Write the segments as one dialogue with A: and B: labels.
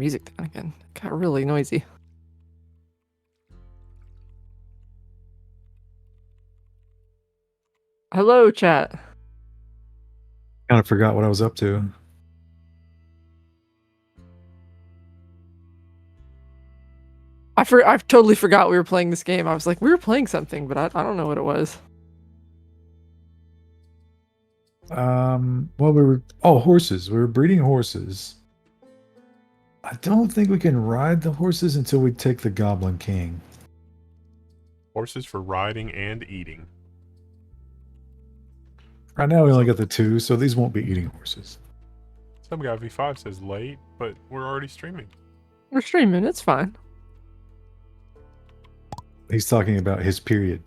A: music down again. It got really noisy. Hello, chat.
B: Kind of forgot what I was up to.
A: I totally forgot we were playing this game. I was like, we were playing something, but I don't know what it was.
B: Well, horses. We were breeding horses. I don't think we can ride the horses until we take the Goblin King.
C: Horses for riding and eating.
B: Right now we only got the 2, so these won't be eating horses.
C: Some guy V5 says late, but we're already streaming.
A: We're streaming. It's fine.
B: He's talking about his period.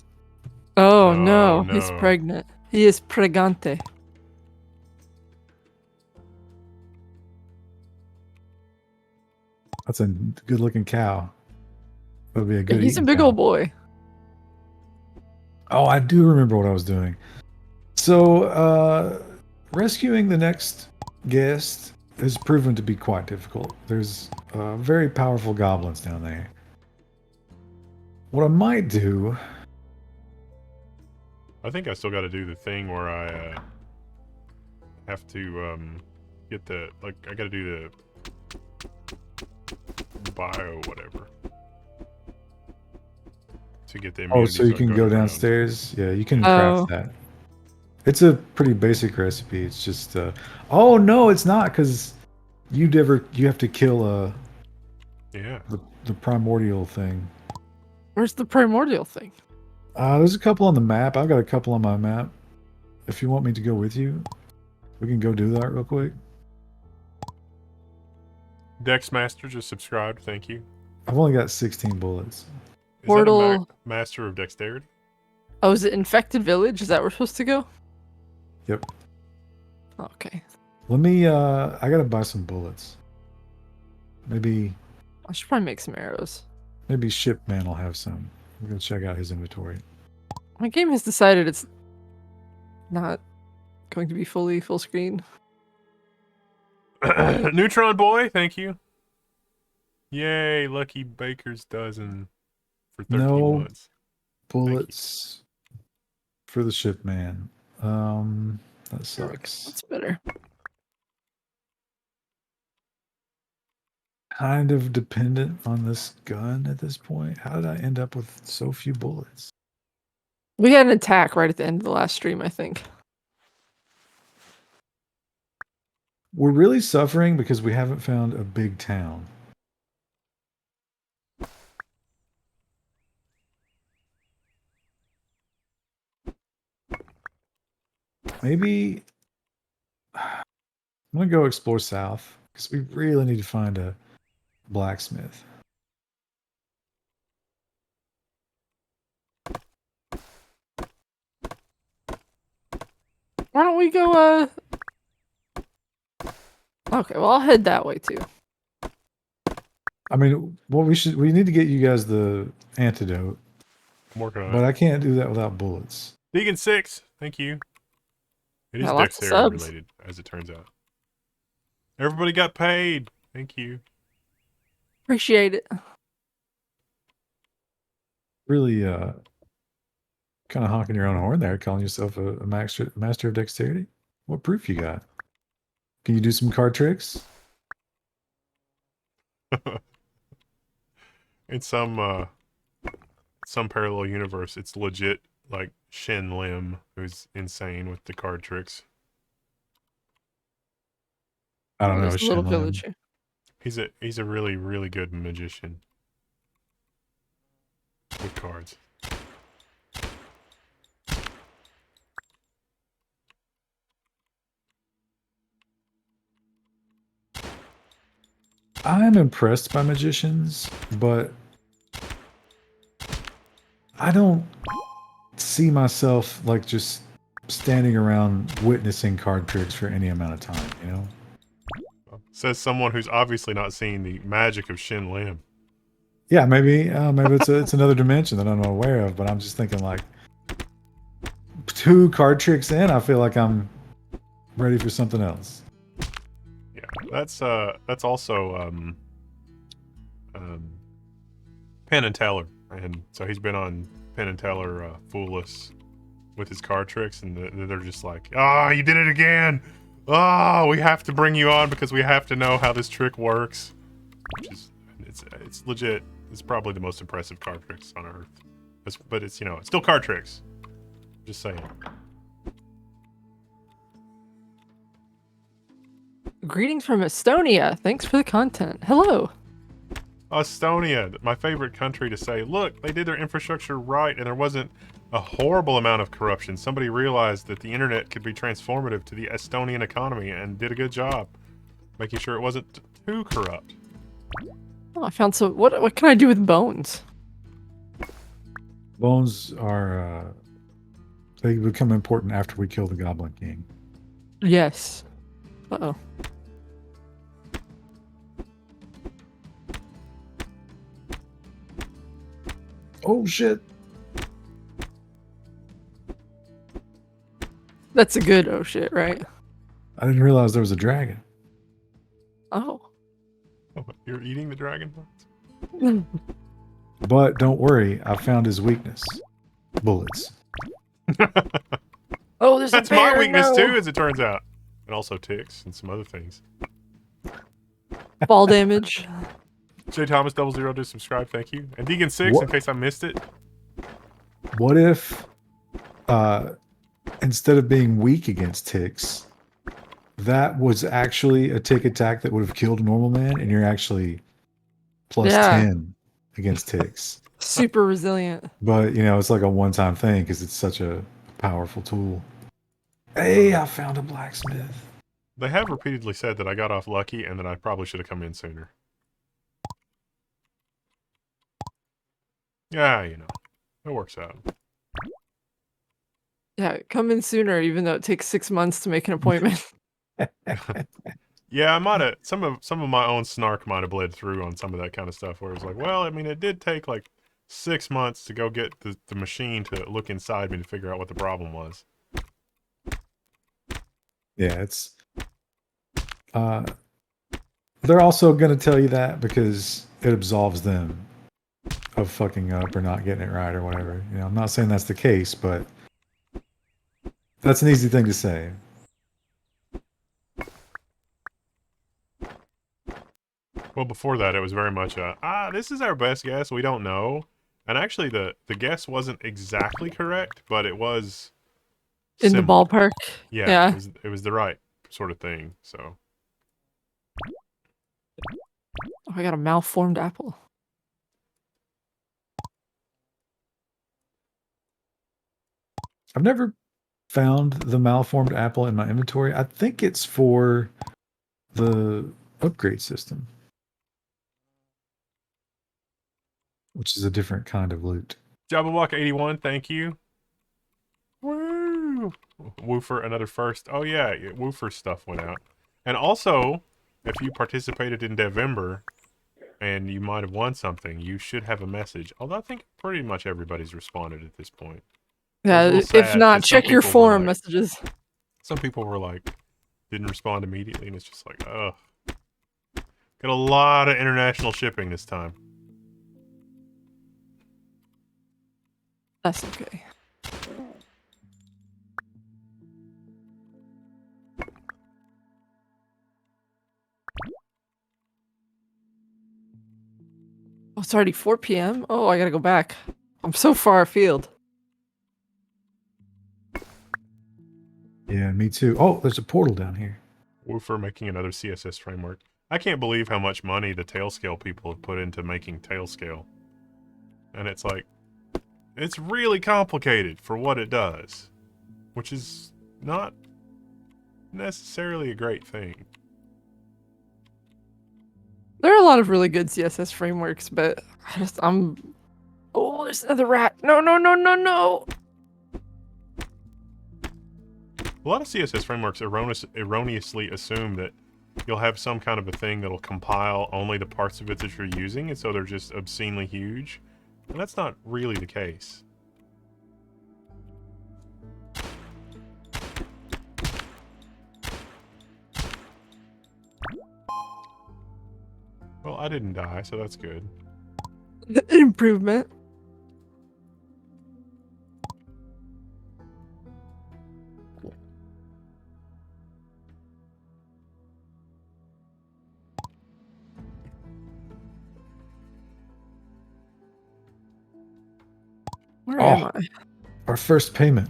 A: Oh, no, he's pregnant. He is pregante.
B: That's a good-looking cow. That'd be a good.
A: He's a big old boy.
B: Oh, I do remember what I was doing. So, rescuing the next guest has proven to be quite difficult. There's very powerful goblins down there. What I might do...
C: I think I still got to do the thing where I have to get the... I got to do the bio whatever. To get the immunity.
B: Oh, so you can go downstairs? Yeah, you can craft that. It's a pretty basic recipe. It's just... oh, no, it's not, because you have to kill the primordial thing.
A: Where's the primordial thing?
B: There's a couple on the map. I've got a couple on my map. If you want me to go with you, we can go do that real quick.
C: Dexmaster just subscribed. Thank you.
B: I've only got 16 bullets.
C: Is
A: Portal.
C: That a master of dexterity?
A: Oh, is it Infected Village? Is that where we're supposed to go?
B: Yep.
A: Okay.
B: Let me, I gotta buy some bullets. Maybe...
A: I should probably make some arrows.
B: Maybe Shipman will have some. We're gonna check out his inventory.
A: My game has decided it's not going to be full screen.
C: Neutron Boy, thank you. Yay, Lucky Baker's dozen for 13 months.
B: Bullets for the Shipman. That sucks.
A: That's better.
B: Kind of dependent on this gun at this point. How did I end up with so few bullets?
A: We had an attack right at the end of the last stream, I think.
B: We're really suffering because we haven't found a big town. Maybe I'm gonna go explore south because we really need to find a blacksmith.
A: Why don't we go, Okay, well, I'll head that way, too.
B: I mean, we need to get you guys the antidote.
C: I'm working on it.
B: But I can't do that without bullets.
C: Deegan 6, thank you. It is dexterity related, as it turns out. Everybody got paid. Thank you.
A: Appreciate it.
B: Really, kind of honking your own horn there, calling yourself a master of dexterity. What proof you got? Can you do some card tricks?
C: In some parallel universe, it's legit like Shen Lim, who's insane with the card tricks.
B: I don't know.
A: There's a little village here.
C: He's a really, really good magician with cards.
B: I'm impressed by magicians, but I don't see myself like just standing around witnessing card tricks for any amount of time, you know?
C: Says someone who's obviously not seen the magic of Shen Lim.
B: Yeah, maybe it's another dimension that I'm not aware of, but I'm just thinking like 2 card tricks in, I feel like I'm ready for something else.
C: Yeah, that's also Penn and Teller, and so he's been on Penn and Teller Fool Us with his card tricks, and they're just like, "Ah, you did it again! Ah, we have to bring you on because we have to know how this trick works." Which is, it's legit. It's probably the most impressive card tricks on Earth. But it's, you know, it's still card tricks. Just saying.
A: Greetings from Estonia. Thanks for the content. Hello.
C: Estonia, my favorite country to say, look, they did their infrastructure right and there wasn't a horrible amount of corruption. Somebody realized that the internet could be transformative to the Estonian economy and did a good job making sure it wasn't too corrupt.
A: Oh, I found some. What can I do with bones?
B: Bones are they become important after we kill the Goblin King.
A: Yes. Uh-oh.
B: Oh shit.
A: That's a good oh shit, right?
B: I didn't realize there was a dragon.
A: Oh.
C: Oh, you're eating the dragon parts?
B: But don't worry, I found his weakness. Bullets.
A: Oh, there's
C: That's
A: a bear,
C: my weakness
A: no.
C: too, as it turns out. And also ticks and some other things.
A: Ball damage.
C: J Thomas 00 did subscribe, thank you. And Deegan6, in case I missed it.
B: What if instead of being weak against ticks, that was actually a tick attack that would have killed a normal man, and you're actually plus 10 against ticks.
A: Super resilient.
B: But, you know, it's like a one-time thing because it's such a powerful tool. Hey, I found a blacksmith.
C: They have repeatedly said that I got off lucky and that I probably should have come in sooner. Yeah, you know, it works out.
A: Yeah, come in sooner, even though it takes 6 months to make an appointment.
C: Yeah, I might have some of my own snark might have bled through on some of that kind of stuff where it was like, well, I mean, it did take like 6 months to go get the machine to look inside me to figure out what the problem was.
B: Yeah, it's they're also going to tell you that because it absolves them of fucking up or not getting it right or whatever. You know, I'm not saying that's the case, but that's an easy thing to say.
C: Well, before that, it was very much this is our best guess. We don't know. And actually, the guess wasn't exactly correct, but it was
A: In the
C: similar.
A: ballpark.
C: Yeah. It was the right sort of thing. So.
A: Oh, I got a malformed apple.
B: I've never found the malformed apple in my inventory. I think it's for the upgrade system, which is a different kind of loot.
C: Jabberwock81, thank you. Woo! Woofer, another first. Oh yeah, Woofer stuff went out. And also, if you participated in Devember and you might have won something, you should have a message. Although I think pretty much everybody's responded at this point.
A: Yeah, if not, check your forum messages.
C: Some people were like, didn't respond immediately, and it's just like, ugh. Got a lot of international shipping this time.
A: That's okay. Oh, it's already 4 p.m.? Oh, I gotta go back. I'm so far afield.
B: Yeah, me too. Oh, there's a portal down here.
C: Woofer making another CSS framework. I can't believe how much money the Tailscale people have put into making Tailscale. And it's like, it's really complicated for what it does. Which is not necessarily a great thing.
A: There are a lot of really good CSS frameworks, but I'm... Oh, there's another rat. No, no, no, no, no!
C: A lot of CSS frameworks erroneously assume that you'll have some kind of a thing that'll compile only the parts of it that you're using, and so they're just obscenely huge. And that's not really the case. Well, Well, I didn't die, so that's good.
A: Improvement. Where am I?
B: Our first payment.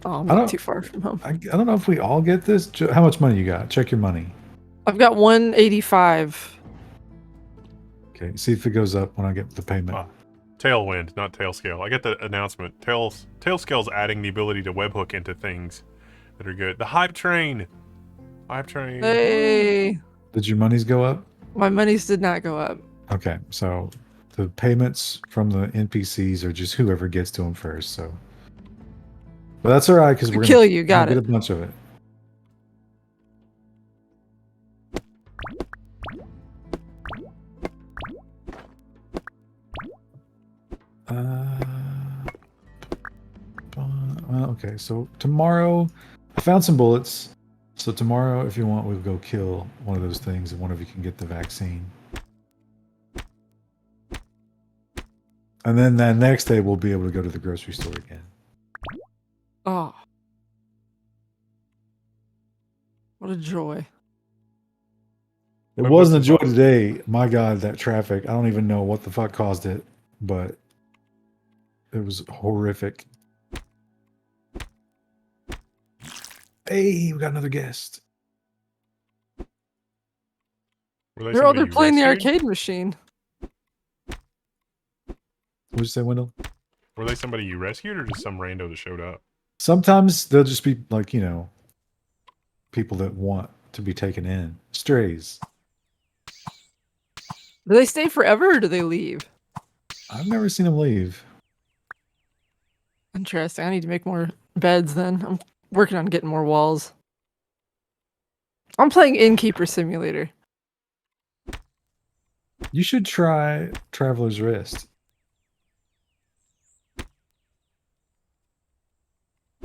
A: Oh, I'm
B: I
A: not
B: don't-
A: too far from home.
B: I don't know if we all get this. How much money you got? Check your money.
A: I've got 185.
B: Okay, see if it goes up when I get the payment.
C: Tailwind, not Tailscale. I get the announcement. Tailscale's adding the ability to webhook into things that are good. The hype train. Hype train.
A: Hey,
B: Did your monies go up?
A: my monies did not go up.
B: Okay, so the payments from the NPCs are just whoever gets to them first. So, but that's all right because we're
A: Kill
B: gonna
A: you, got
B: get
A: it.
B: a bunch of it. Okay, so tomorrow I found some bullets. So tomorrow, if you want, we'll go kill one of those things, and one of you can get the vaccine. And then that next day, we'll be able to go to the grocery store again.
A: Oh, what a joy.
B: It
C: My
B: wasn't a
C: books
B: joy
C: is
B: today. My God, that traffic. I don't even know what the fuck caused it, but it was horrific. Hey, we got another guest.
C: Were they
A: They're all
C: somebody
A: there
C: you
A: playing the
C: rescued?
A: arcade machine.
B: What'd you say, Wendell?
C: Were they somebody you rescued or just some rando that showed up?
B: Sometimes they'll just be like, people that want to be taken in. Strays.
A: Do they stay forever or do they leave?
B: I've never seen them leave.
A: Interesting. I need to make more beds then. I'm working on getting more walls. I'm playing Innkeeper Simulator.
B: You should try Traveler's Rest.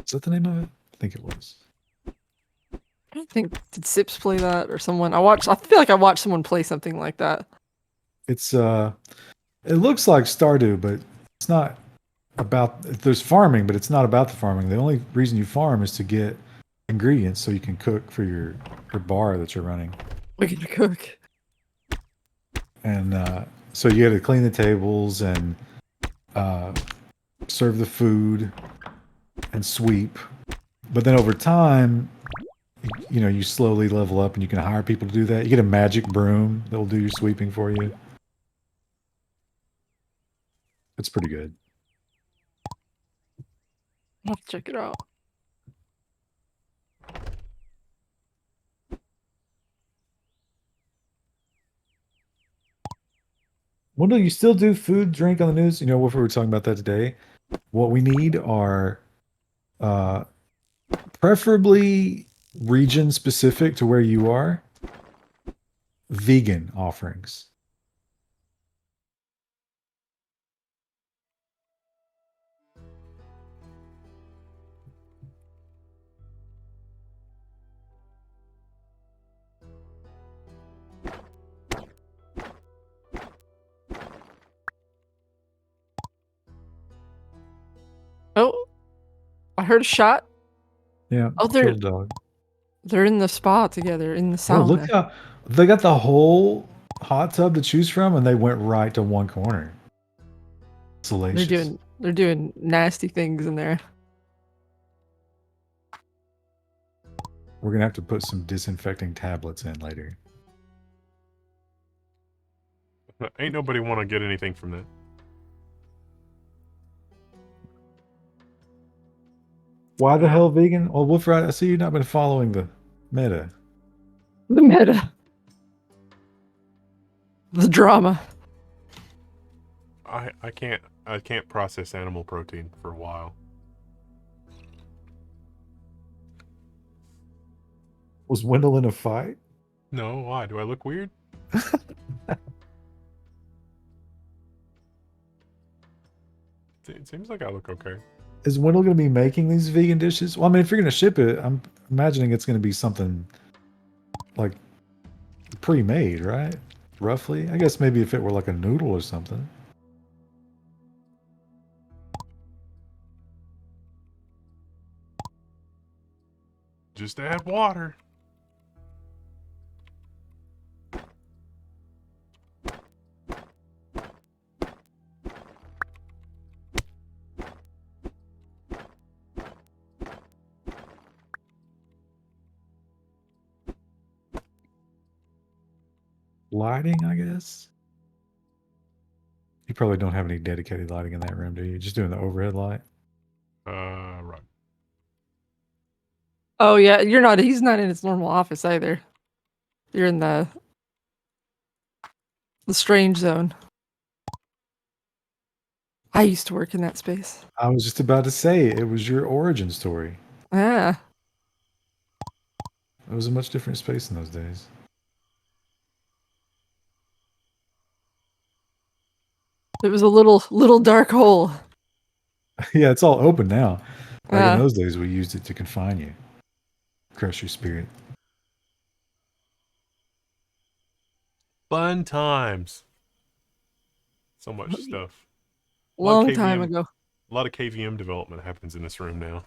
B: Is that the name of it? I think it was.
A: I don't think did Sips play that or someone. I feel like I watched someone play something like that.
B: It's it looks like Stardew, but it's not about there's farming, but it's not about the farming. The only reason you farm is to get ingredients so you can cook for your bar that you're running.
A: We can cook.
B: And so you got to clean the tables and serve the food and sweep. But then over time, you slowly level up and you can hire people to do that. You get a magic broom that will do your sweeping for you. It's pretty good.
A: I'll have to check it out.
B: Well, no, you still do food, drink on the news. What we were talking about that today. What we need are preferably region specific to where you are, vegan offerings.
A: Oh, I heard a shot.
B: Yeah.
A: Oh,
B: Kill the dog.
A: they're in the spa together in the
B: Oh,
A: sauna.
B: look how they got the whole hot tub to choose from, and they went right to one corner. Salacious.
A: They're doing nasty things in there.
B: We're gonna have to put some disinfecting tablets in later.
C: Ain't nobody want to get anything from that.
B: Why the hell vegan? Well, Wolfride, I see you've not been following the meta.
A: The meta. The drama.
C: I can't process animal protein for a while.
B: Was Wendell in a fight?
C: No, why? Do I look weird? It seems like I look okay.
B: Is Wendell going to be making these vegan dishes? Well, I mean, if you're going to ship it, I'm imagining it's going to be something like pre-made, right? roughly. I guess maybe if it were like a noodle or something.
C: Just add water.
B: Lighting, I guess. You probably don't have any dedicated lighting in that room, do you? Just doing the overhead light.
C: Right.
A: Oh yeah, you're not. He's not in his normal office either. You're in the strange zone. I used to work in that space.
B: I was just about to say it was your origin story.
A: Yeah.
B: It was a much different space in those days.
A: It was a little dark hole.
B: Yeah, it's all open now. Back in
A: Yeah.
B: those days, we used it to confine you, crush your spirit.
C: Fun times. So much stuff.
A: Long time ago.
C: A lot of KVM development happens in this room now.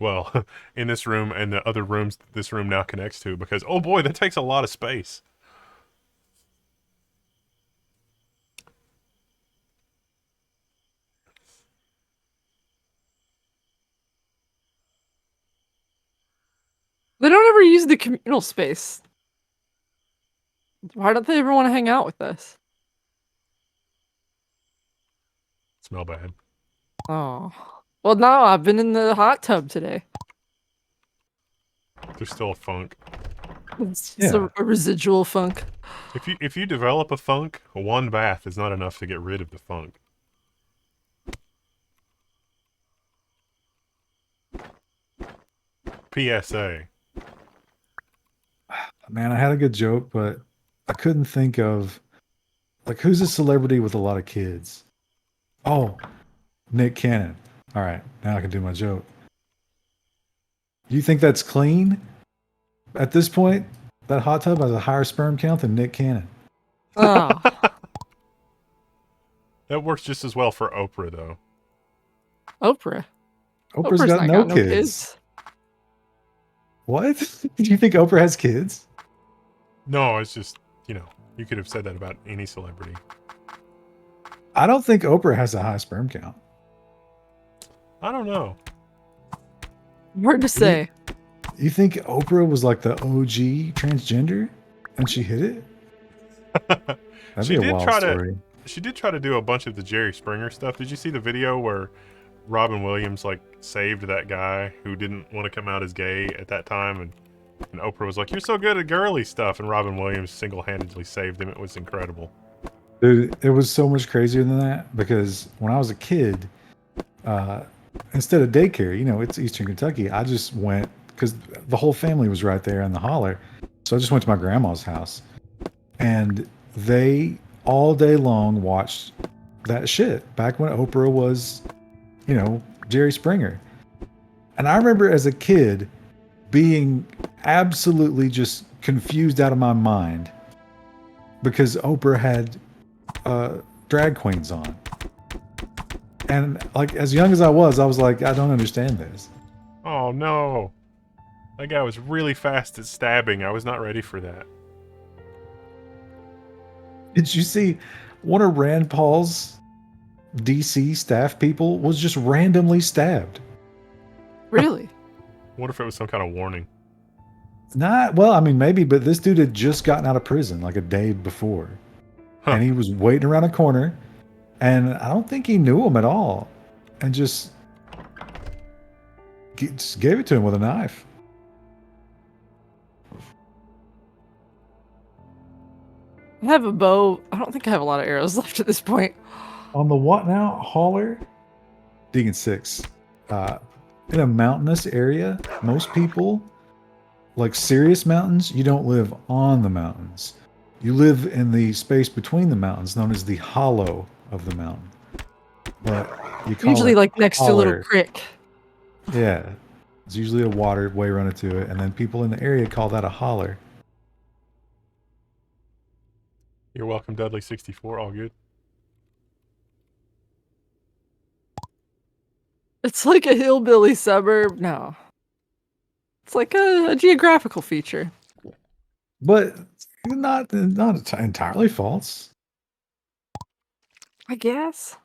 C: Well, in this room and the other rooms that this room now connects to, because, oh boy, that takes a lot of space.
A: They don't ever use the communal space. Why don't they ever want to hang out with us?
C: Smell bad.
A: Oh. Well, no, I've been in the hot tub today.
C: There's still a funk.
A: It's
B: Yeah.
A: a residual funk.
C: If you develop a funk, one bath is not enough to get rid of the funk. PSA.
B: Man, I had a good joke, but I couldn't think of like who's a celebrity with a lot of kids. Oh, Nick Cannon. All right, now I can do my joke. You think that's clean? At this point, that hot tub has a higher sperm count than Nick Cannon.
A: Oh.
C: That works just as well for Oprah, though.
A: Oprah.
B: Oprah's got
A: not
B: no kids. What? Do you think Oprah has kids?
C: No, it's just, you know, you could have said that about any celebrity.
B: I don't think Oprah has a high sperm count.
C: I don't know.
A: Hard to say.
B: You think Oprah was like the OG transgender and she hit it? That'd
C: She
B: be a
C: did
B: wild
C: try
B: story.
C: She did try to do a bunch of the Jerry Springer stuff. Did you see the video where Robin Williams like saved that guy who didn't want to come out as gay at that time, and Oprah was like, "You're so good at girly stuff," and Robin Williams single-handedly saved him. It was incredible.
B: Dude, it was so much crazier than that because when I was a kid, instead of daycare, you know, it's Eastern Kentucky, I just went because the whole family was right there in the holler. So I just went to my grandma's house and they all day long watched that shit back when Oprah was, you know, Jerry Springer. And I remember as a kid being absolutely just confused out of my mind because Oprah had drag queens on. And like as young as I was like, I don't understand this.
C: Oh no. That guy was really fast at stabbing. I was not ready for that.
B: Did you see one of Rand Paul's DC staff people was just randomly stabbed?
A: Really?
C: What if it was some kind of warning?
B: Not well, I mean maybe, but this dude had just gotten out of prison like a day before.
C: Huh.
B: And he was waiting around a corner and I don't think he knew him at all. And just gave it to him with a knife.
A: I have a bow. I don't think I have a lot of arrows left at this point.
B: On the what now? Holler? Deacon 6. In a mountainous area, most people, like serious mountains, you don't live on the mountains. You live in the space between the mountains, known as the hollow of the mountain. But you call
A: Usually
B: it
A: like next to a little
B: holler.
A: creek.
B: Yeah. It's usually a waterway running to it, and then people in the area call that a holler.
C: You're welcome, Dudley64. All good.
A: It's like a hillbilly suburb. No. It's like a geographical feature.
B: But not entirely false.
A: I guess.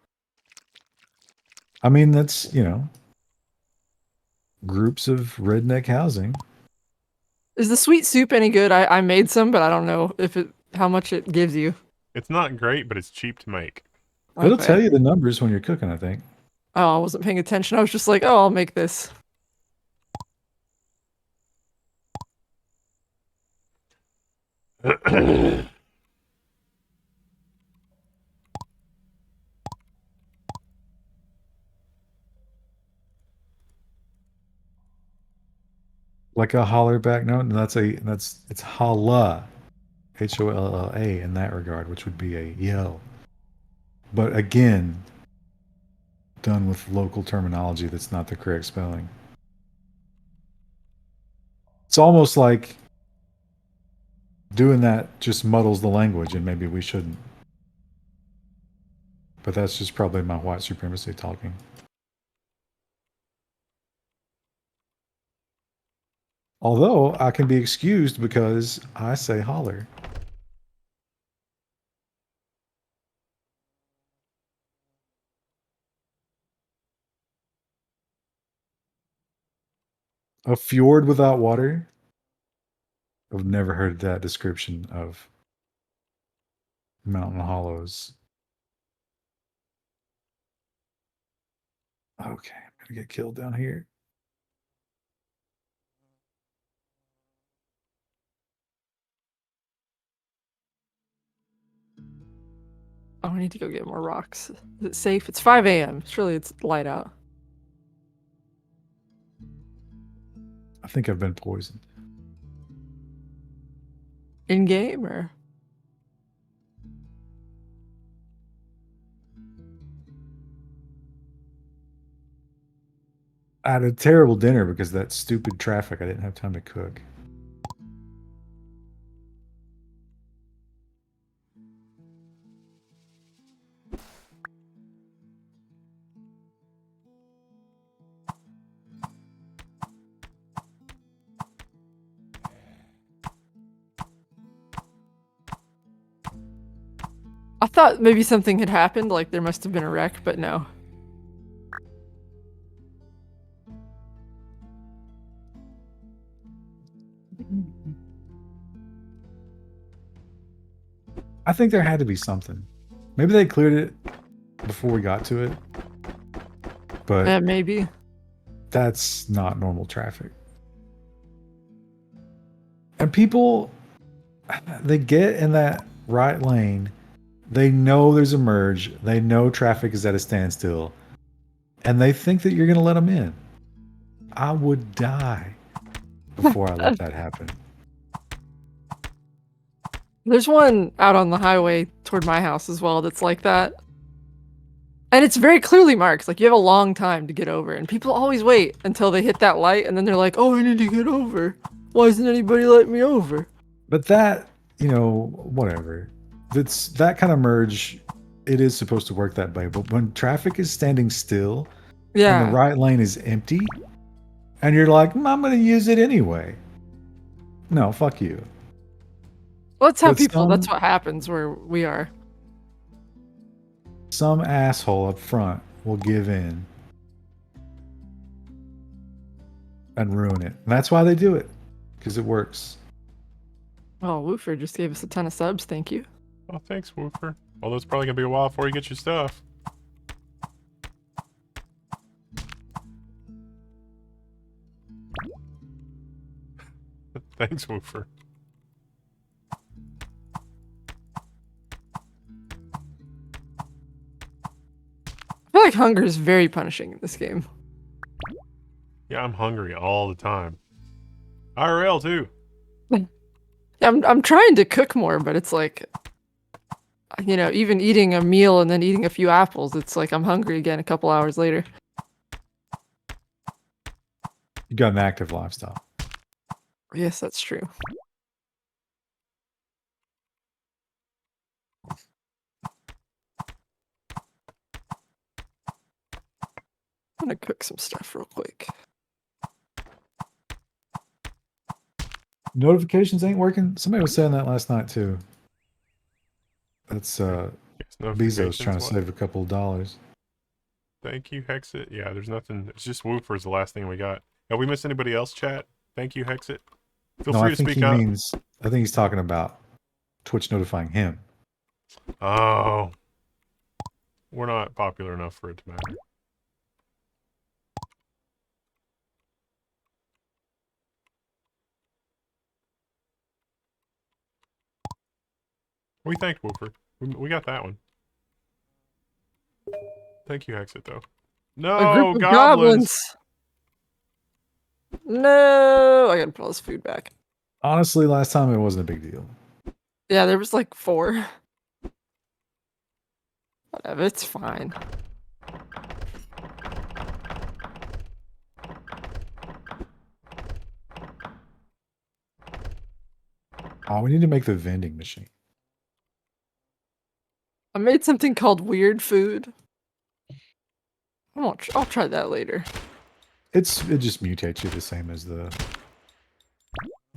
B: I mean, that's, groups of redneck housing.
A: Is the sweet soup any good? I made some, but I don't know how much it gives you.
C: It's not great, but it's cheap to make.
B: It'll
A: Okay.
B: tell you the numbers when you're cooking, I think.
A: Oh, I wasn't paying attention. I was just like, oh, I'll make this.
B: Like a hollerback note, and it's holla, Holla in that regard, which would be a yell. But again, done with local terminology that's not the correct spelling. It's almost like doing that just muddles the language, and maybe we shouldn't. But that's just probably my white supremacy talking. Although I can be excused because I say holler. A fjord without water? I've never heard that description of mountain hollows. Okay, I'm gonna get killed down here.
A: Oh, I need to go get more rocks. Is it safe? It's 5 a.m. Surely it's light out.
B: I think I've been poisoned.
A: In game or?
B: I had a terrible dinner because of that stupid traffic. I didn't have time to cook.
A: I thought maybe something had happened, like there must have been a wreck, but no.
B: I think there had to be something. Maybe they cleared it before we got to it. But
A: Yeah, maybe.
B: that's not normal traffic. And people, they get in that right lane. They know there's a merge. They know traffic is at a standstill. And they think that you're going to let them in. I would die before I let that happen.
A: There's one out on the highway toward my house as well that's like that. And it's very clearly marked. Like, you have a long time to get over. And people always wait until they hit that light, and then they're like, oh, I need to get over. Why isn't anybody letting me over?
B: But that, whatever. That's that kind of merge. It is supposed to work that way. But when traffic is standing still and
A: Yeah.
B: the right lane is empty, and you're like, I'm going to use it anyway. No, fuck you.
A: Well, that's how
B: But
A: people, that's
B: some-
A: what happens where we are.
B: Some asshole up front will give in and ruin it. And that's why they do it. Because it works.
A: Oh, Woofer just gave us a ton of subs. Thank you.
C: Oh, thanks, Woofer. Although it's probably gonna be a while before you get your stuff. Thanks, Woofer.
A: I feel like hunger is very punishing in this game.
C: Yeah, I'm hungry all the time. IRL too.
A: I'm trying to cook more, but it's like, even eating a meal and then eating a few apples, it's like I'm hungry again a couple hours later.
B: You got an active lifestyle.
A: Yes, that's true. gonna cook some stuff real quick.
B: Notifications ain't working. Somebody was saying that last night too. That's
C: Yes,
B: Bezos trying to
C: what?
B: save a couple of dollars.
C: Thank you, Hexit. Yeah, there's nothing. It's just Woofer's the last thing we got. Have we missed anybody else, chat? Thank you, Hexit. Feel
B: No,
C: free
B: I
C: to
B: think
C: speak
B: he
C: up.
B: means. I think he's talking about Twitch notifying him.
C: Oh. We're not popular enough for it to matter. We thanked Woofer. We got that one. Thank you, Hexit, though.
A: A group
C: No,
A: of
C: goblins!
A: No, I gotta put all this food back.
B: Honestly, last time it wasn't a big deal.
A: Yeah, there was like 4. Whatever, it's fine.
B: Oh, we need to make the vending machine.
A: I made something called weird food. I'll try that later.
B: It just mutates you the same as the.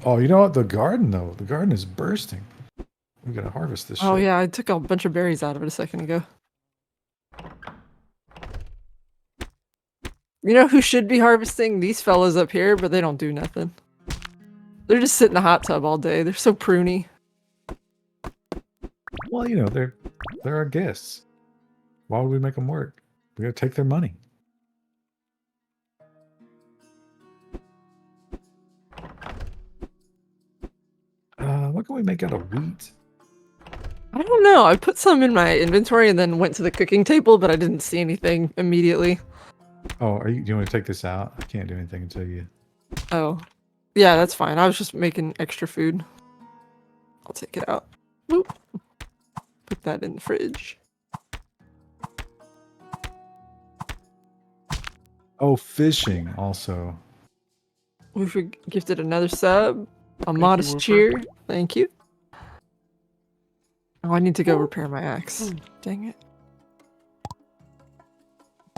B: Oh, you know what? The garden though. The garden is bursting. We gotta harvest this
A: Oh
B: shit.
A: yeah, I took a bunch of berries out of it a second ago. You know who should be harvesting? These fellas up here, but they don't do nothing. They're just sitting in the hot tub all day. They're so pruny.
B: Well, you know, they're our guests. Why would we make them work? We gotta take their money. What can we make out of wheat?
A: I don't know. I put some in my inventory and then went to the cooking table, but I didn't see anything immediately.
B: Oh, do you want to take this out? I can't do anything until you.
A: Oh. Yeah, that's fine. I was just making extra food. I'll take it out. Oop. Put that in the fridge.
B: Oh, fishing also.
A: We've gifted another sub. A
C: you,
A: modest
C: Woofer.
A: cheer. Thank you. Oh, I need to go repair my axe. Dang it.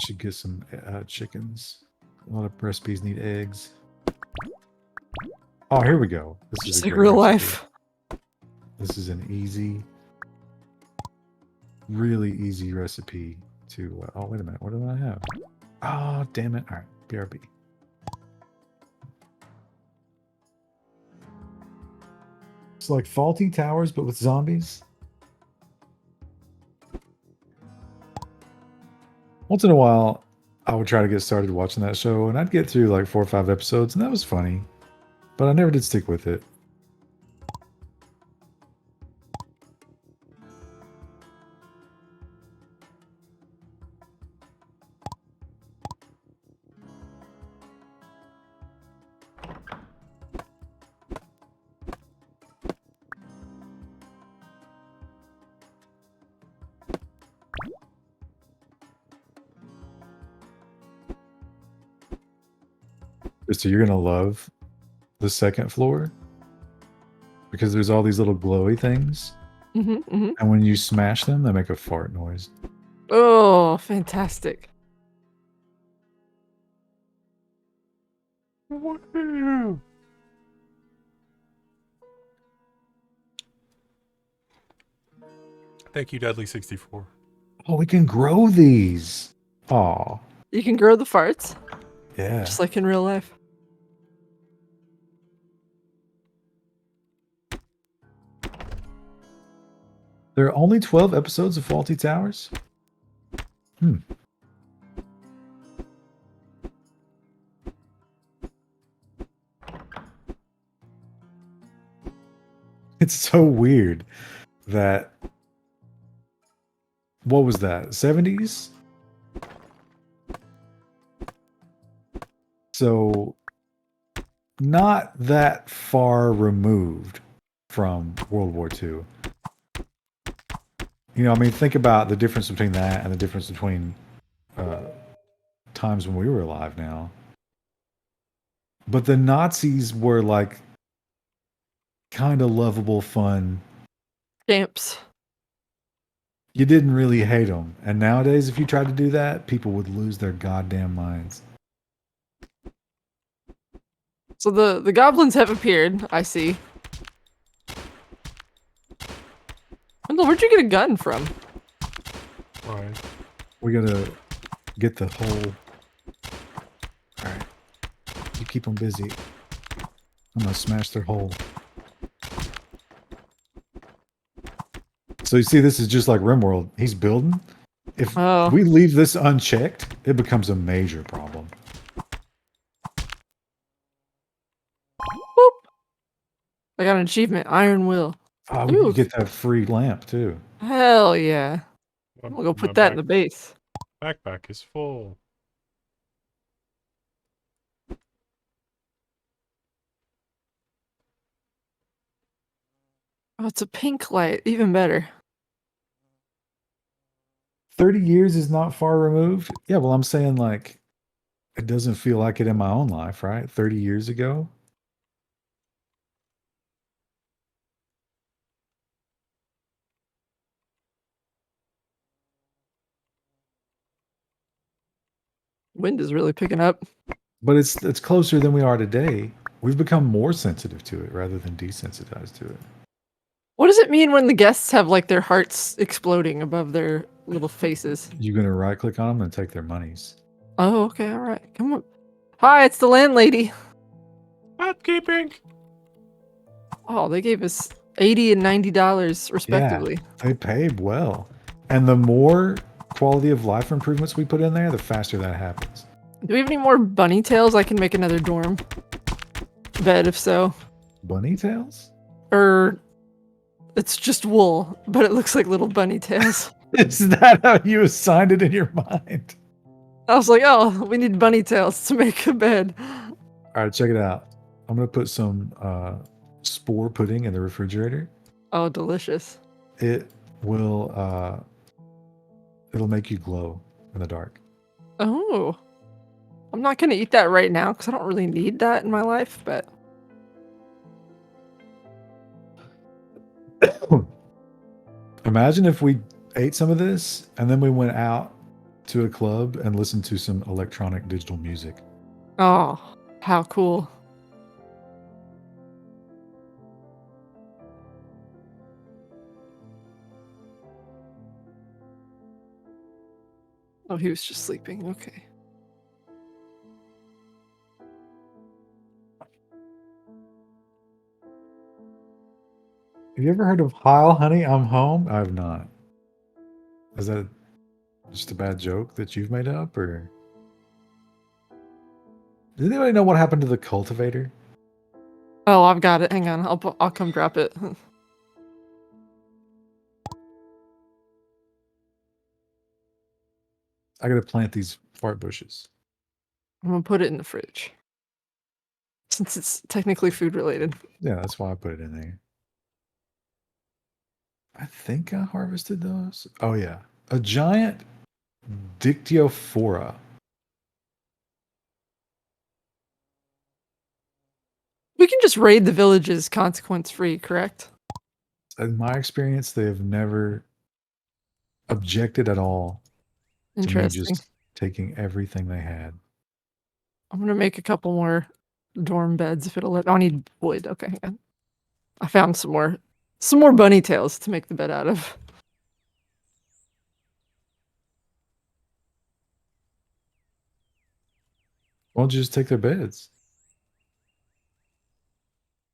B: Should get some chickens. A lot of recipes need eggs. Oh, here we go. This is
A: Just
B: a
A: like
B: great
A: real
B: recipe.
A: life.
B: This is an easy, really easy recipe to. Oh, wait a minute. What do I have? Oh, damn it. All right. BRB. It's like Faulty Towers, but with zombies. Once in a while, I would try to get started watching that show, and I'd get through like 4 or 5 episodes, and that was funny. But I never did stick with it. So you're gonna love the second floor because there's all these little glowy things, and when you smash them, they make a fart noise.
A: Oh, fantastic.
C: Woohoo! Thank you, Dudley64.
B: Oh, we can grow these. Oh,
A: You can grow the farts,
B: yeah.
A: just like in real life.
B: There are only 12 episodes of Faulty Towers. It's so weird that. What was that? 70s? So, not that far removed from World War II. You know, I mean, think about the difference between that and the difference between times when we were alive now. But the Nazis were like kind of lovable, fun.
A: Camps.
B: you didn't really hate them. And nowadays, if you tried to do that, people would lose their goddamn minds.
A: So the goblins have appeared. I see. Wendell, where'd you get a gun from?
C: Right.
B: We gotta get the whole. All right, you keep them busy. I'm gonna smash their hole. So you see, this is just like RimWorld. He's building. If
A: Oh.
B: we leave this unchecked, it becomes a major problem.
A: Boop. I got an achievement. Iron Will.
B: Oh, we
A: Ooh.
B: could get that free lamp too.
A: Hell yeah.
C: My-
A: We'll go
C: my
A: put that in the base.
C: backpack is full.
A: Oh, it's a pink light. Even better.
B: 30 years is not far removed. Yeah, well, I'm saying like it doesn't feel like it in my own life, right? 30 years ago.
A: Wind is really picking up.
B: But it's closer than we are today. We've become more sensitive to it rather than desensitized to it.
A: What does it mean when the guests have like their hearts exploding above their little faces?
B: You're gonna right click on them and take their monies.
A: Oh, okay, all right. Come on. Hi, it's the landlady.
C: Housekeeping.
A: Oh, they gave us $80 and $90 respectively.
B: They paid well. And the more quality of life improvements we put in there, the faster that happens.
A: Do we have any more bunny tails? I can make another dorm bed if so.
B: Bunny tails?
A: Or it's just wool, but it looks like little bunny tails.
B: Is that how you assigned it in your mind?
A: I was like, oh, we need bunny tails to make a bed.
B: All right, check it out. I'm gonna put some spore pudding in the refrigerator.
A: Oh, delicious.
B: It will it'll make you glow in the dark.
A: Oh. I'm not going to eat that right now because I don't really need that in my life, but
B: Imagine if we ate some of this and then we went out to a club and listened to some electronic digital music.
A: oh, how cool. Oh, he was just sleeping. Okay.
B: Have you ever heard of Heil Honey, I'm Home? I have not. Is that just a bad joke that you've made up, or does anybody know what happened to the cultivator?
A: Oh, I've got it. Hang on. I'll come drop it.
B: I gotta plant these fart bushes.
A: I'm going to put it in the fridge. Since it's technically food related.
B: Yeah, that's why I put it in there. I think I harvested those. Oh yeah, a giant Dictyophora.
A: We can just raid the villages consequence free, correct?
B: In my experience, they have never objected at all to me
A: Interesting.
B: just taking everything they had.
A: I'm going to make a couple more dorm beds if it'll let. I need wood. Okay, hang on. I found some more bunny tails to make the bed out of.
B: Why don't you just take their beds?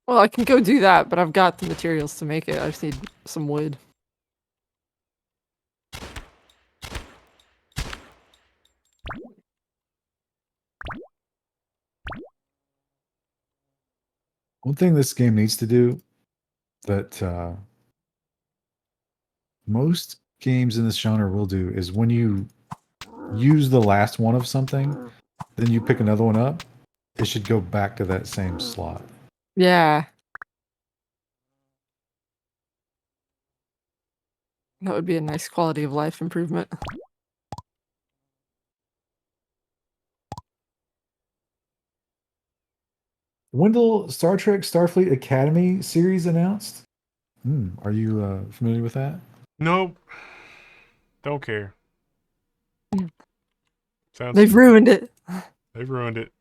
A: Well, I can go do that, but I've got the materials to make it. I just need some wood.
B: One thing this game needs to do that most games in this genre will do is when you use the last one of something, then you pick another one up, it should go back to that same slot.
A: Yeah. That would be a nice quality of life improvement.
B: Wendell, Star Trek Starfleet Academy series announced. Are you familiar with that?
C: Nope. Don't care. Sounds
A: They've
C: stupid.
A: ruined it.
C: They've ruined it.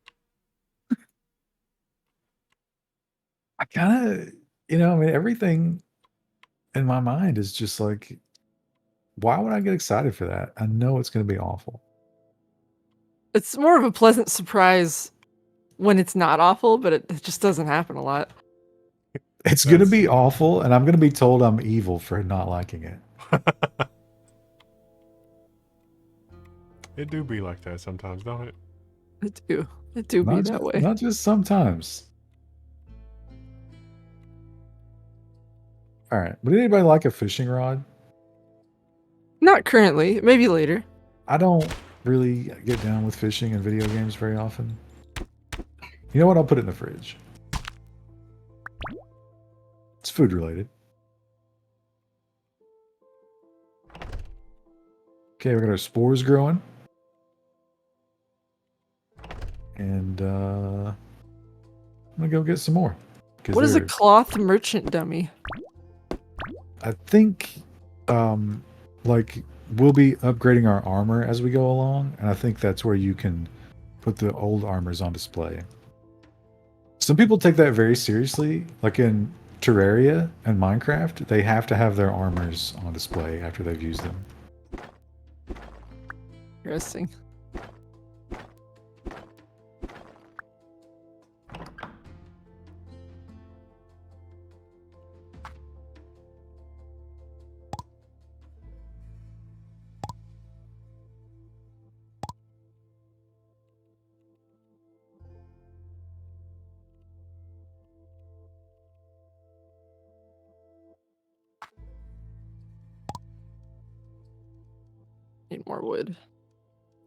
B: I kind of, I mean, everything in my mind is just like, why would I get excited for that? I know it's going to be awful.
A: It's more of a pleasant surprise when it's not awful, but it just doesn't happen a lot.
B: It's going to
C: That's-
B: be awful, and I'm going to be told I'm evil for not liking it.
C: It do be like that sometimes, don't it?
A: It do be that way.
B: Not just sometimes. All right. Would anybody like a fishing rod?
A: Not currently, maybe later.
B: I don't really get down with fishing in video games very often. You know what? I'll put it in the fridge. It's food related. Okay, we got our spores growing. And I'm gonna go get some more.
A: What is a cloth merchant dummy?
B: I think like we'll be upgrading our armor as we go along, and I think that's where you can put the old armors on display. Some people take that very seriously, like in Terraria and Minecraft, they have to have their armors on display after they've used them.
A: Interesting. Need more wood.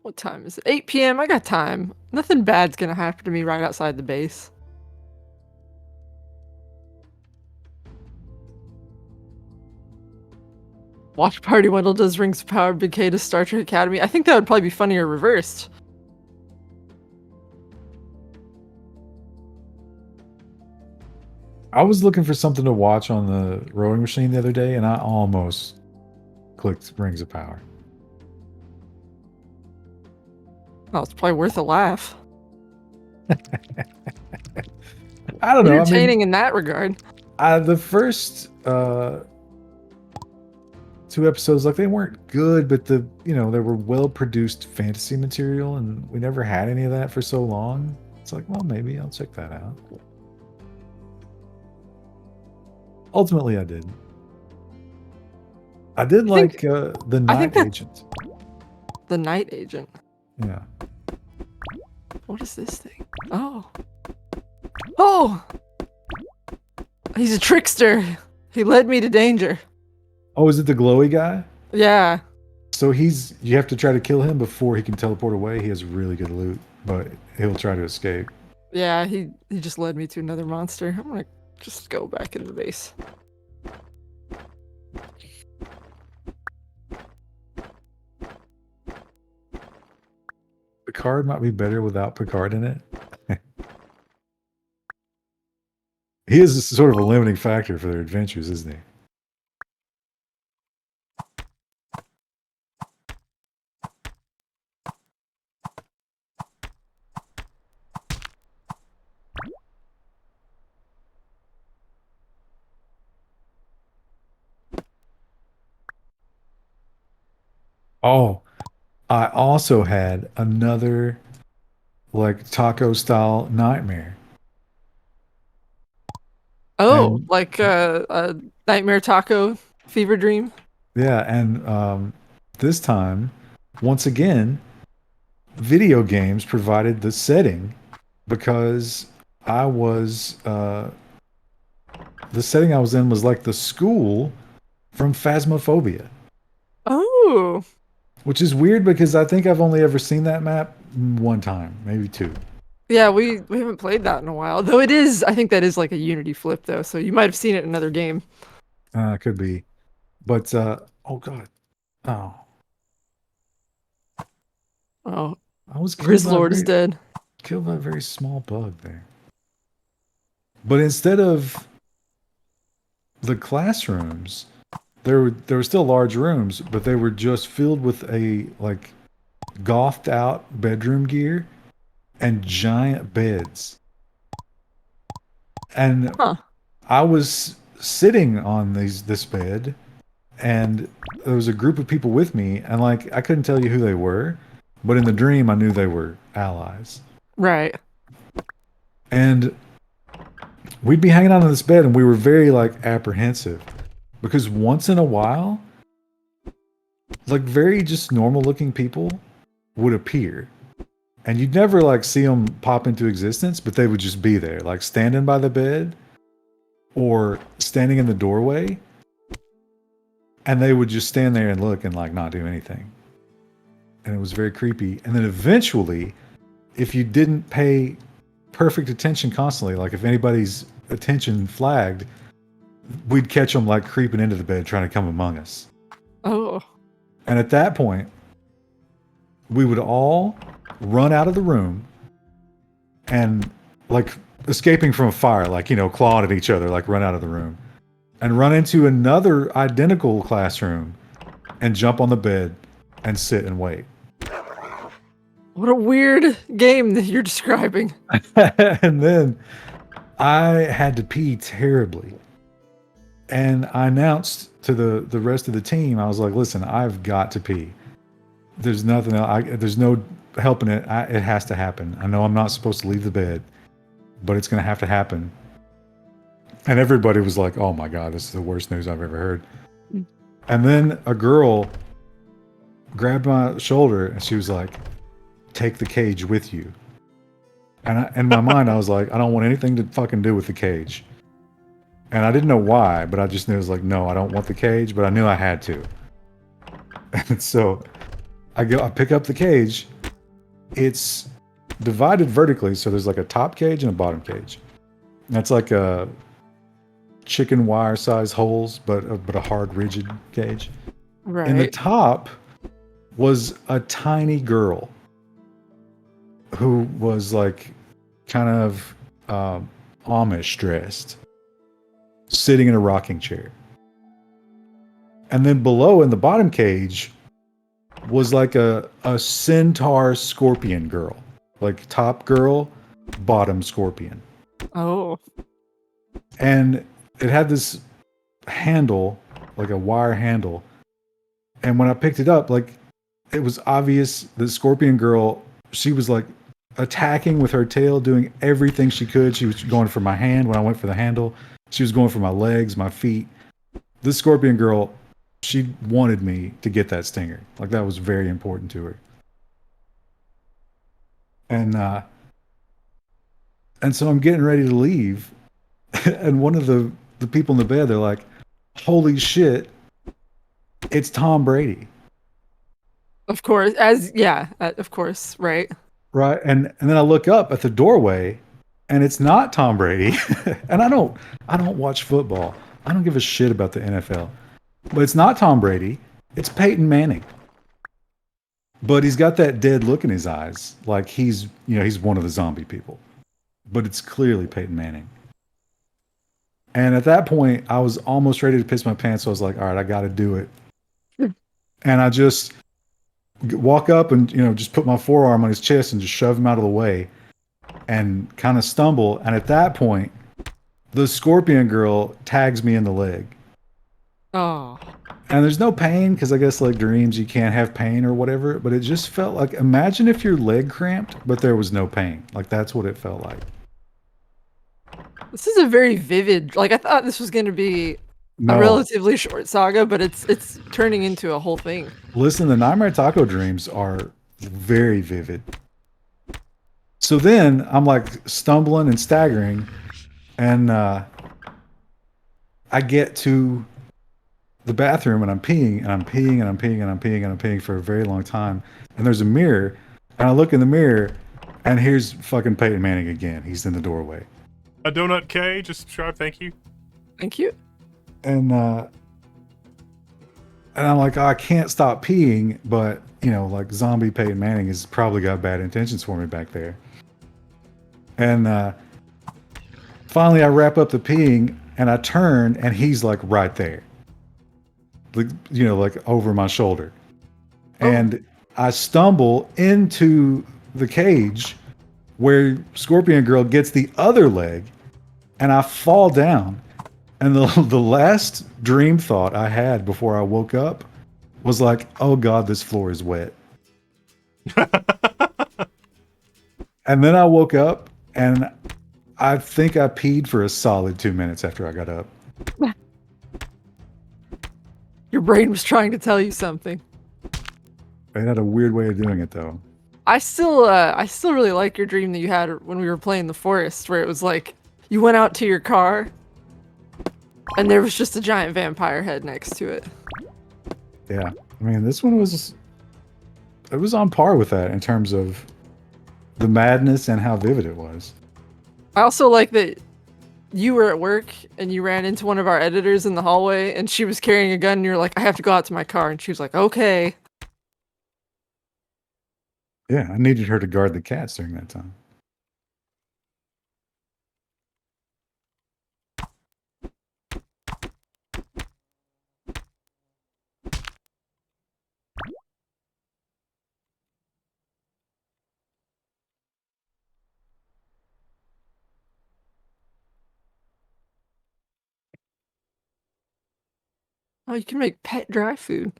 A: What time is it? 8 p.m. I got time. Nothing bad's gonna happen to me right outside the base. Watch party Wendell does Rings of Power Big K to Star Trek Academy. I think that would probably be funnier reversed.
B: I was looking for something to watch on the rowing machine the other day, and I almost clicked Rings of Power.
A: Oh, it's probably worth a laugh.
B: I don't know.
A: Entertaining in that regard.
B: The first 2 episodes, like they weren't good, but they were well produced fantasy material, and we never had any of that for so long. It's like, well, maybe I'll check that out. Ultimately, I did. I did like the Night Agent.
A: The Night Agent.
B: Yeah.
A: What is this thing? Oh. Oh! He's a trickster. He led me to danger.
B: Oh, is it the glowy guy?
A: Yeah.
B: So you have to try to kill him before he can teleport away. He has really good loot, but he'll try to escape.
A: Yeah, he just led me to another monster. I'm gonna just go back in the base.
B: Picard might be better without Picard in it. He is sort of a limiting factor for their adventures, isn't he? Oh, I also had another like taco style nightmare.
A: Oh,
B: And
A: like a nightmare taco fever dream.
B: yeah, and this time, once again, video games provided the setting because I was the setting I was in was like the school from Phasmophobia,
A: Oh.
B: which is weird because I think I've only ever seen that map one time, maybe 2.
A: Yeah, we haven't played that in a while. Though I think that is like a Unity flip though, so you might have seen it in another game.
B: Could be, but oh god, oh,
A: Oh,
B: I was
A: Grizzlord is dead.
B: killed by a very small bug there. But instead of the classrooms, there were still large rooms, but they were just filled with a like gothed out bedroom gear and giant beds. And
A: Huh.
B: I was sitting on this bed, and there was a group of people with me, and like I couldn't tell you who they were, but in the dream I knew they were allies.
A: Right.
B: And we'd be hanging out on this bed, and we were very like apprehensive because once in a while, like very just normal looking people would appear, and you'd never like see them pop into existence, but they would just be there, like standing by the bed or standing in the doorway, and they would just stand there and look and like not do anything. And it was very creepy. And then eventually, if you didn't pay perfect attention constantly, like if anybody's attention flagged, we'd catch them like creeping into the bed trying to come among us.
A: Oh.
B: And at that point, we would all run out of the room and like escaping from a fire, like, you know, clawing at each other, like run out of the room and run into another identical classroom and jump on the bed and sit and wait.
A: What a weird game that you're describing.
B: And then I had to pee terribly. And I announced to the rest of the team, I was like, listen, I've got to pee. There's nothing else. There's no helping it. It has to happen. I know I'm not supposed to leave the bed, but it's going to have to happen. And everybody was like, oh my God, this is the worst news I've ever heard. And then a girl grabbed my shoulder and she was like, take the cage with you. And in my mind, I was like, I don't want anything to fucking do with the cage. And I didn't know why, but I just knew it was like, no, I don't want the cage, but I knew I had to. And so I pick up the cage. It's divided vertically, so there's like a top cage and a bottom cage. And that's like a chicken wire size holes, but a hard, rigid cage.
A: Right.
B: In the top was a tiny girl who was like kind of Amish dressed, sitting in a rocking chair. And then below in the bottom cage was like a centaur scorpion girl. Like top girl, bottom scorpion.
A: Oh.
B: And it had this handle, like a wire handle. And when I picked it up, like it was obvious the scorpion girl, she was like attacking with her tail, doing everything she could. She was going for my hand when I went for the handle. She was going for my legs, my feet. This scorpion girl, she wanted me to get that stinger. Like that was very important to her. And so I'm getting ready to leave. And one of the people in the bed, they're like, holy shit, it's Tom Brady.
A: Of course. Of course, right.
B: Right. And then I look up at the doorway and it's not Tom Brady. And I don't watch football. I don't give a shit about the NFL. But it's not Tom Brady. It's Peyton Manning. But he's got that dead look in his eyes, like he's one of the zombie people. But it's clearly Peyton Manning. And at that point, I was almost ready to piss my pants. So I was like, all right, I got to do it. And I just walk up and, just put my forearm on his chest and just shove him out of the way and kind of stumble. And at that point, the scorpion girl tags me in the leg.
A: Oh.
B: And there's no pain because I guess like dreams, you can't have pain or whatever. But it just felt like, imagine if your leg cramped, but there was no pain. Like that's what it felt like.
A: This is a very vivid, like I thought this was going to be
B: No.
A: a relatively short saga, but it's turning into a whole thing.
B: Listen, the Nightmare Taco dreams are very vivid. So then I'm like stumbling and staggering, and I get to the bathroom and I'm peeing and I'm peeing and I'm peeing and I'm peeing and I'm peeing for a very long time. And there's a mirror, and I look in the mirror, and here's fucking Peyton Manning again. He's in the doorway.
C: A donut K, just subscribe, thank you.
A: Thank you.
B: And I'm like, oh, I can't stop peeing, but like zombie Peyton Manning has probably got bad intentions for me back there. And finally I wrap up the peeing and I turn and he's like right there. like over my shoulder.
A: Oh.
B: And I stumble into the cage where Scorpion Girl gets the other leg, and I fall down. And the last dream thought I had before I woke up was like, oh God, this floor is wet. And then I woke up and I think I peed for a solid 2 minutes after I got up.
A: Your brain was trying to tell you something.
B: It had a weird way of doing it though.
A: I still really like your dream that you had when we were playing the forest, where it was like you went out to your car, and there was just a giant vampire head next to it.
B: Yeah, I mean, this one was on par with that in terms of the madness and how vivid it was.
A: I also like that you were at work and you ran into one of our editors in the hallway, and she was carrying a gun, and you're like, I have to go out to my car, and she was like, okay.
B: Yeah, I needed her to guard the cats during that time.
A: Oh, you can make pet dry food.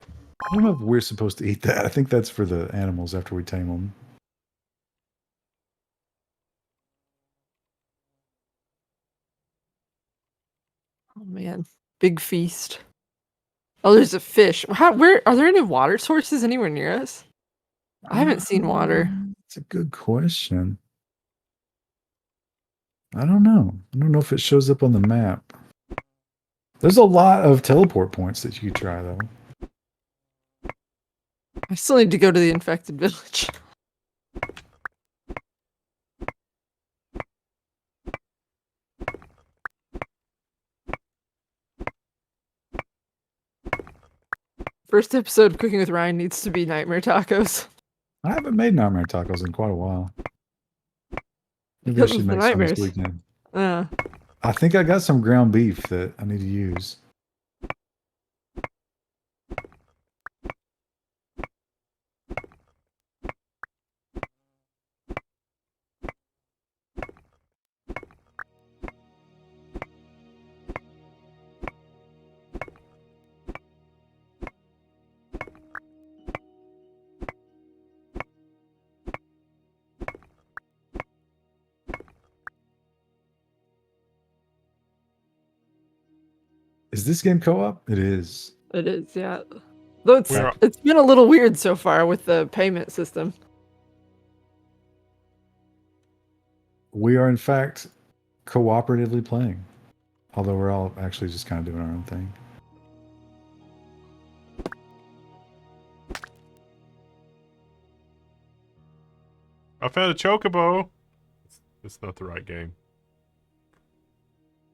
B: I don't know if we're supposed to eat that. I think that's for the animals after we tame them.
A: Oh man, big feast. Oh, there's a fish. Where are there any water sources anywhere near us? I haven't seen water.
B: It's a good question. I don't know. I don't know if it shows up on the map. There's a lot of teleport points that you could try, though.
A: I still need to go to the infected village. First episode of Cooking with Ryan needs to be nightmare tacos.
B: I haven't made nightmare tacos in quite a while. Maybe I
A: Because
B: should
A: of the
B: make some this
A: nightmares.
B: weekend.
A: Uh,
B: I think I got some ground beef that I need to use. Is this game co-op? It is.
A: it is, yeah. Though
C: We're-
A: it's been a little weird so far with the payment system.
B: We are, in fact, cooperatively playing. Although we're all actually just kind of doing our own thing.
C: I found a chocobo. It's not the right game.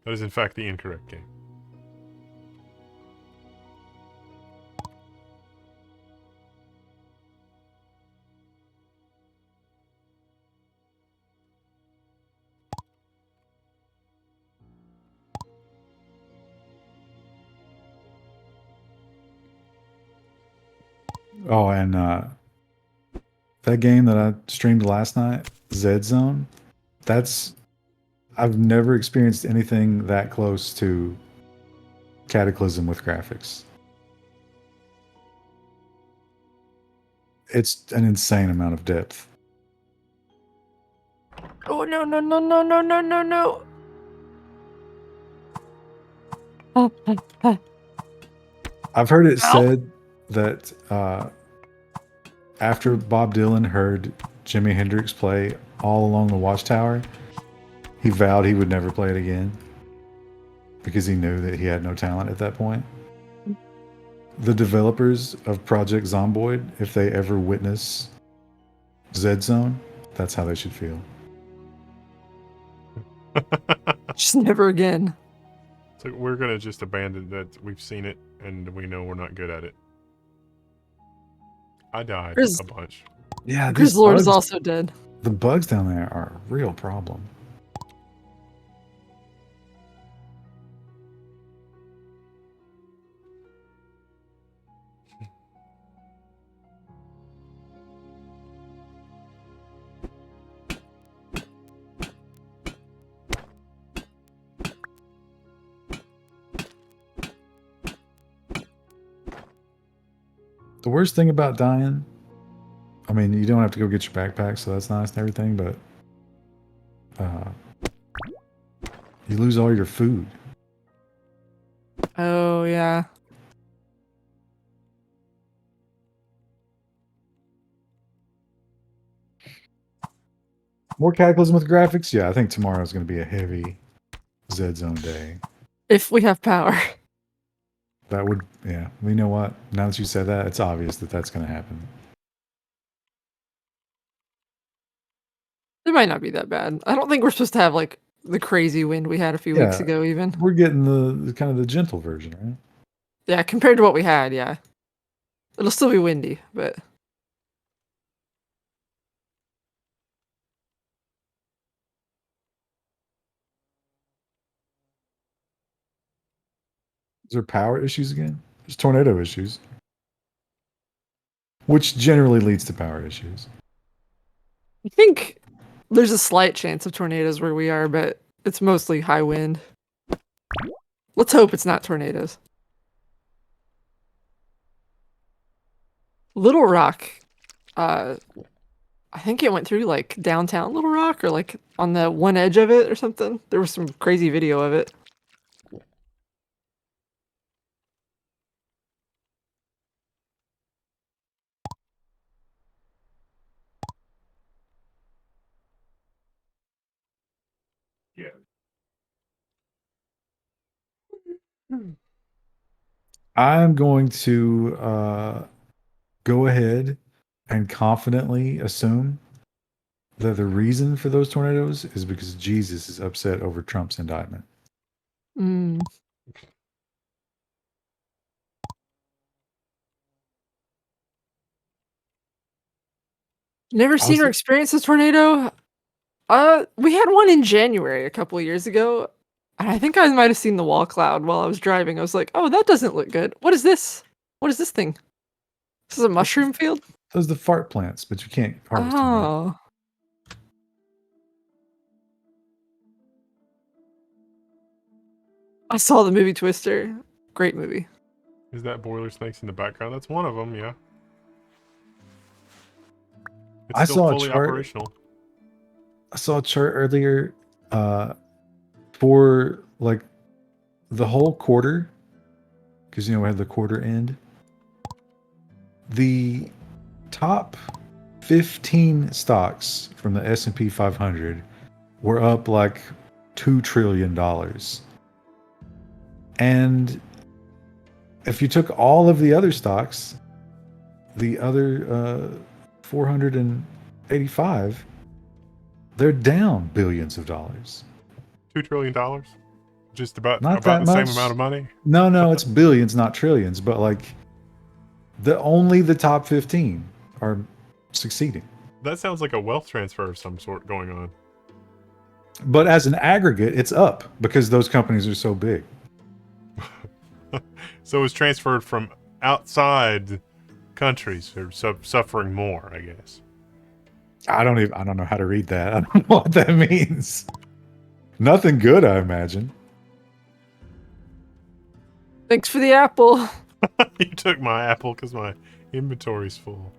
C: That is, in fact, the incorrect game.
B: Oh, and that game that I streamed last night, Z Zone, I've never experienced anything that close to Cataclysm with graphics. It's an insane amount of depth.
A: Oh no no no no no no no no!
B: I've heard it
A: Ow.
B: said that after Bob Dylan heard Jimi Hendrix play All Along the Watchtower, he vowed he would never play it again because he knew that he had no talent at that point. The developers of Project Zomboid, if they ever witness Z Zone, that's how they should feel.
A: Just never again.
C: So we're gonna just abandon that. We've seen it, and we know we're not good at it. I died a bunch.
B: Yeah, these
A: Grizzlord is
B: bugs-
A: also dead.
B: The bugs down there are a real problem. The worst thing about dying, I mean, you don't have to go get your backpack, so that's nice and everything, but you lose all your food.
A: Oh, yeah.
B: More Cataclysm with graphics? Yeah, I think tomorrow's going to be a heavy Z Zone day.
A: If we have power.
B: That would, yeah. Well, you know what? Now that you said that, it's obvious that that's going to happen.
A: It might not be that bad. I don't think we're supposed to have, like, the crazy wind we had a few weeks
B: Yeah.
A: ago, even.
B: We're getting the kind of the gentle version, right?
A: Yeah, compared to what we had, yeah. It'll still be windy, but...
B: Is there power issues again? There's tornado issues, which generally leads to power issues.
A: I think there's a slight chance of tornadoes where we are, but it's mostly high wind. Let's hope it's not tornadoes. Little Rock, I think it went through like downtown Little Rock or like on the one edge of it or something. There was some crazy video of it.
C: Yeah.
B: I'm going to go ahead and confidently assume that the reason for those tornadoes is because Jesus is upset over Trump's indictment.
A: Mm. Never seen or
B: Also,
A: experienced a tornado. We had one in January a couple of years ago. And I think I might have seen the wall cloud while I was driving. I was like, "Oh, that doesn't look good. What is this? What is this thing? This is a mushroom field?"
B: those are the fart plants, but you can't harvest them. Right?
A: Oh. I saw the movie Twister. Great movie.
C: Is that boiler snakes in the background? That's one of them, yeah. It's
B: I
C: still
B: saw a
C: fully
B: chart.
C: operational.
B: I saw a chart earlier for like the whole quarter, because we had the quarter end. The top 15 stocks from the S&P 500 were up like $2 trillion. And if you took all of the other stocks, the other 485, they're down billions of dollars.
C: $2 trillion? Just about
B: Not
C: about
B: that
C: the same
B: much.
C: amount of money?
B: No, it's billions, not trillions. But like, only the top 15 are succeeding.
C: That sounds like a wealth transfer of some sort going on.
B: But as an aggregate, it's up because those companies are so big.
C: So it's transferred from outside countries who are suffering more, I guess.
B: I don't know how to read that. I don't know what that means. Nothing good, I imagine.
A: Thanks for the apple.
C: You took my apple because my inventory's full.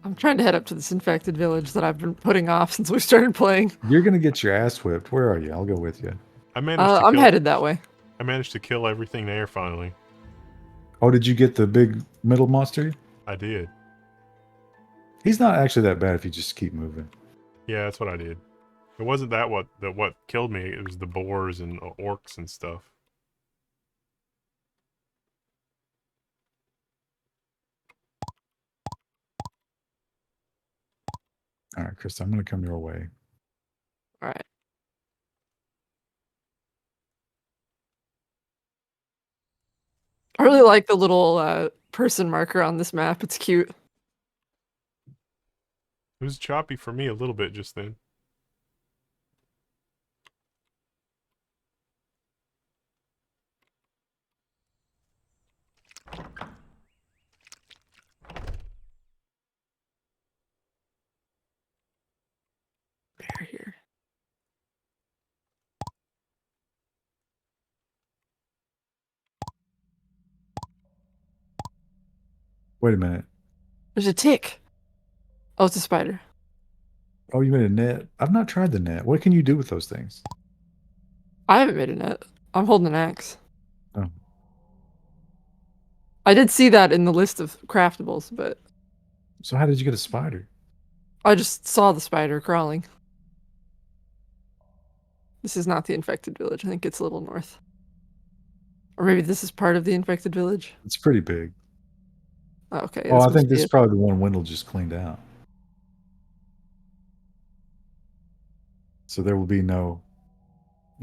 A: I'm trying to head up to this infected village that I've been putting off since we started playing.
B: You're gonna get your ass whipped. Where are you? I'll go with you.
C: I managed to
A: I'm
C: kill.
A: headed that way.
C: I managed to kill everything there finally.
B: Oh, did you get the big middle monster?
C: I did.
B: He's not actually that bad if you just keep moving.
C: Yeah, that's what I did. It wasn't that what killed me. It was the boars and orcs and stuff.
B: All right, Chris, I'm gonna come your way.
A: All right. I really like the little person marker on this map. It's cute.
C: It was choppy for me a little bit just then.
A: Bear here.
B: Wait a minute.
A: There's a tick. Oh, it's a spider.
B: Oh, you made a net. I've not tried the net. What can you do with those things?
A: I haven't made a net. I'm holding an axe.
B: Oh,
A: I did see that in the list of craftables, but
B: so how did you get a spider?
A: I just saw the spider crawling. This is not the infected village. I think it's a little north. Or maybe this is part of the infected village.
B: It's pretty big.
A: Oh, okay,
B: Oh,
A: this
B: I
A: must
B: think
A: be
B: this is
A: it.
B: probably the one Wendell just cleaned out. So there will be no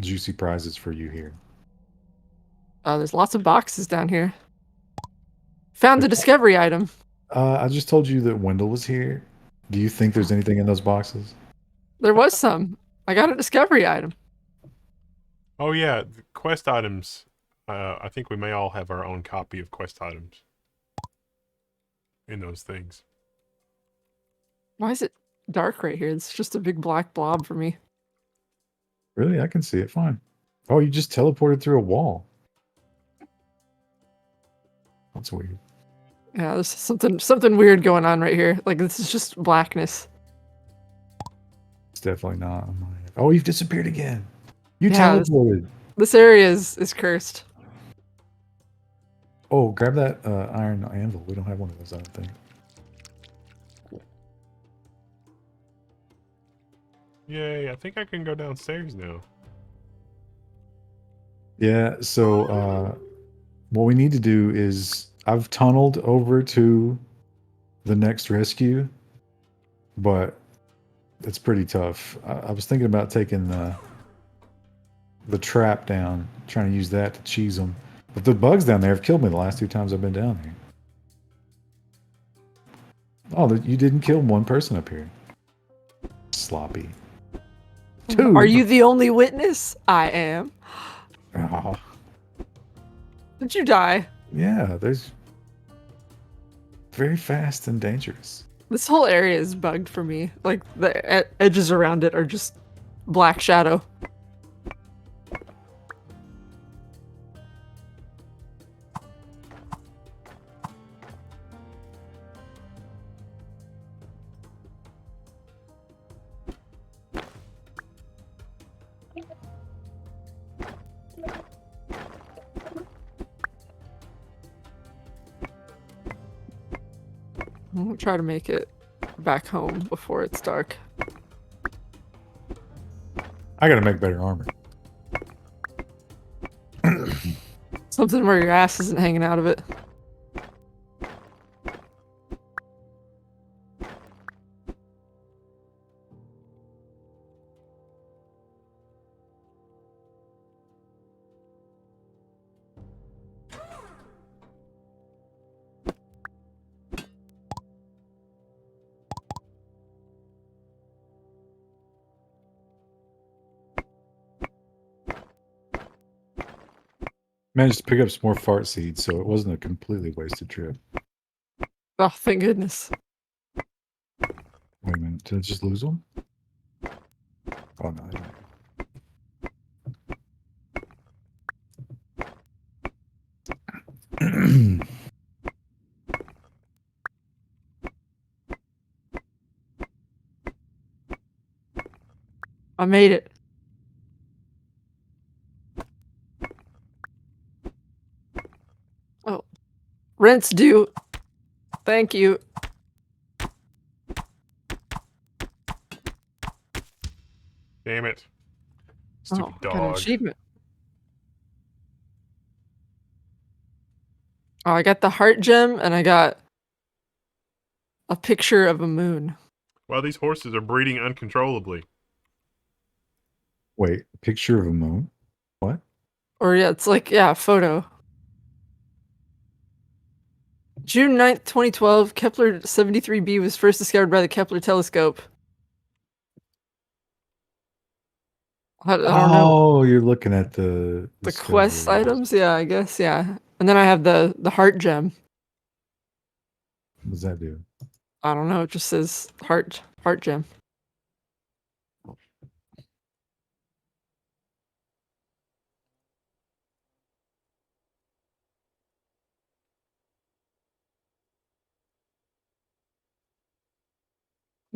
B: juicy prizes for you here.
A: Oh, there's lots of boxes down here. Found a discovery item.
B: I just told you that Wendell was here. Do you think there's anything in those boxes?
A: There was some. I got a discovery item.
C: Oh yeah, the quest items. I think we may all have our own copy of quest items in those things.
A: Why is it dark right here? It's just a big black blob for me.
B: Really? I can see it fine. Oh, you just teleported through a wall. That's weird.
A: Yeah, there's something weird going on right here. Like this is just blackness.
B: It's definitely not on my end. Oh, you've disappeared again. You
A: Yeah,
B: teleported.
A: this area is cursed.
B: Oh, grab that iron anvil. We don't have one of those, I don't think.
C: Yay! I think I can go downstairs now.
B: Yeah, so what we need to do is I've tunneled over to the next rescue, but it's pretty tough. I was thinking about taking the trap down, trying to use that to cheese them. But the bugs down there have killed me the last 2 times I've been down here. Oh, you didn't kill one person up here. Sloppy. 2.
A: Are you the only witness? I am.
B: Oh,
A: Did you die?
B: yeah, there's very fast and dangerous.
A: This whole area is bugged for me. Like the edges around it are just black shadow. I'm gonna try to make it back home before it's dark.
B: I gotta make better armor.
A: Something where your ass isn't hanging out of it.
B: Managed to pick up some more fart seeds, so it wasn't a completely wasted trip.
A: Oh, thank goodness.
B: Wait a minute, did I just lose one? Oh no, I didn't.
A: I made it. Oh, rent's due. Thank you.
C: Damn it!
A: Oh,
C: Stupid
A: I got an
C: dog.
A: achievement. Oh, I got the heart gem and I got a picture of a moon.
C: Wow, these horses are breeding uncontrollably.
B: Wait, picture of a moon? What?
A: Or yeah, it's like, yeah, a photo. June 9th, 2012, Kepler 73b was first discovered by the Kepler telescope. I don't know.
B: Oh, you're looking at the
A: The quest
B: discoveries.
A: items? Yeah, I guess, yeah. And then I have the heart gem.
B: What does that do?
A: I don't know, it just says heart gem.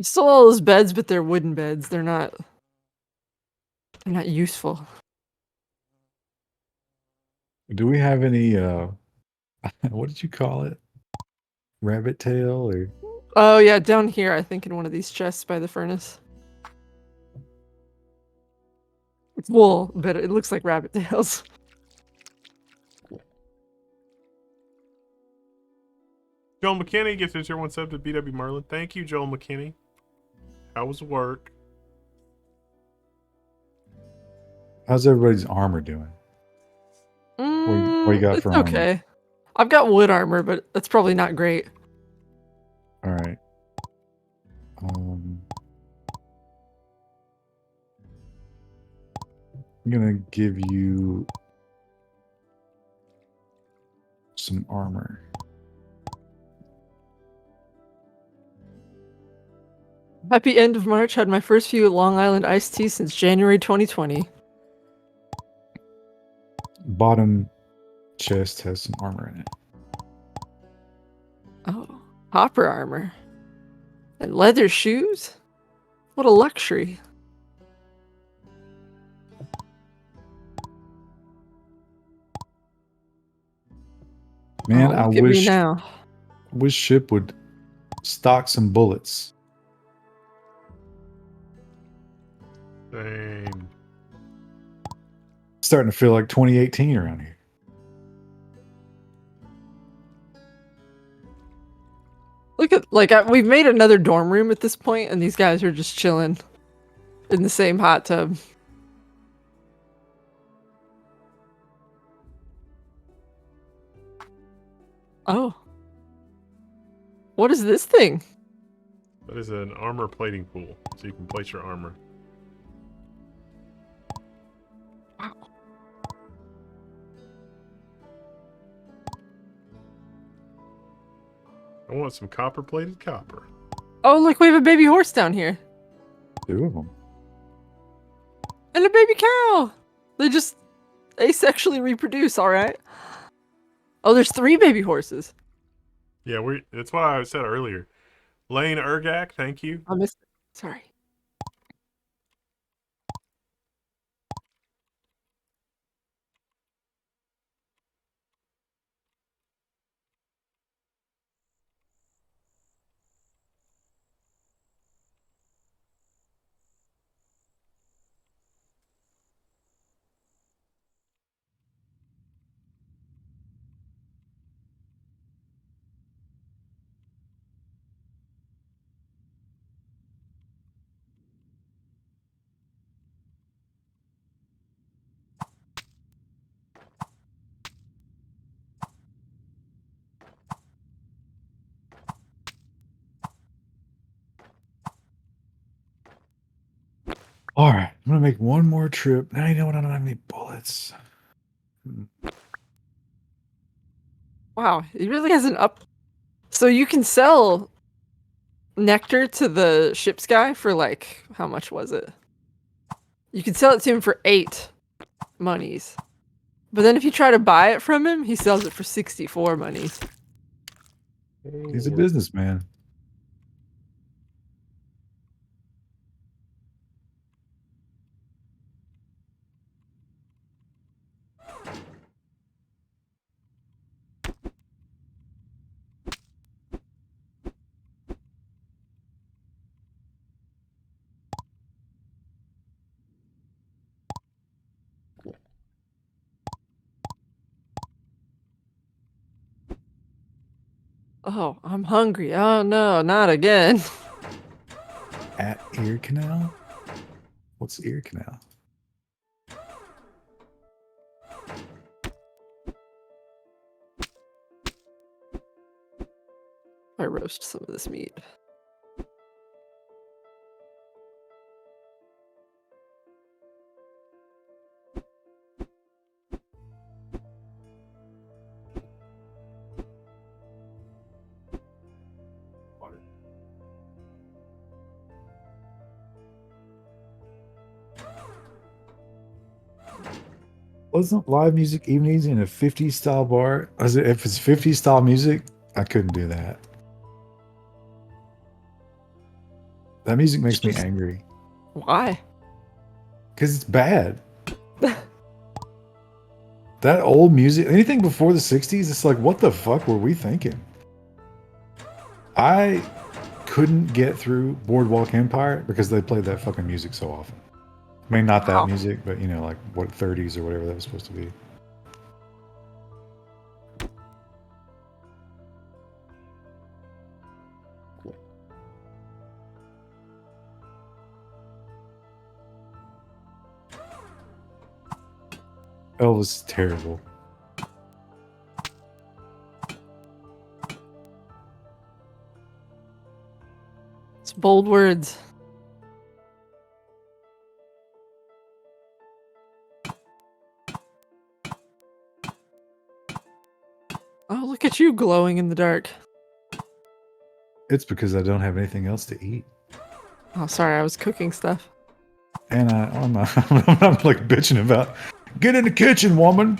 A: Still all those beds, but they're wooden beds. They're not useful.
B: Do we have any what did you call it? Rabbit tail or
A: Oh yeah, down here I think in one of these chests by the furnace. It's wool, but it looks like rabbit tails.
C: Joel McKinney gets his tier 1 sub to BW Merlin. Thank you, Joel McKinney. How was work?
B: how's everybody's armor doing? What you got
A: It's
B: for armor?
A: okay. I've got wood armor, but that's probably not great.
B: All right. I'm gonna give you some armor.
A: Happy end of March. Had my first few Long Island iced tea since January 2020.
B: Bottom chest has some armor in it.
A: Oh, hopper armor. And leather shoes? What a luxury.
B: Man,
A: Oh,
B: I
A: look at me
B: wish
A: now.
B: ship would stock some bullets.
C: Same.
B: Starting to feel like 2018 around here.
A: Look at we've made another dorm room at this point, and these guys are just chilling in the same hot tub. Oh, what is this thing?
C: That is an armor plating pool, so you can place your armor.
A: Wow.
C: I want some copper-plated copper.
A: Oh, look, we have a baby horse down here.
B: 2 of them.
A: And a baby cow. They just asexually reproduce, all right? Oh, there's 3 baby horses.
C: Yeah, that's what I said earlier. Lane Ergak, thank you.
A: I missed it. Sorry.
B: All right, I'm gonna make one more trip. Now you know what? I don't have any bullets.
A: Wow, it really has an up. So you can sell nectar to the ship's guy for like, how much was it? You can sell it to him for 8 monies. But then if you try to buy it from him, he sells it for 64 monies.
B: He's a businessman.
A: Oh, I'm hungry. Oh no, not again.
B: At ear canal? What's ear canal?
A: I roast some of this meat.
B: Wasn't live music evenings in a 50s style bar? If it's 50s style music, I couldn't do that. That music makes me angry.
A: Why?
B: Because it's bad. That old music, anything before the 60s, it's like, what the fuck were we thinking? I couldn't get through Boardwalk Empire because they played that fucking music so often. I mean, not that
A: Wow.
B: music, but you know, like what 30s or whatever that was supposed to be. Elvis is terrible.
A: It's bold words. Oh, look at you glowing in the dark.
B: It's because I don't have anything else to eat.
A: Oh, sorry, I was cooking stuff.
B: And I'm like bitching about, get in the kitchen, woman.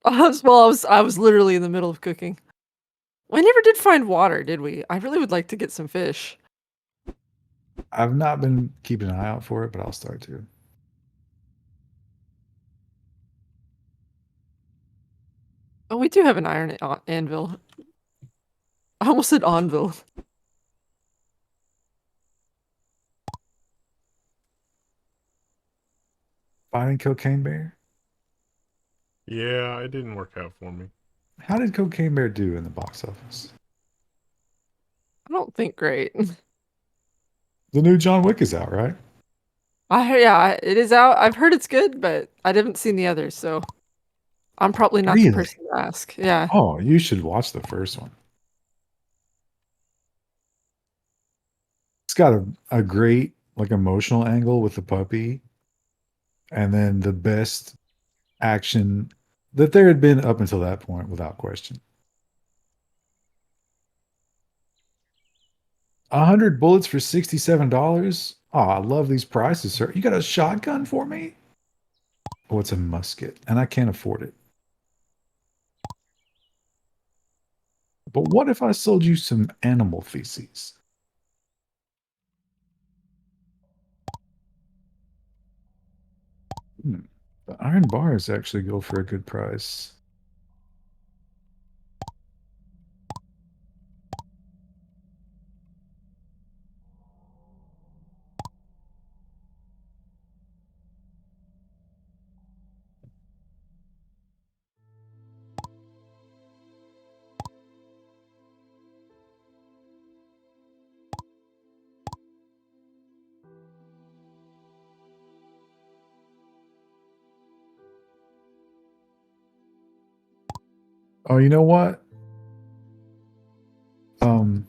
A: I was literally in the middle of cooking. We never did find water, did we? I really would like to get some fish.
B: I've not been keeping an eye out for it, but I'll start to.
A: Oh, we do have an iron anvil. I almost said anvil.
B: Finding Cocaine Bear?
C: Yeah, it didn't work out for me.
B: How did Cocaine Bear do in the box office?
A: I don't think great.
B: The new John Wick is out, right?
A: It is out. I've heard it's good, but I haven't seen the others, so I'm probably not the
B: Really?
A: person to ask. Yeah.
B: Oh, you should watch the first one. It's got a great like emotional angle with the puppy, and then the best action that there had been up until that point, without question. 100 bullets for $67. Oh, I love these prices, sir. You got a shotgun for me? Oh, it's a musket, and I can't afford it. But what if I sold you some animal feces? The iron bars actually go for a good price. Oh, you know what? Um,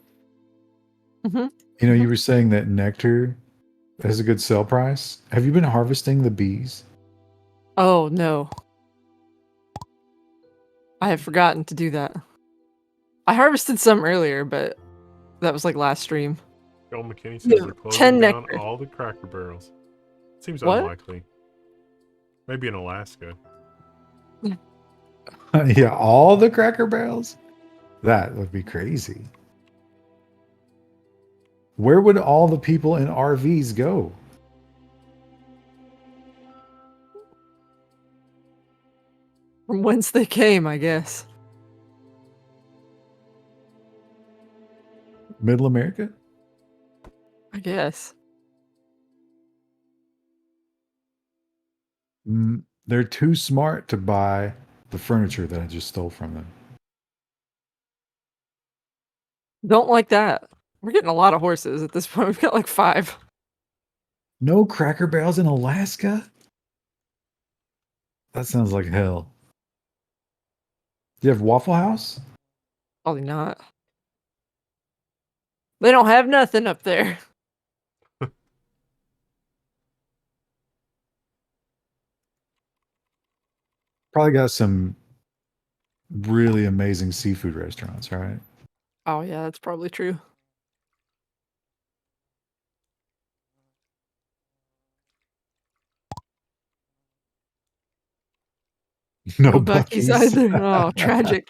A: hmm
B: you were saying that nectar has a good sell price. Have you been harvesting the bees?
A: Oh, no. I have forgotten to do that. I harvested some earlier, but that was like last stream.
C: Joel McKinney says
A: Yeah,
C: they're
A: 10
C: closing down
A: nectar.
C: all the Cracker Barrels. Seems
A: What?
C: unlikely. Maybe in Alaska.
B: Yeah, all the Cracker Barrels? That would be crazy. Where would all the people in RVs go?
A: From whence they came, I guess.
B: Middle America?
A: I guess.
B: They're too smart to buy the furniture that I just stole from them.
A: Don't like that. We're getting a lot of horses at this point. We've got like 5.
B: No Cracker Barrels in Alaska? That sounds like hell. Do you have Waffle House?
A: Probably not. They don't have nothing up there.
B: Probably got some really amazing seafood restaurants, right?
A: Oh, yeah, that's probably true.
B: No
A: No Buc-ee's
B: Bucky's.
A: either. Oh, tragic.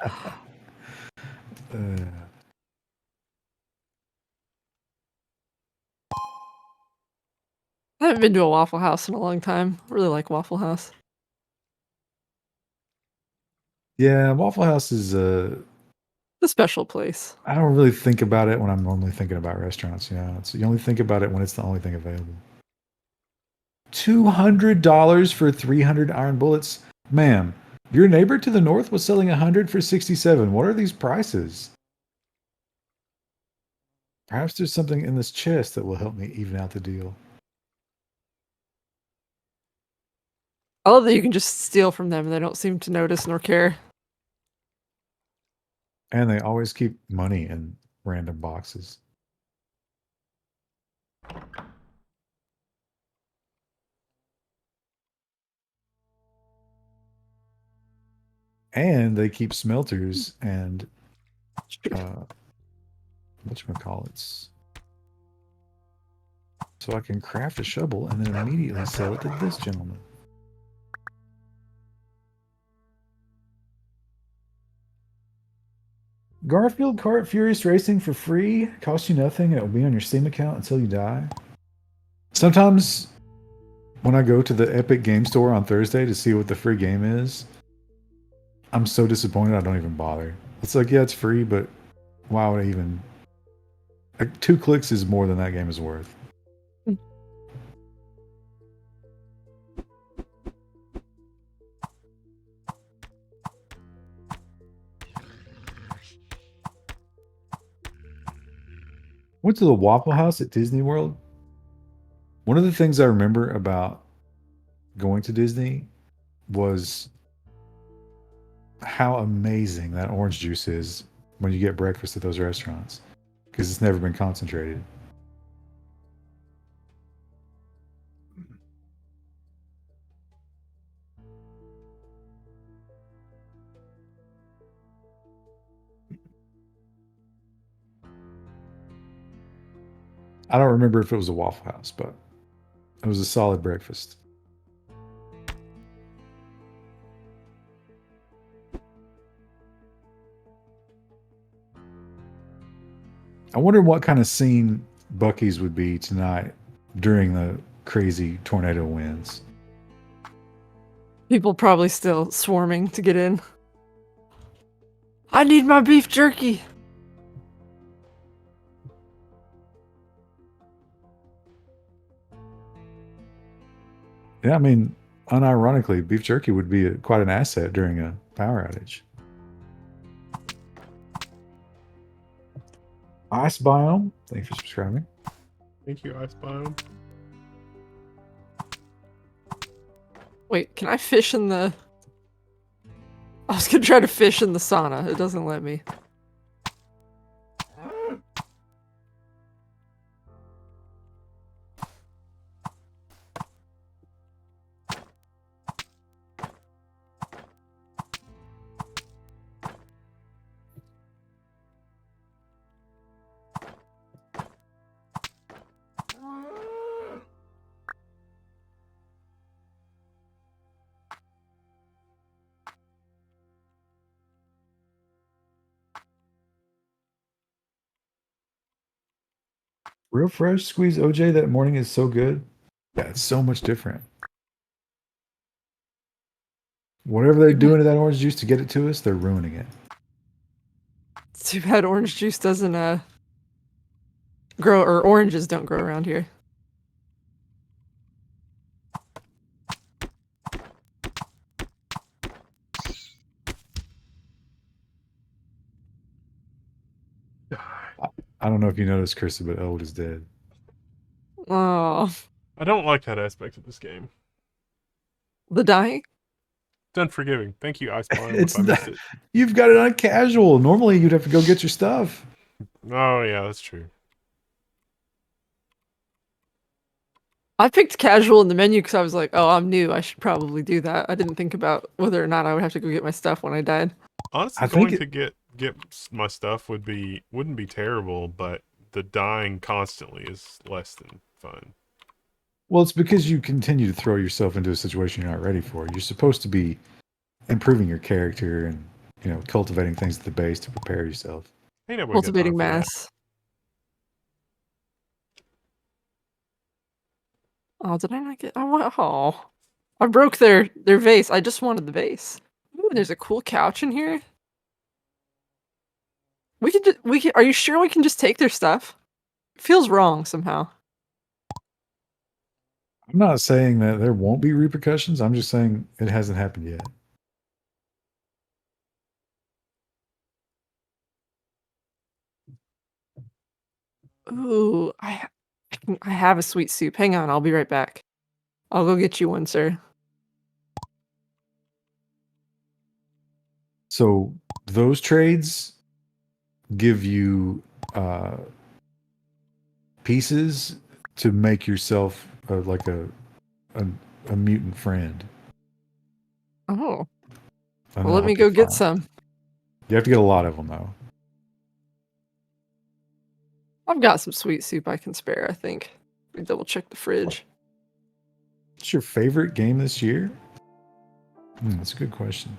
A: I haven't been to a Waffle House in a long time. I really like Waffle House.
B: Yeah, Waffle House is
A: The special place.
B: I don't really think about it when I'm normally thinking about restaurants. You only think about it when it's the only thing available. $200 for 300 iron bullets, ma'am. Your neighbor to the north was selling 100 for 67. What are these prices? Perhaps there's something in this chest that will help me even out the deal.
A: I love that you can just steal from them and they don't seem to notice nor care.
B: And they always keep money in random boxes. And they keep smelters and whatchamacallits. So I can craft a shovel and then immediately sell it to this gentleman. Garfield Kart Furious Racing for free. Costs you nothing. It will be on your Steam account until you die. Sometimes when I go to the Epic Game Store on Thursday to see what the free game is, I'm so disappointed I don't even bother. It's like, yeah, it's free, but why would I even... Like, 2 clicks is more than that game is worth. Went to the Waffle House at Disney World. One of the things I remember about going to Disney was how amazing that orange juice is when you get breakfast at those restaurants, because it's never been concentrated. I don't remember if it was a Waffle House, but it was a solid breakfast. I wonder what kind of scene Bucky's would be tonight during the crazy tornado winds.
A: People probably still swarming to get in. I need my beef jerky.
B: Yeah, I mean, unironically, beef jerky would be quite an asset during a power outage. Ice Biome, thank you for subscribing.
C: Thank you, Ice Biome.
A: Wait, can I fish in the... I was gonna try to fish in the sauna. It doesn't let me.
B: Real fresh squeezed OJ that morning is so good. Yeah, it's so much different. Whatever they're doing to that orange juice to get it to us, they're ruining it.
A: It's too bad orange juice doesn't grow, or oranges don't grow around here.
B: I don't know if you noticed, Kirsty, but Eld is dead.
A: Oh,
C: I don't like that aspect of this game.
A: the dying?
C: It's unforgiving. Thank you, Ice Biome,
B: It's
C: if I missed
B: not,
C: it.
B: you've got it on casual. Normally, you'd have to go get your stuff.
C: Oh, yeah, that's true.
A: I picked casual in the menu because I was like, oh, I'm new. I should probably do that. I didn't think about whether or not I would have to go get my stuff when I died.
C: Honestly,
B: I think
C: going to get my stuff wouldn't be terrible, but the dying constantly is less than fun.
B: Well, it's because you continue to throw yourself into a situation you're not ready for. You're supposed to be improving your character and cultivating things at the base to prepare yourself.
C: Ain't nobody got time
A: Cultivating
C: for that.
A: mass. Oh, did I not get? I want. Oh, I broke their vase. I just wanted the vase. Ooh, there's a cool couch in here. We could. We can. Are you sure we can just take their stuff? Feels wrong somehow.
B: I'm not saying that there won't be repercussions. I'm just saying it hasn't happened yet.
A: Ooh, I have a sweet soup. Hang on, I'll be right back. I'll go get you one, sir.
B: So those trades give you pieces to make yourself like a, a mutant friend.
A: Oh,
B: And
A: well,
B: that'll
A: let me
B: help you
A: go get
B: farm.
A: some.
B: You have to get a lot of them though.
A: I've got some sweet soup I can spare, I think. Let me double check the fridge.
B: What's your favorite game this year? That's a good question.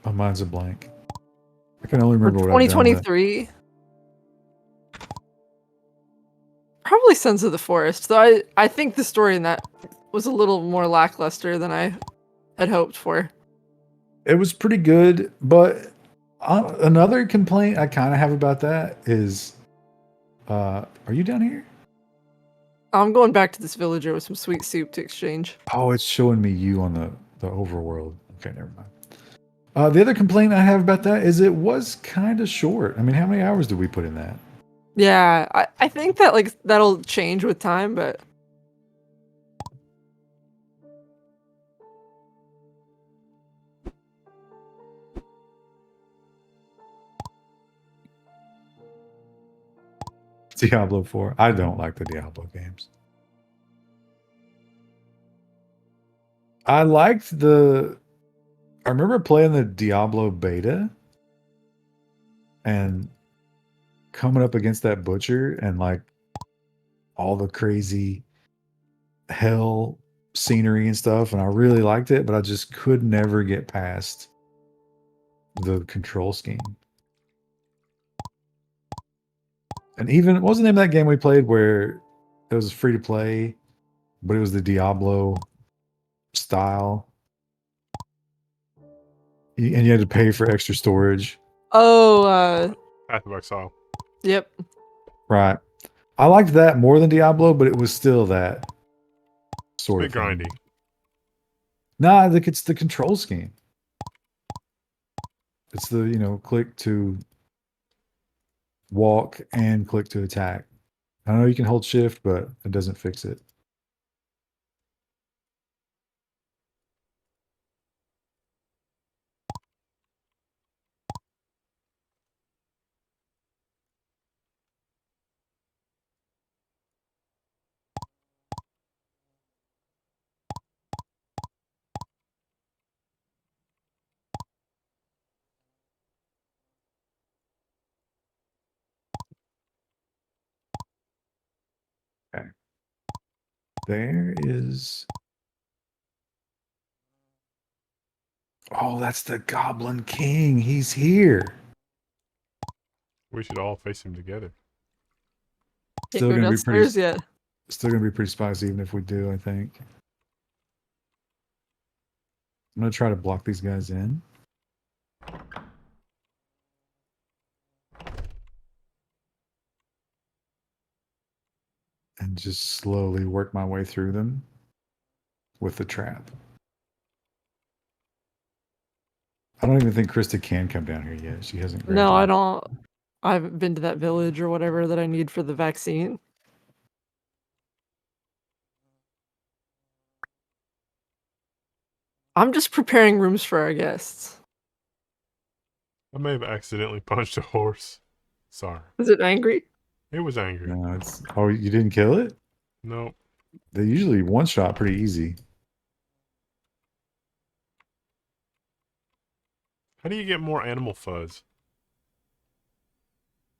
B: Oh, mine's a blank. I can only
A: For
B: remember what I've done.
A: 2023, probably Sons of the Forest. Though I think the story in that was a little more lackluster than I had hoped for.
B: It was pretty good, but another complaint I kind of have about that is, are you down here?
A: I'm going back to this villager with some sweet soup to exchange.
B: Oh, it's showing me you on the overworld. Okay, never mind. The other complaint I have about that is it was kind of short. I mean, how many hours did we put in that?
A: Yeah, I think that like that'll change with time, but
B: Diablo 4. I don't like the Diablo games. I liked I remember playing the Diablo beta and coming up against that butcher and like all the crazy hell scenery and stuff, and I really liked it, but I just could never get past the control scheme. And even what was the name of that game we played where it was free to play, but it was the Diablo style, and you had to pay for extra storage.
A: oh,
C: Path of Exile.
A: yep.
B: Right. I liked that more than Diablo, but it was still that
C: It's a
B: sort
C: bit
B: of thing.
C: grindy.
B: Nah, it's the control scheme. It's the, click to walk and click to attack. I know you can hold shift, but it doesn't fix it. Okay. There is. Oh, that's the Goblin King. He's here.
C: We should all face him together.
A: Can't
B: Still
A: go
B: gonna be
A: downstairs yet.
B: pretty spicy, even if we do, I think. I'm gonna try to block these guys in. And just slowly work my way through them with the trap. I don't even think Krista can come down here yet. She hasn't grabbed
A: No, I
B: him.
A: don't. I haven't been to that village or whatever that I need for the vaccine. I'm just preparing rooms for our guests.
C: I may have accidentally punched a horse. Sorry.
A: Is it angry?
C: It was angry.
B: No, it's. Oh, you didn't kill it?
C: No.
B: They usually one shot pretty easy.
C: How do you get more animal fuzz?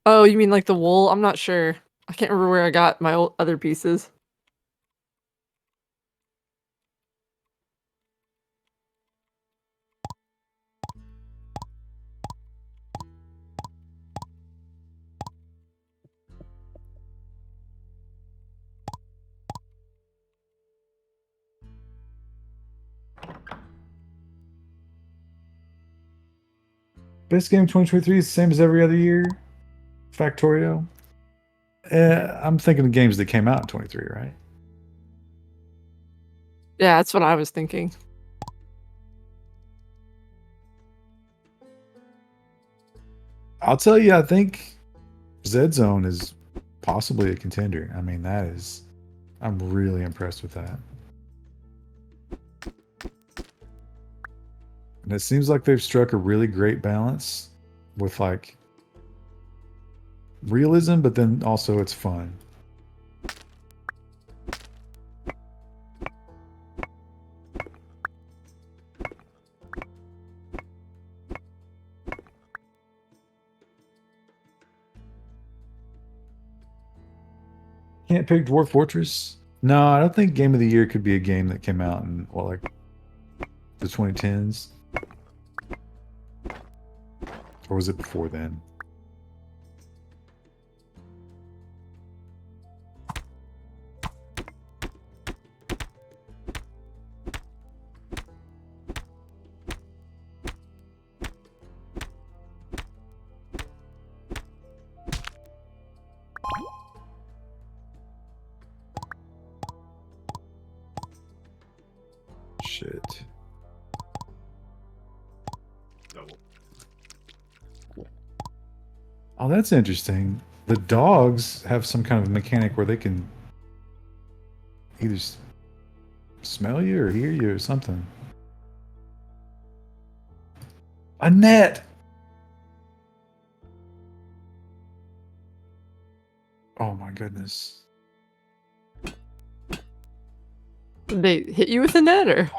A: Oh, you mean like the wool? I'm not sure. I can't remember where I got my other pieces.
B: Best game 2023 is the same as every other year. Factorio. I'm thinking of games that came out in 23, right?
A: Yeah, that's what I was thinking.
B: I'll tell you, I think Z Zone is possibly a contender. I mean, I'm really impressed with that. And it seems like they've struck a really great balance with like realism, but then also it's fun. Can't pick Dwarf Fortress. No, I don't think Game of the Year could be a game that came out in like the 2010s, or was it before then? Shit. Oh, that's interesting. The dogs have some kind of mechanic where they can either smell you or hear you or something. A net! Oh my goodness.
A: Did they hit you with a net, or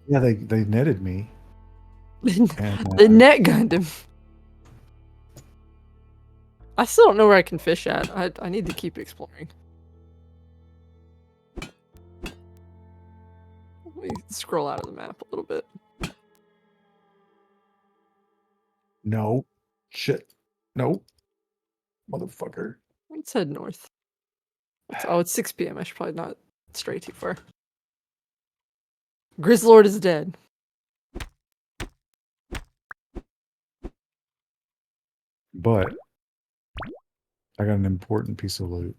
B: Yeah, they netted me. And,
A: the net gunned him? I still don't know where I can fish at. I need to keep exploring. Let me scroll out of the map a little bit.
B: no. Shit. No. Motherfucker.
A: Let's head north. It's 6 p.m. I should probably not stray too far. Grizzlord is dead.
B: But I got an important piece of loot.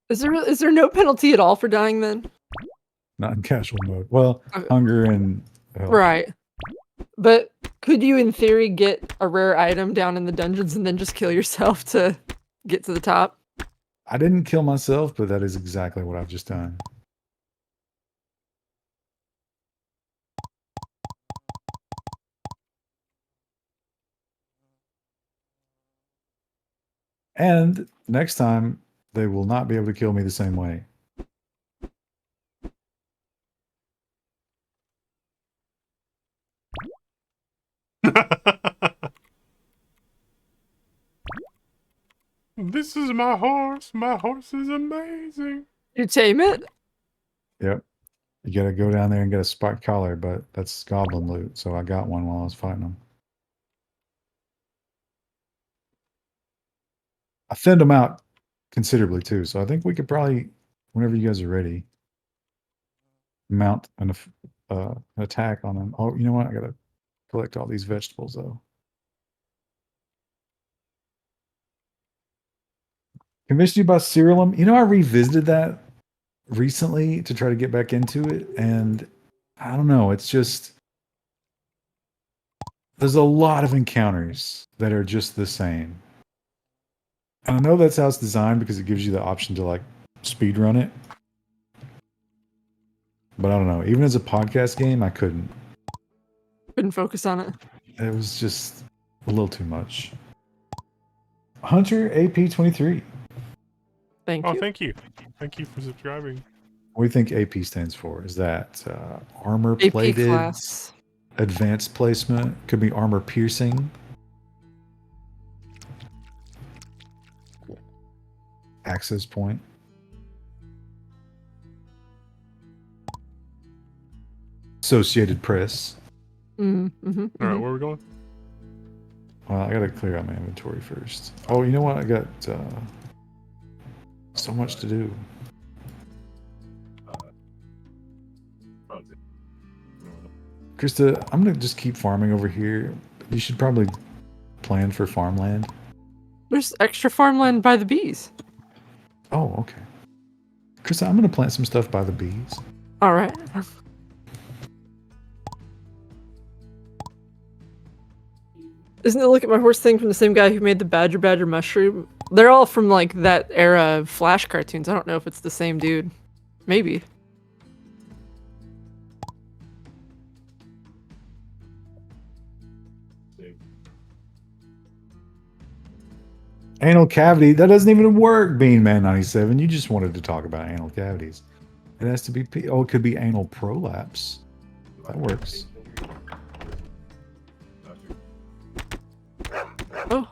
A: Is there no penalty at all for dying then?
B: Not in casual mode. Well,
A: Okay.
B: hunger and health.
A: Right. But could you, in theory, get a rare item down in the dungeons and then just kill yourself to get to the top?
B: I didn't kill myself, but that is exactly what I've just done. And next time, they will not be able to kill me the same way.
C: This is my horse. My horse is amazing.
A: You tame it?
B: Yep. You gotta go down there and get a spiked collar, but that's goblin loot, so I got one while I was fighting them. I thinned them out considerably too, so I think we could probably, whenever you guys are ready, mount an attack on them. Oh, you know what? I gotta collect all these vegetables though. Convinced you by Cerealum? You know, I revisited that recently to try to get back into it, and I don't know. It's just there's a lot of encounters that are just the same. And I know that's how it's designed because it gives you the option to like speed run it. But I don't know. Even as a podcast game, I couldn't.
A: Couldn't focus on it.
B: It was just a little too much. Hunter AP23.
A: Thank
C: Oh,
A: you.
C: thank you. Thank you for subscribing.
B: What do you think AP stands for? Is that armor
A: AP
B: plated,
A: class.
B: advanced placement? Could be armor piercing. Access point. Associated Press.
A: Mm-hmm.
C: All right, where are we going?
B: Well, I gotta clear out my inventory first. Oh, you know what? I got so much to do. Krista, I'm gonna just keep farming over here. You should probably plan for farmland.
A: There's extra farmland by the bees.
B: Oh, okay. Krista, I'm gonna plant some stuff by the bees.
A: All right. Isn't it Look at My Horse thing from the same guy who made the Badger mushroom? They're all from like that era of Flash cartoons. I don't know if it's the same dude. Maybe.
B: Anal cavity. That doesn't even work, Beanman 97. You just wanted to talk about anal cavities. It has to be. Oh, it could be anal prolapse. That works.
A: Oh.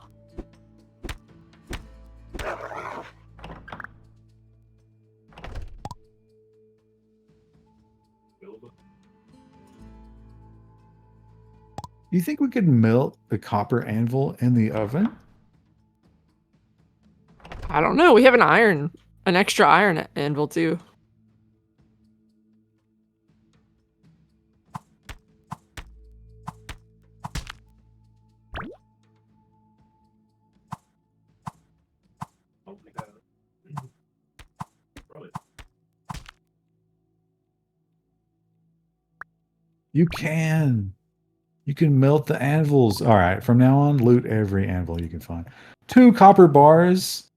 B: You think we could melt the copper anvil in the oven?
A: I don't know. We have an extra iron anvil too.
B: You can. You can melt the anvils. All right. From now on, loot every anvil you can find. 2 copper bars.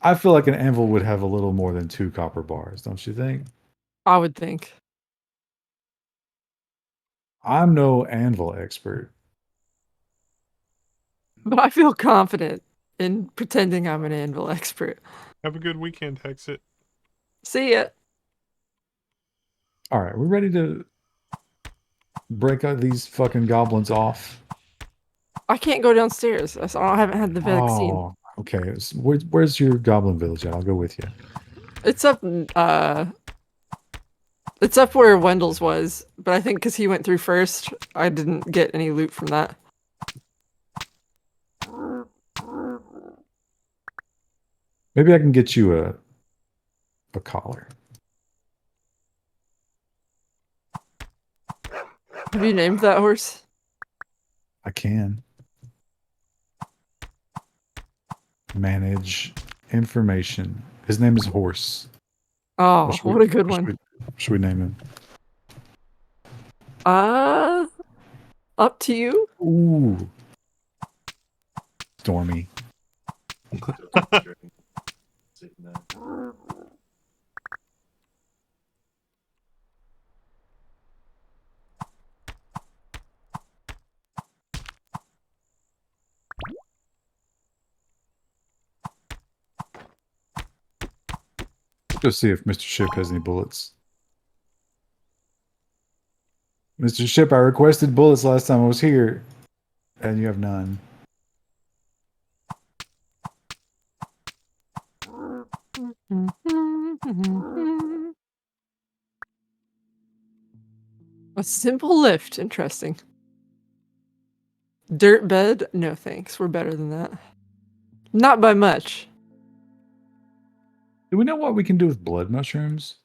B: I feel like an anvil would have a little more than 2 copper bars, don't you think?
A: I would think.
B: I'm no anvil expert.
A: But I feel confident in pretending I'm an anvil expert.
C: Have a good weekend, Hexit.
A: See ya.
B: All right. We're ready to break out these fucking goblins off.
A: I can't go downstairs. I haven't had the vaccine.
B: Oh, okay. Where's your goblin village at? I'll go with you.
A: It's up where Wendell's was, but I think because he went through first, I didn't get any loot from that.
B: Maybe I can get you a collar.
A: Have you named that horse?
B: I can. Manage information. His name is Horse.
A: Oh, what a good one.
B: Should we name him?
A: Up to you.
B: Ooh. Stormy. Go see if Mr. Ship has any bullets. Mr. Ship, I requested bullets last time I was here, and you have none.
A: A simple lift. Interesting. Dirt bed? No thanks. We're better than that. Not by much.
B: Do we know what we can do with blood mushrooms?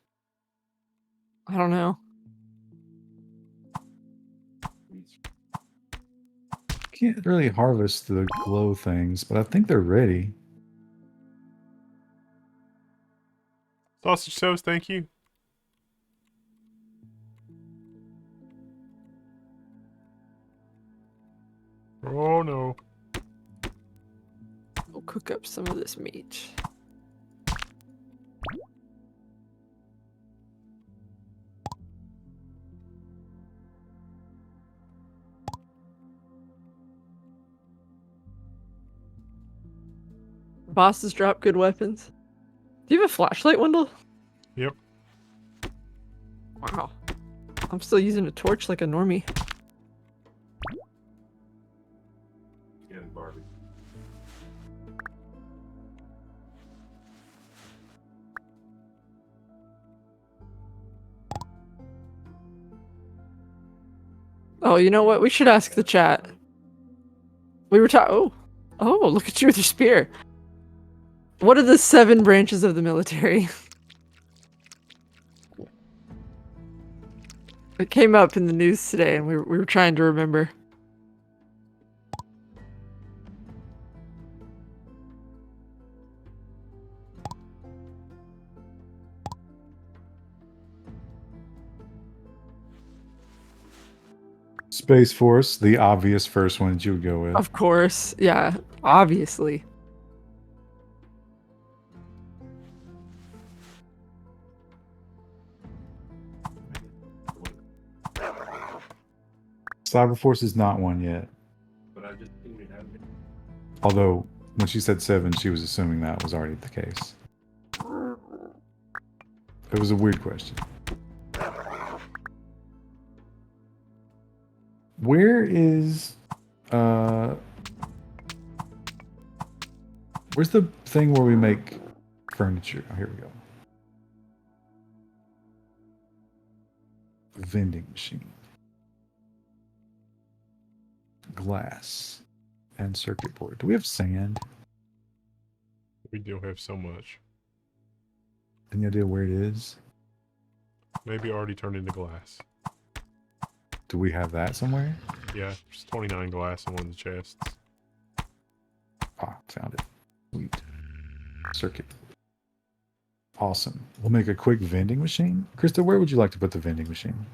A: I don't know.
B: Can't really harvest the glow things, but I think they're ready.
C: Sausage toast, thank you. Oh no.
A: We'll cook up some of this meat. Bosses drop good weapons. Do you have a flashlight, Wendell?
C: Yep.
A: Wow. I'm still using a torch like a normie.
C: Barbie.
A: Oh, you know what? We should ask the chat. We were talking. Oh, look at you with your spear. What are the 7 branches of the military? It came up in the news today, and we were trying to remember.
B: Space Force, the obvious first one that you would go with.
A: Of course, yeah, obviously.
B: Cyberforce is not one yet. Although, when she said 7, she was assuming that was already the case. It was a weird question. Where is... where's the thing where we make furniture? Oh, here we go. Vending machine. Glass. And circuit board. Do we have sand?
C: We do have so much.
B: Any idea where it is?
C: Maybe already turned into glass.
B: Do we have that somewhere?
C: Yeah, there's 29 glass in one of the chests.
B: Ah, found it. Sweet. Circuit. Awesome. We'll make a quick vending machine. Krista, where would you like to put the vending machine?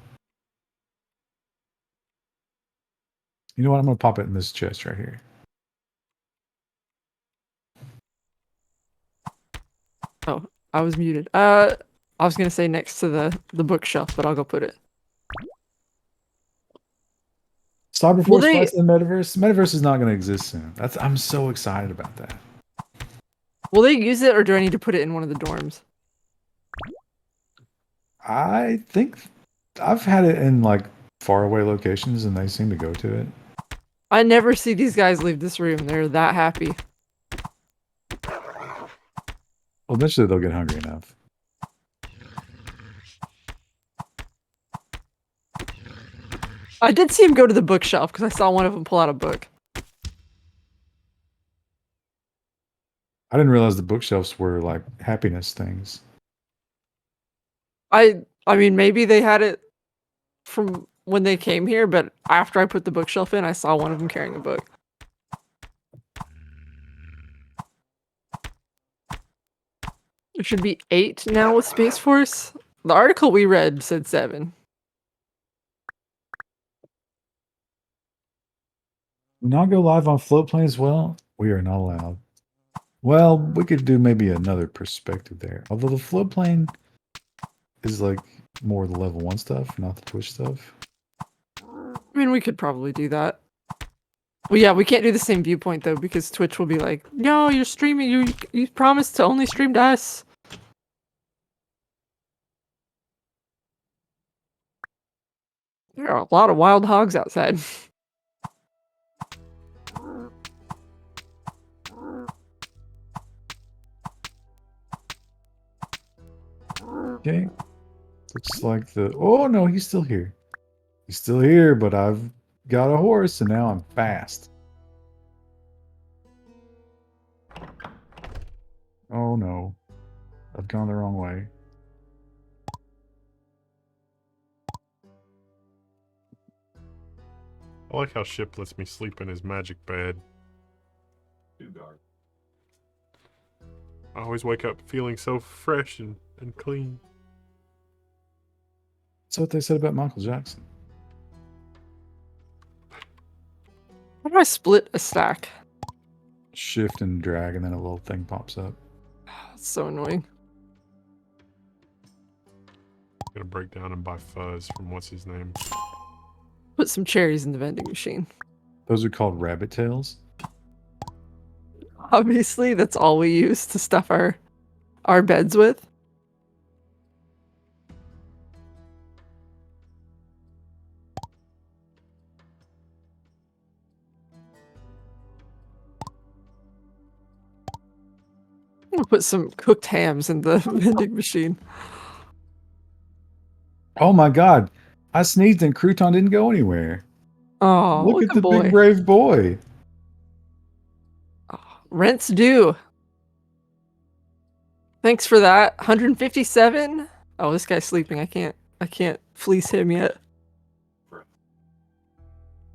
B: You know what? I'm going to pop it in this chest right here.
A: Oh, I was muted. I was gonna say next to the bookshelf, but I'll go put it.
B: Cyberforce
A: Will they-
B: fights in the metaverse. Metaverse is not going to exist soon. I'm so excited about that.
A: Will they use it, or do I need to put it in one of the dorms?
B: I think I've had it in like faraway locations, and they seem to go to it.
A: I never see these guys leave this room. They're that happy.
B: Well, eventually they'll get hungry enough.
A: I did see him go to the bookshelf because I saw one of them pull out a book.
B: I didn't realize the bookshelves were like happiness things.
A: I mean, maybe they had it from when they came here, but after I put the bookshelf in, I saw one of them carrying a book. There should be 8 now with Space Force. The article we read said 7.
B: Not go live on float plane as well? We are not allowed. Well, we could do maybe another perspective there. Although the float plane is like more the level 1 stuff, not the Twitch stuff.
A: I mean, we could probably do that. Well, yeah, we can't do the same viewpoint though, because Twitch will be like, "No, you're streaming. You promised to only stream to us." There are a lot of wild hogs outside.
B: Okay. Looks like the... Oh, no, he's still here. He's still here, but I've got a horse, and now I'm fast. Oh, no. I've gone the wrong way.
C: I like how Ship lets me sleep in his magic bed.
D: Too dark.
C: I always wake up feeling so fresh and clean.
B: That's what they said about Michael Jackson.
A: How do I split a stack?
B: Shift and drag, and then a little thing pops up.
A: That's so annoying.
C: Gotta break down and buy fuzz from what's his name.
A: Put some cherries in the vending machine.
B: Those are called rabbit tails.
A: Obviously, that's all we use to stuff our beds with. I'm gonna put some cooked hams in the vending machine.
B: Oh my god. I sneezed and Crouton didn't go anywhere.
A: Oh,
B: Look at the
A: boy.
B: big brave boy.
A: Rent's due. Thanks for that. 157. Oh, this guy's sleeping. I can't fleece him yet.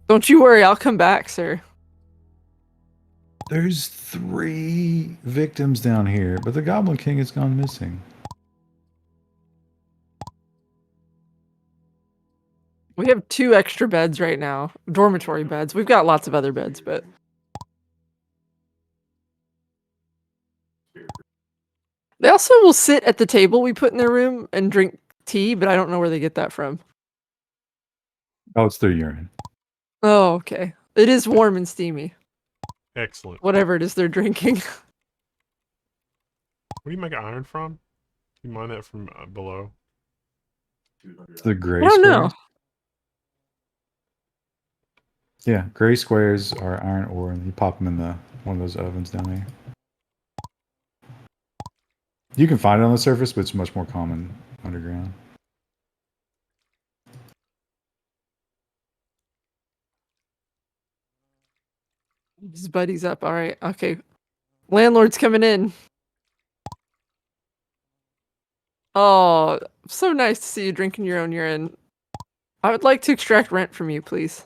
A: Don't you worry, I'll come back, sir.
B: There's 3 victims down here, but the Goblin King has gone missing.
A: We have 2 extra beds right now. Dormitory beds. We've got lots of other beds, but... They also will sit at the table we put in their room and drink tea, but I don't know where they get that from.
B: Oh, it's their urine.
A: Oh, okay. It is warm and steamy.
C: Excellent.
A: Whatever it is they're drinking.
C: Where do you make iron from? You mine that from below?
B: It's the gray
A: I don't
B: squares.
A: know.
B: Yeah, gray squares are iron ore, and you pop them in one of those ovens down there. You can find it on the surface, but it's much more common underground.
A: His buddy's up. All right. Okay. Landlord's coming in. Oh, so nice to see you drinking your own urine. I would like to extract rent from you, please.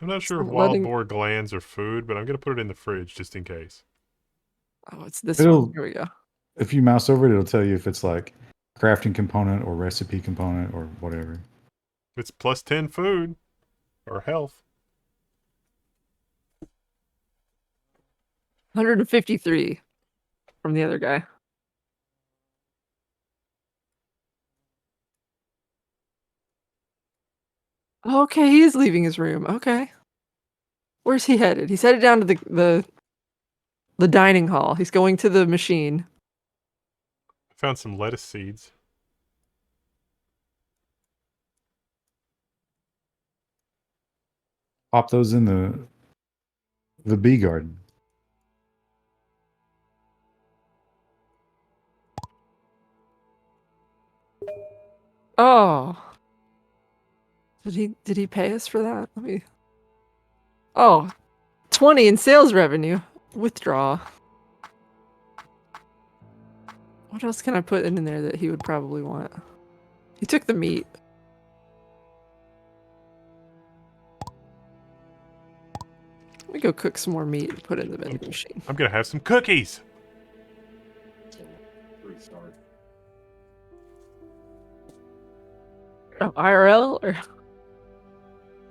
C: I'm not sure if
A: So
C: wild
A: letting-
C: boar glands are food, but I'm gonna put it in the fridge just in case.
A: Oh, it's this
B: It'll-
A: one. Here we go.
B: If you mouse over it, it'll tell you if it's like crafting component or recipe component or whatever.
C: It's plus 10 food or health.
A: 153 from the other guy. Okay, he is leaving his room. Okay. Where's he headed? He's headed down to the dining hall. He's going to the machine.
C: I found some lettuce seeds.
B: Pop those in the bee garden.
A: Oh. Did he pay us for that? Let me. Oh, 20 in sales revenue. Withdraw. What else can I put in there that he would probably want? He took the meat. Let me go cook some more meat and put it in the vending machine.
C: I'm gonna have some cookies.
D: 3 stars.
A: Oh, IRL or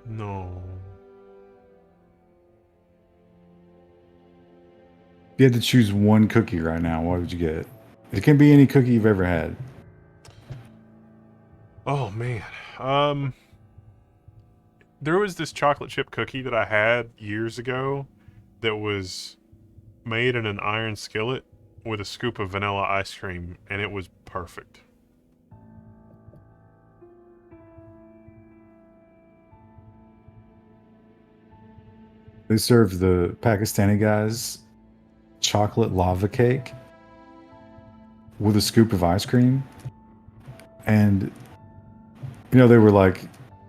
C: No.
B: If you had to choose one cookie right now, what would you get? It can be any cookie you've ever had.
C: Oh man. There was this chocolate chip cookie that I had years ago that was made in an iron skillet with a scoop of vanilla ice cream, and it was perfect.
B: They serve the Pakistani guys chocolate lava cake with a scoop of ice cream. And, they were like,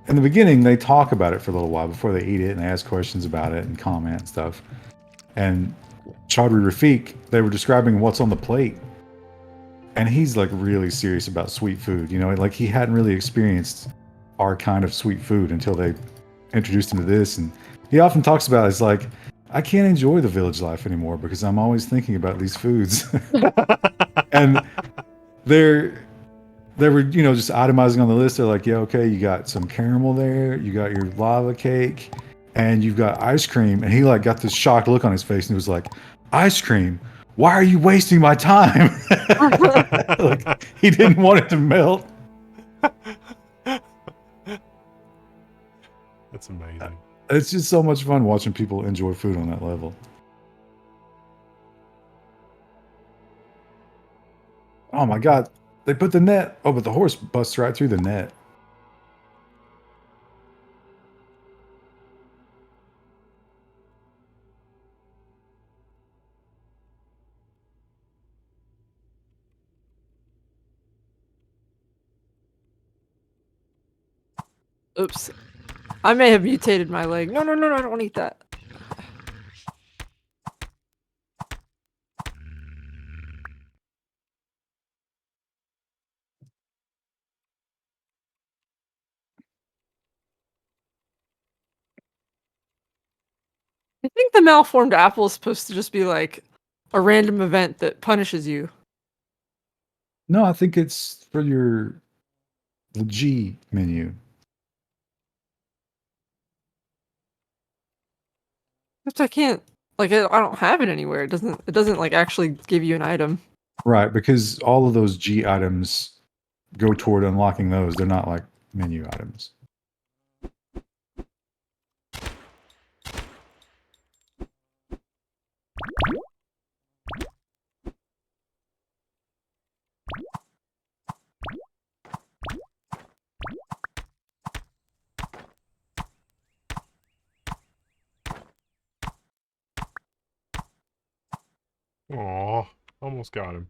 B: in the beginning, they talk about it for a little while before they eat it, and they ask questions about it and comment and stuff. And Chaudhry Rafiq, they were describing what's on the plate. And he's like really serious about sweet food. Like he hadn't really experienced our kind of sweet food until they introduced him to this. And he often talks about it's like, I can't enjoy the village life anymore because I'm always thinking about these foods. And they were, just itemizing on the list. They're like, yeah, okay, you got some caramel there, you got your lava cake, and you've got ice cream. And he like got this shocked look on his face and he was like, ice cream? Why are you wasting my time? Like, he didn't want it to melt.
C: That's amazing.
B: It's just so much fun watching people enjoy food on that level. Oh my god, they put the net. Oh, but the horse busts right through the net.
A: oops. I may have mutated my leg. No, I don't want to eat that. I think the malformed apple is supposed to just be like a random event that punishes you.
B: No, I think it's for the G menu.
A: Which I can't like I don't have it anywhere. It doesn't like actually give you an item.
B: Right, because all of those G items go toward unlocking those. They're not like menu items.
C: Aw, almost got him.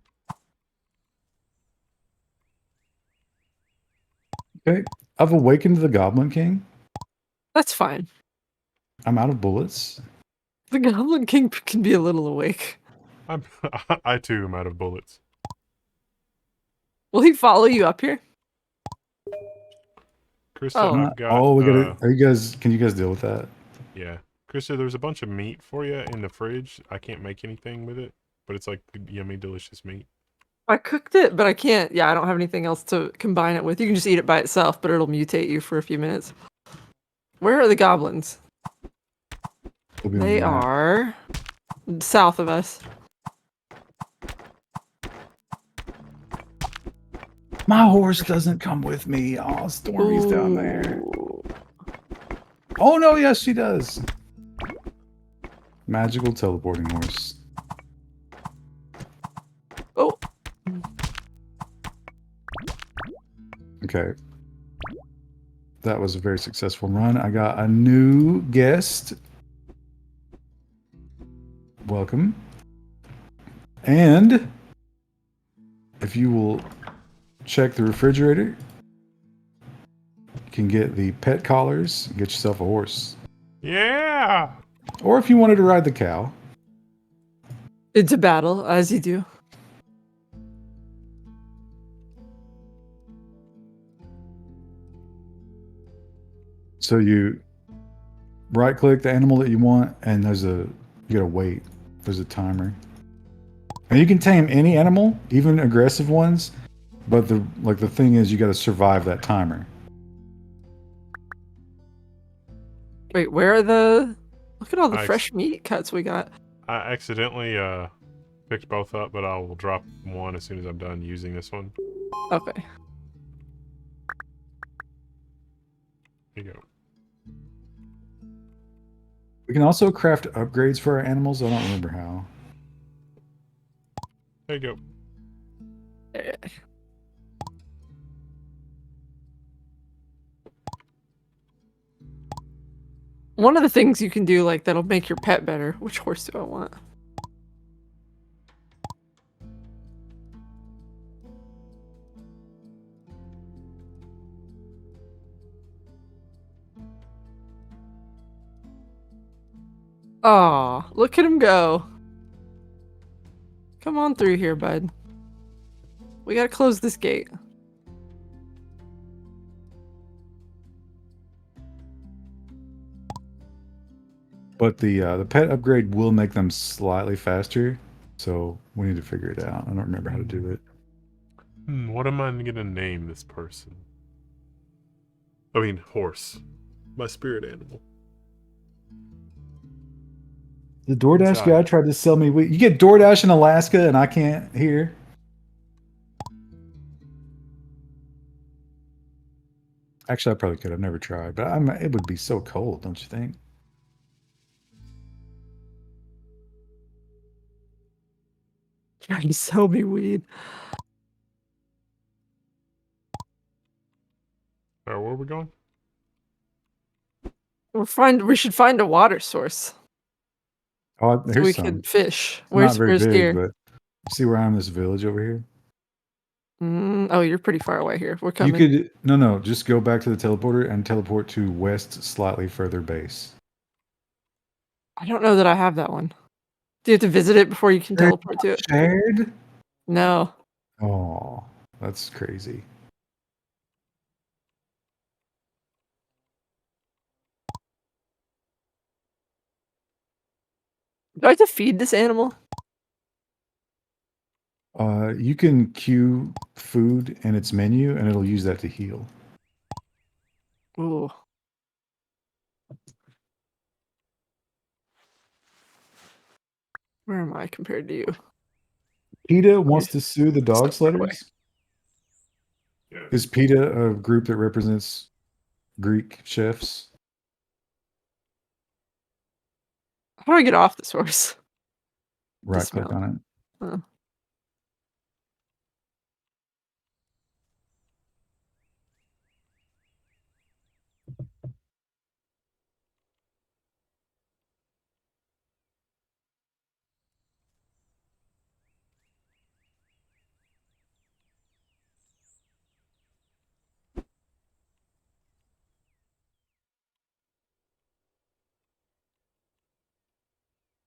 B: Okay, I've awakened the Goblin King.
A: That's fine.
B: I'm out of bullets.
A: The Goblin King can be a little awake.
C: I'm, I too am out of bullets.
A: Will he follow you up here?
C: Krista,
A: Oh.
C: I've got,
B: Oh, we gotta. Are you guys? Can you guys deal with that?
C: yeah. Krista, there's a bunch of meat for you in the fridge. I can't make anything with it, but it's like good, yummy, delicious meat.
A: I cooked it, but I can't. Yeah, I don't have anything else to combine it with. You can just eat it by itself, but it'll mutate you for a few minutes. Where are the goblins?
B: It'll be on
A: They
B: the map.
A: are south of us.
B: My horse doesn't come with me. Oh, Stormy's down there.
A: Ooh.
B: Oh no, yes, she does. Magical teleporting horse.
A: Oh,
B: Okay. That was a very successful run. I got a new guest. Welcome. And if you will check the refrigerator, you can get the pet collars and get yourself a horse.
C: Yeah!
B: Or if you wanted to ride the cow.
A: into battle, as you do.
B: So you right click the animal that you want, and you gotta wait. There's a timer. And you can tame any animal, even aggressive ones, but the thing is you gotta survive that timer.
A: Wait, where are the... Look at all the
C: Nice.
A: fresh meat cuts we got.
C: I accidentally picked both up, but I will drop one as soon as I'm done using this one.
A: Okay.
C: Here you go.
B: We can also craft upgrades for our animals. I don't remember how.
C: There you go.
A: One of the things you can do like that'll make your pet better. Which horse do I want? Aw, look at him go. Come on through here, bud. We gotta close this gate.
B: But the pet upgrade will make them slightly faster, so we need to figure it out. I don't remember how to do it.
C: What am I gonna name this person? I mean, horse. My spirit animal.
B: The DoorDash
C: Inside.
B: guy tried to sell me wheat. You get DoorDash in Alaska, and I can't hear. Actually, I probably could. I've never tried, but it would be so cold, don't you think?
A: Trying to sell me weed.
C: Where are we going?
A: We should find a water source
B: Oh,
A: so
B: here's
A: we
B: some.
A: can fish.
B: It's not very
A: Where's
B: big,
A: deer?
B: but see where I am in this village over here?
A: Oh, you're pretty far away here. We're
B: You
A: coming.
B: could no, just go back to the teleporter and teleport to west slightly further base.
A: I don't know that I have that one. Do you have to visit it before you can teleport to it?
B: Shared?
A: No.
B: Oh, that's crazy.
A: Do I have to feed this animal?
B: You can queue food in its menu, and it'll use that to heal.
A: Ooh. Where am I compared to you?
B: PETA wants to sue the dog
A: Stuff right away.
B: sledders.
D: Yeah.
B: Is PETA a group that represents Greek chefs?
A: How do I get off this horse?
B: Right click
A: Dismount.
B: on it.
A: Oh.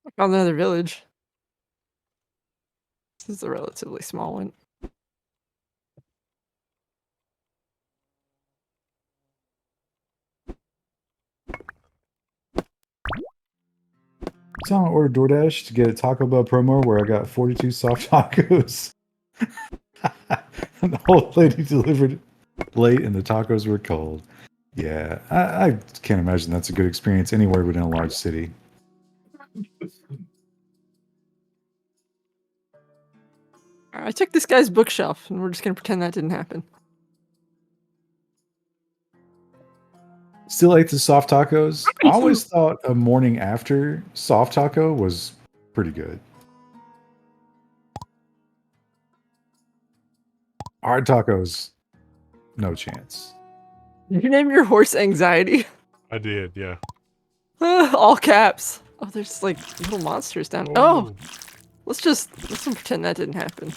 A: I found another village. This is a relatively small one.
B: So I ordered DoorDash to get a Taco Bell promo where I got 42 soft tacos. And the old lady delivered late and the tacos were cold. Yeah, I can't imagine that's a good experience anywhere but in a large city.
A: I took this guy's bookshelf, and we're just gonna pretend that didn't happen.
B: Still ate the soft tacos. I
A: Me
B: always thought a morning after soft taco was pretty good. Hard tacos, no chance.
A: Did you name your horse Anxiety?
C: I did, yeah.
A: All caps. Oh, there's like little monsters down. Oh, let's pretend that didn't happen.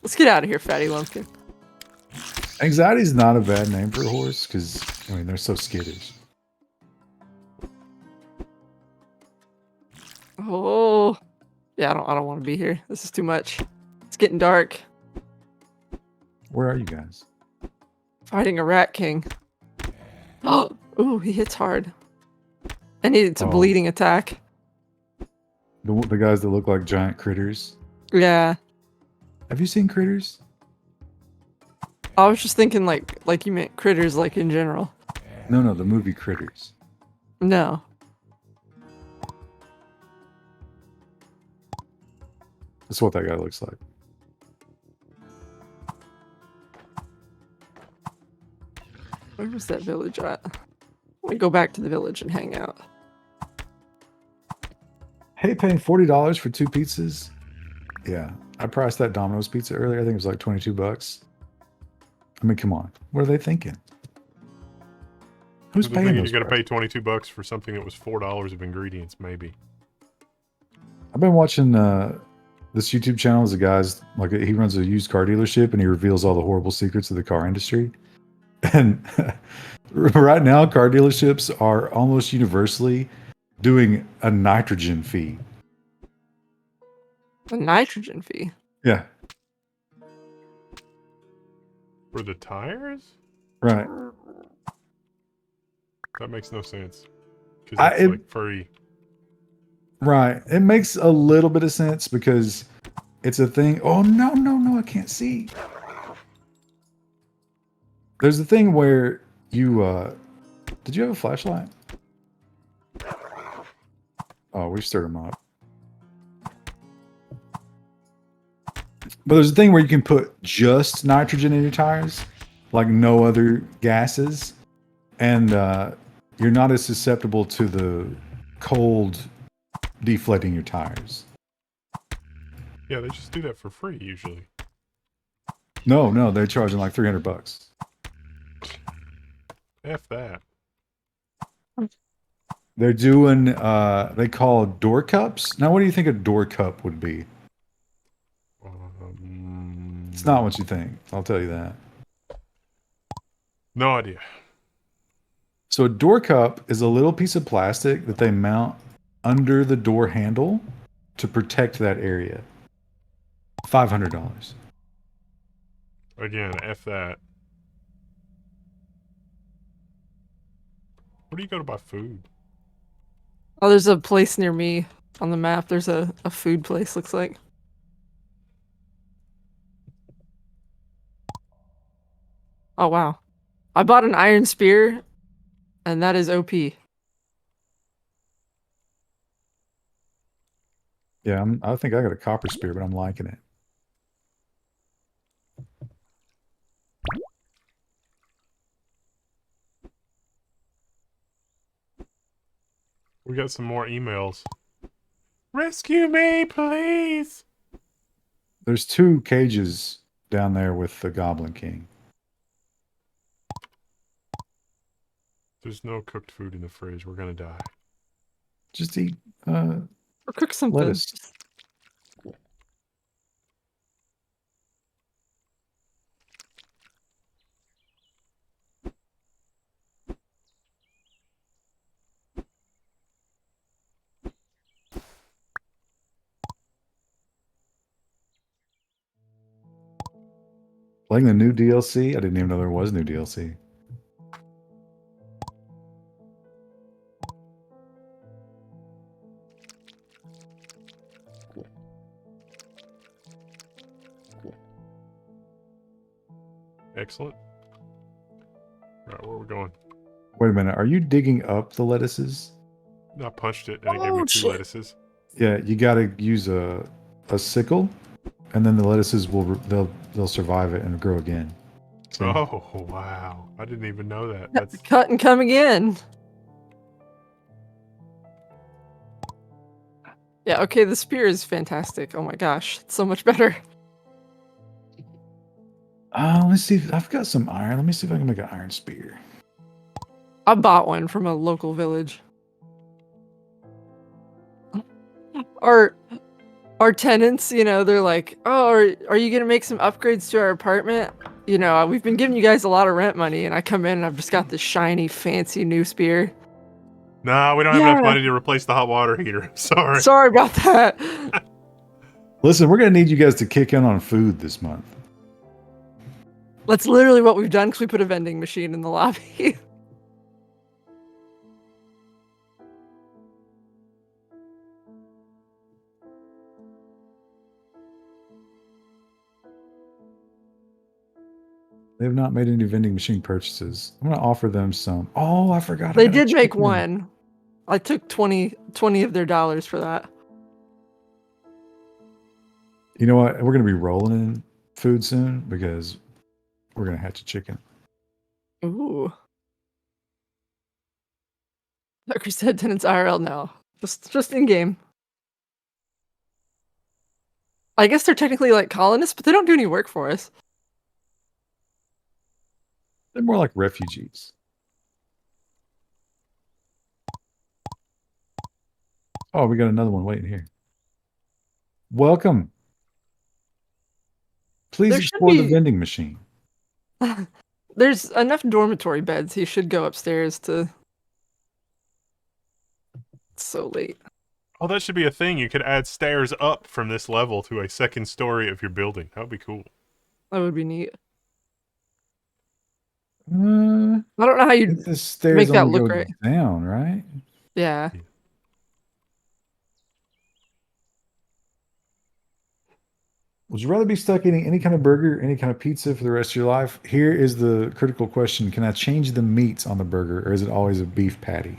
A: Let's get out of here, fatty lumpkin.
B: Anxiety is not a bad name for a horse because I mean they're so skittish.
A: Oh, yeah. I don't want to be here. This is too much. It's getting dark.
B: Where are you guys?
A: Fighting a rat king. Oh, ooh, he hits hard. And it's a
B: Oh.
A: bleeding attack.
B: The guys that look like giant critters.
A: Yeah.
B: Have you seen Critters?
A: I was just thinking like you meant critters like in general.
B: No, the movie Critters.
A: No.
B: That's what that guy looks like.
A: Where was that village at? We go back to the village and hang out.
B: Hey, paying $40 for 2 pizzas? Yeah, I priced that Domino's pizza earlier. I think it was like $22. I mean, come on. What are they thinking? Who's
C: The
B: paying
C: thing is
B: those
C: you got to pay
B: prices?
C: $22 for something that was $4 of ingredients, maybe.
B: I've been watching this YouTube channel. As a guy's like he runs a used car dealership and he reveals all the horrible secrets of the car industry. And right now, car dealerships are almost universally doing a nitrogen fee.
A: A nitrogen fee.
B: Yeah,
C: For the tires?
B: right.
C: That makes no sense. Because
B: I-
C: it's
B: it-
C: like free.
B: Right. It makes a little bit of sense because it's a thing. Oh, no, I can't see. There's a thing where you, did you have a flashlight? Oh, we stirred them up. But there's a thing where you can put just nitrogen in your tires, like no other gases, and you're not as susceptible to the cold deflating your tires.
C: Yeah, they just do that for free usually.
B: No, they're charging like $300.
C: F that.
B: They're doing they call door cups. Now, what do you think a door cup would be? It's not what you think. I'll tell you that.
C: No idea.
B: So a door cup is a little piece of plastic that they mount under the door handle to protect that area. $500.
C: Again, F that. Where do you go to buy food?
A: Oh, there's a place near me On the map, there's a food place, looks like. Oh, wow. I bought an iron spear, and that is OP.
B: Yeah, I think I got a copper spear, but I'm liking it.
C: We got some more emails. Rescue me, please!
B: There's 2 cages down there with the Goblin King.
C: There's no cooked food in the fridge. We're gonna die.
B: Just eat
A: Or cook something.
B: lettuce. Playing the new DLC? I didn't even know there was new DLC.
C: Excellent. Right, where are we going?
B: Wait a minute. Are you digging up the lettuces?
C: I punched it and it gave me
A: Oh,
C: 2
A: shit.
C: lettuces.
B: Yeah, you got to use a sickle, and then the lettuces will they'll survive it and grow again. See?
C: Oh, wow. I didn't even know that. That's
A: Cut and come again. Yeah, okay, the spear is fantastic. Oh my gosh, it's so much better.
B: Let me see. I've got some iron. Let me see if I can make an iron spear.
A: I bought one from a local village. Our tenants, you know, they're like, "Oh, are you gonna make some upgrades to our apartment? You know, we've been giving you guys a lot of rent money," and I come in and I've just got this shiny, fancy new spear.
C: nah, we don't have enough money to replace the hot water heater. Sorry.
A: Sorry about that.
B: Listen, we're gonna need you guys to kick in on food this month.
A: That's literally what we've done because we put a vending machine in the lobby.
B: They have not made any vending machine purchases. I'm gonna offer them some. Oh, I forgot. I
A: They
B: got a
A: did make
B: chicken.
A: one. I took 20 of their dollars for that.
B: You know what? We're gonna be rolling in food soon because we're gonna hatch a chicken.
A: Ooh. Tucker said tenants IRL now. Just in game. I guess they're technically like colonists, but they don't do any work for us.
B: They're more like refugees. Oh, we got another one waiting here. Welcome. Please
A: There should
B: explore the
A: be-
B: vending machine.
A: There's enough dormitory beds. He should go upstairs to. It's so late.
C: Oh, that should be a thing. You could add stairs up from this level to a second story of your building. That would be cool.
A: That would be neat.
B: Uh,
A: I don't know how
B: I
A: you
B: think the stairs
A: make that
B: only
A: look
B: go
A: right.
B: down, right?
A: Yeah.
B: Would you rather be stuck eating any kind of burger, any kind of pizza for the rest of your life? Here is the critical question. Can I change the meats on the burger, or is it always a beef patty?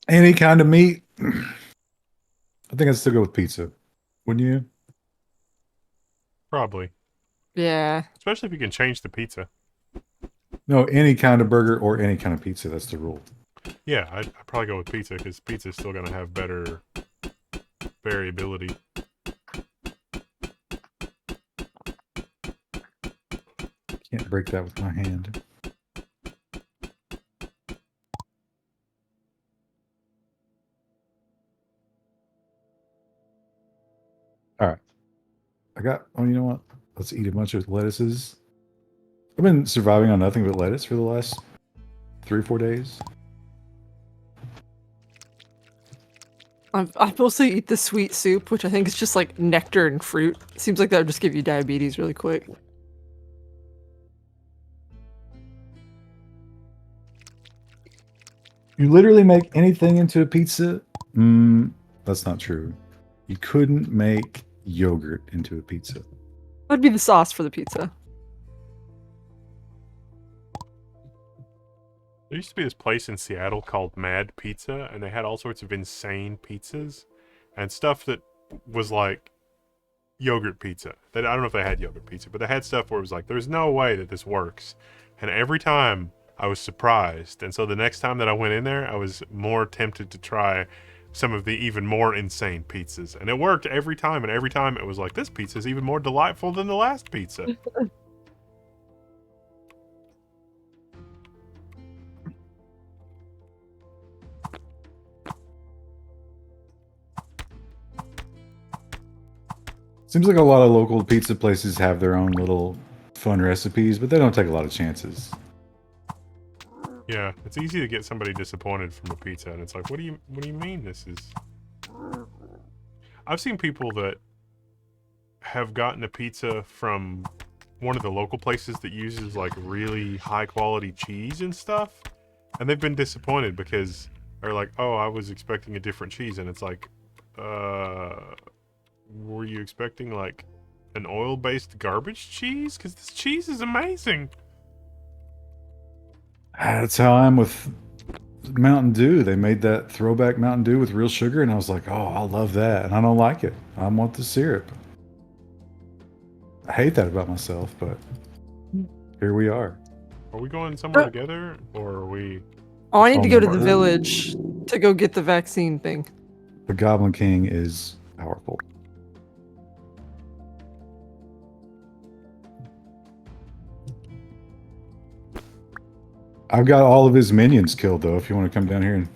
B: Any kind of meat? I think I'd still go with pizza. Wouldn't you?
C: Probably.
A: Yeah.
C: Especially if you can change the pizza.
B: No, any kind of burger or any kind of pizza. That's the rule.
C: Yeah, I'd probably go with pizza because pizza's still going to have better variability.
B: Can't break that with my hand. All right. I got, oh, you know what? Let's eat a bunch of lettuces. I've been surviving on nothing but lettuce for the last 3 or 4 days.
A: I mostly eat the sweet soup, which I think is just like nectar and fruit. Seems like that would just give you diabetes really quick.
B: You literally make anything into a pizza? That's not true. You couldn't make yogurt into a pizza.
A: That'd be the sauce for the pizza.
C: There used to be this place in Seattle called Mad Pizza, and they had all sorts of insane pizzas and stuff that was like yogurt pizza. I don't know if they had yogurt pizza, but they had stuff where it was like, there's no way that this works. And every time I was surprised. And so the next time that I went in there, I was more tempted to try some of the even more insane pizzas. And it worked every time. And every time it was like, this pizza is even more delightful than the last pizza.
B: Seems like a lot of local pizza places have their own little fun recipes, but they don't take a lot of chances.
C: Yeah, it's easy to get somebody disappointed from a pizza, and it's like, what do you mean this is? I've seen people that have gotten a pizza from one of the local places that uses like really high quality cheese and stuff, and they've been disappointed because they're like, oh, I was expecting a different cheese, and it's like, were you expecting like an oil-based garbage cheese? Because this cheese is amazing.
B: That's how I'm with Mountain Dew. They made that throwback Mountain Dew with real sugar, and I was like, oh, I love that. And I don't like it. I want the syrup. I hate that about myself, but here we are.
C: Are we going somewhere together, or are we?
A: Oh, I need to go to the
B: Somewhere.
A: village to go get the vaccine thing.
B: The Goblin King is powerful. I've got all of his minions killed, though, if you want to come down here and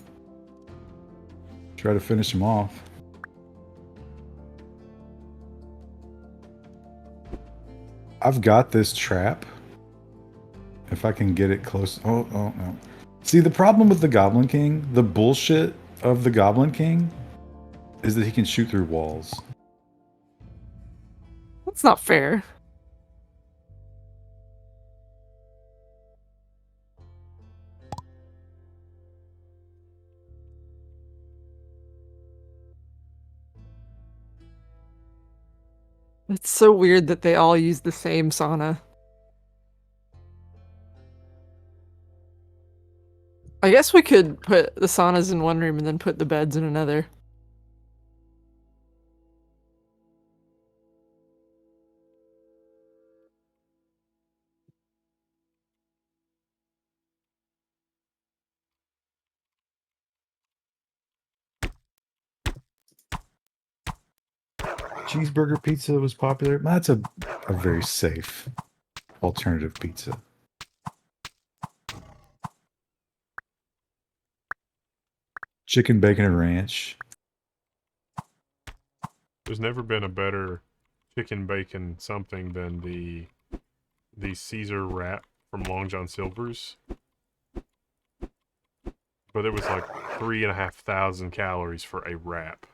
B: try to finish him off. I've got this trap. If I can get it close. Oh, no. See, the problem with the Goblin King, the bullshit of the Goblin King, is that he can shoot through walls.
A: That's not fair. It's so weird that they all use the same sauna. I guess we could put the saunas in one room and then put the beds in another.
B: Cheeseburger pizza was popular. That's a very safe alternative pizza. Chicken, bacon, and ranch.
C: There's never been a better chicken bacon something than the Caesar wrap from Long John Silver's. But it was like 3,500 calories for a wrap.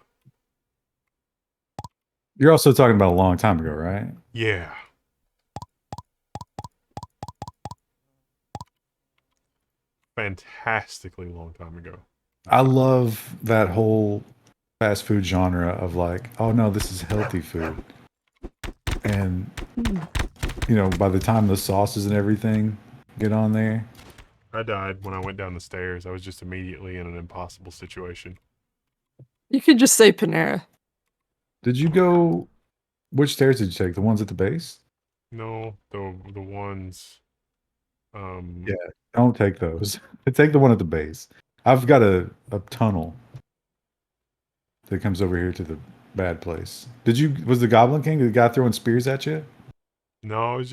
B: You're also talking about a long time ago, right?
C: Yeah. Fantastically long time ago.
B: I love that whole fast food genre of like, oh no, this is healthy food. And, you know, by the time the sauces and everything get on there.
C: I died when I went down the stairs. I was just immediately in an impossible situation.
A: You could just say Panera.
B: Did you go, which stairs did you take? The ones at the base?
C: No, the ones.
B: Yeah, don't take those. Take the one at the base. I've got a tunnel that comes over here to the bad place. Was the Goblin King the guy throwing spears at you?
C: No, I was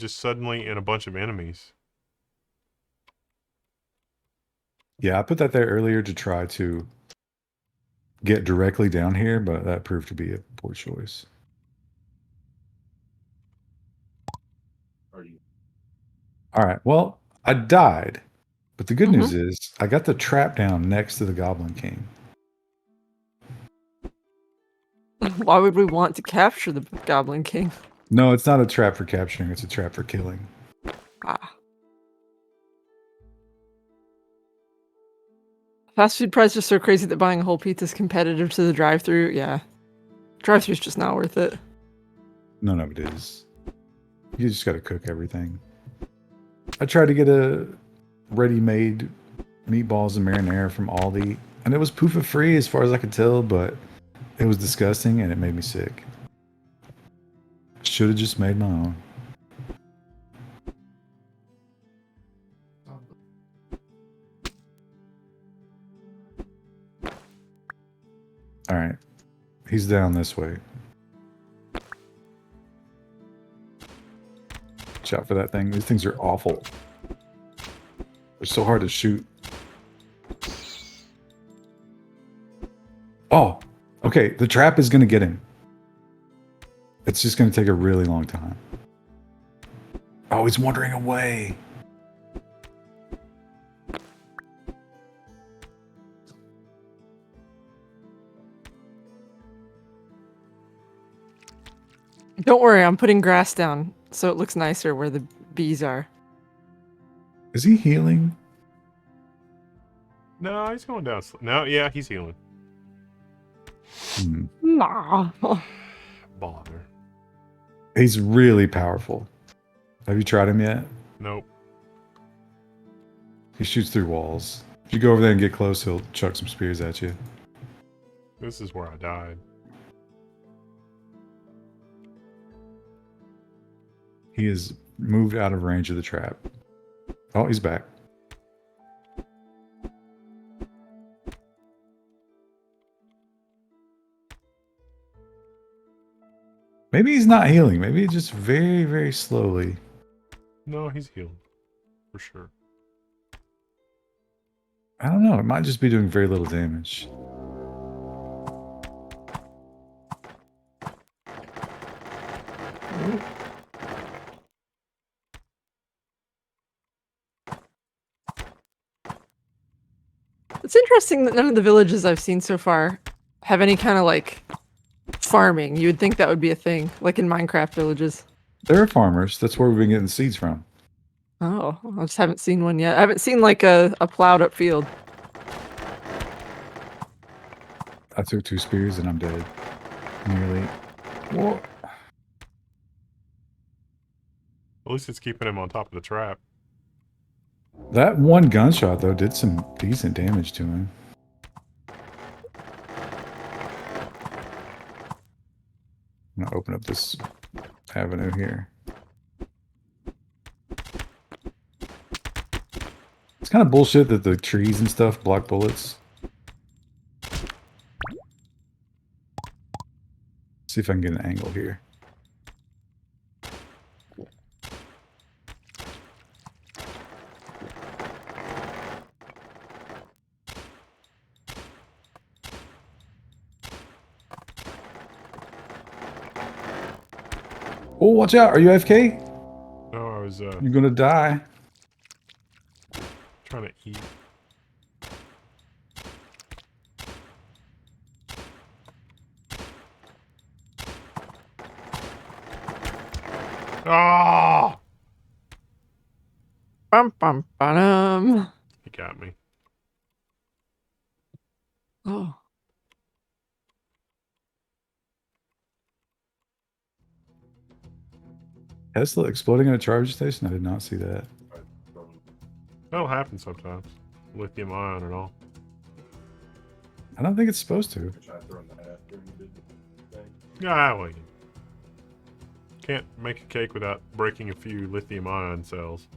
C: just suddenly in a bunch of enemies.
B: Yeah, I put that there earlier to try to get directly down here, but that proved to be a poor choice.
D: Are you?
B: All right. Well, I died, but the good news
A: Mm-hmm.
B: is I got the trap down next to the Goblin King.
A: Why would we want to capture the Goblin King?
B: No, it's not a trap for capturing. It's a trap for killing.
A: Ah. Fast food prices are so crazy that buying a whole pizza is competitive to the drive-thru. Yeah. Drive-thru's just not worth it.
B: None of it is. You just got to cook everything. I tried to get a ready-made meatballs and marinara from Aldi, and it was poofa free as far as I could tell, but it was disgusting and it made me sick. Should have just made my own. All right, he's down this way. Watch out for that thing. These things are awful. They're so hard to shoot. Oh, okay. The trap is going to get him. It's just going to take a really long time. Oh, he's wandering away.
A: Don't worry, I'm putting grass down so it looks nicer where the bees are.
B: Is he healing?
C: No, he's going down. No, yeah, he's healing.
A: Nah.
C: Bother.
B: He's really powerful. Have you tried him yet?
C: Nope.
B: He shoots through walls. If you go over there and get close, he'll chuck some spears at you.
C: This is where I died.
B: He is moved out of range of the trap. Oh, he's back. Maybe he's not healing. Maybe it's just very, very slowly.
C: No, he's healed. For sure.
B: I don't know. It might just be doing very little damage.
A: It's interesting that none of the villages I've seen so far have any kind of like farming. You would think that would be a thing, like in Minecraft villages.
B: There are farmers. That's where we've been getting seeds from.
A: Oh, I just haven't seen one yet. I haven't seen like a plowed up field.
B: I took 2 spears and I'm dead. Nearly. Whoa.
C: At least it's keeping him on top of the trap.
B: That one gunshot, though, did some decent damage to him. I'm going to open up this avenue here. It's kind of bullshit that the trees and stuff block bullets. See if I can get an angle here. Oh, watch out. Are you AFK?
C: No, I was
B: You're going to die.
C: trying to eat. Ah!
A: Bum bum bum.
C: He got me.
A: Oh.
B: Tesla exploding at a charge station? I did not see that.
C: That'll happen sometimes. Lithium ion and all.
B: I don't think it's supposed to.
C: Ah, well, you can't make a cake without breaking a few lithium ion cells.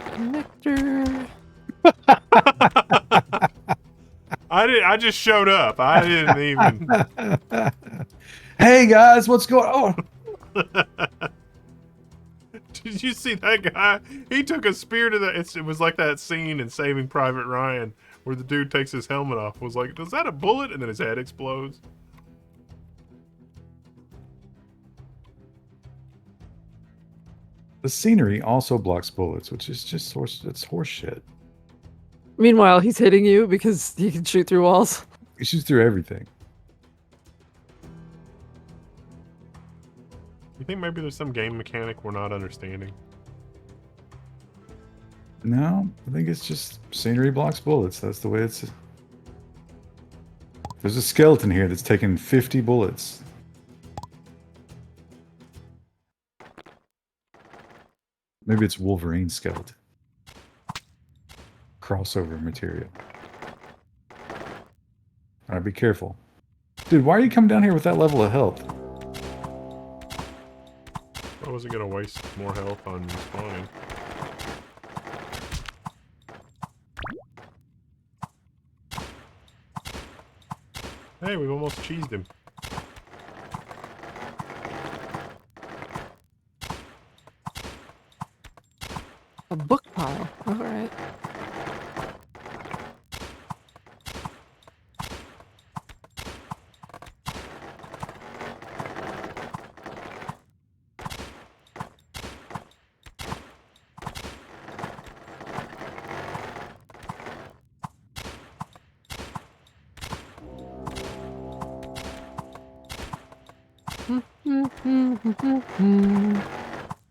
A: Connector.
C: I just showed up. I didn't even.
B: Hey guys, what's going on?
C: Did you see that guy? He took a spear to the. It was like that scene in Saving Private Ryan where the dude takes his helmet off. Was like, "Was that a bullet?" And then his head explodes.
B: The scenery also blocks bullets, which is just it's horse shit.
A: Meanwhile, he's hitting you because he can shoot through walls.
B: It shoots through everything.
C: You think maybe there's some game mechanic we're not understanding?
B: No, I think it's just scenery blocks bullets. That's the way it's. There's a skeleton here that's taken 50 bullets. Maybe it's Wolverine skeleton. Crossover material. Alright, be careful. Dude, why are you coming down here with that level of health?
C: I wasn't gonna waste more health on spawning. Hey, we've almost cheesed him.
A: A book pile. All right.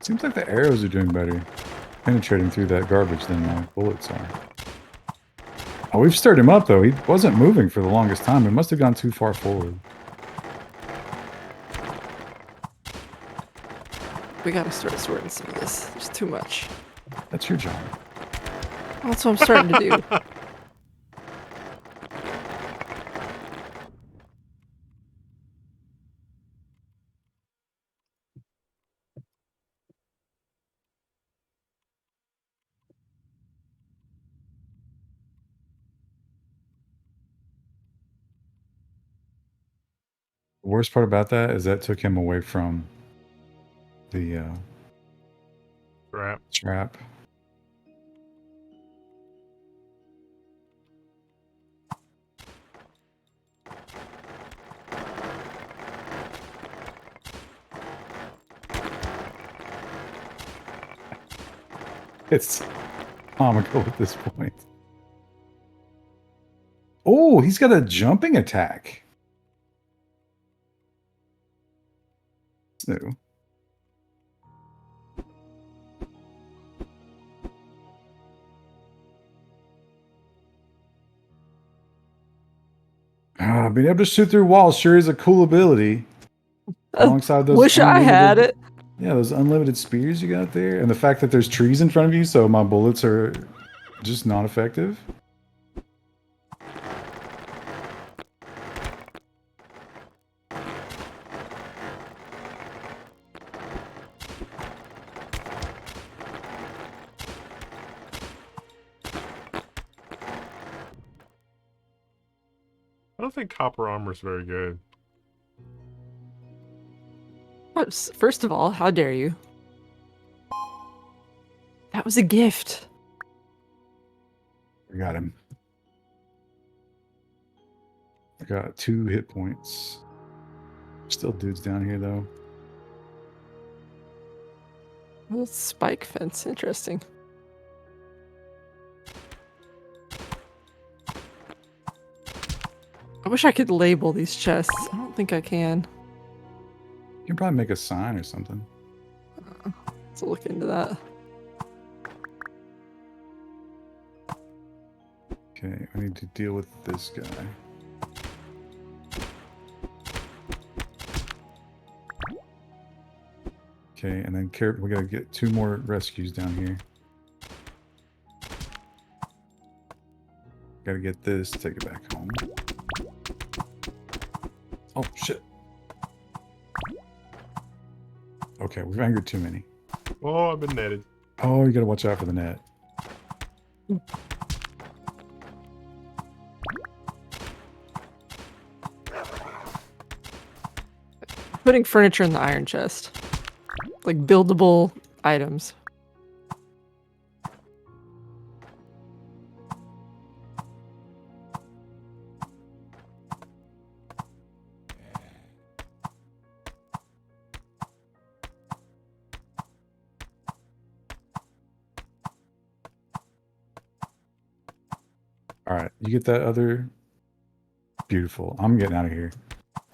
B: Seems like the arrows are doing better penetrating through that garbage than my bullets are. Oh, we've stirred him up, though. He wasn't moving for the longest time. He must have gone too far forward.
A: We gotta start sorting some of this. There's too much.
B: That's your job.
A: That's what I'm starting to do.
B: The worst part about that is that took him away from the
C: Crap.
B: trap. It's comical at this point. Oh, he's got a jumping attack. It's new. Being able to shoot through walls sure is a cool ability. Alongside those
A: Wish I had it.
B: Yeah, those unlimited spears you got there. And the fact that there's trees in front of you, so my bullets are just not effective.
C: I don't think copper armor is very good.
A: First of all, how dare you? That was a gift.
B: I got him. I got 2 hit points. Still dudes down here, though.
A: Well, spike fence. Interesting. I wish I could label these chests. I don't think I can.
B: You can probably make a sign or something.
A: Let's look into that.
B: Okay, I need to deal with this guy. Okay, and then we gotta get 2 more rescues down here. Gotta get this, take it back home. Oh, shit. Okay, we've angered too many.
C: Oh, I've been netted.
B: Oh, you gotta watch out for the net.
A: Putting furniture in the iron chest. Like buildable items.
B: All right, you get that other. Beautiful. I'm getting out of here.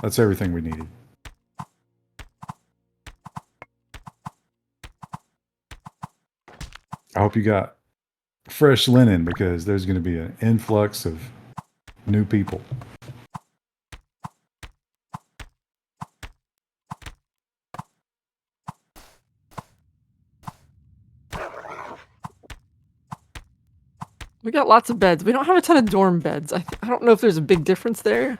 B: That's everything we needed. I hope you got fresh linen because there's going to be an influx of new people.
A: We got lots of beds. We don't have a ton of dorm beds. I don't know if there's a big difference there.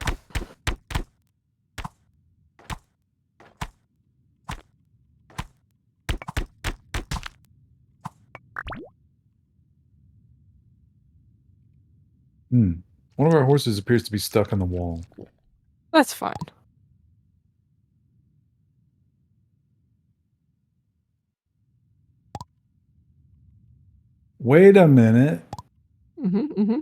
B: One of our horses appears to be stuck on the wall.
A: That's fine.
B: Wait a minute.
A: Mm-hmm.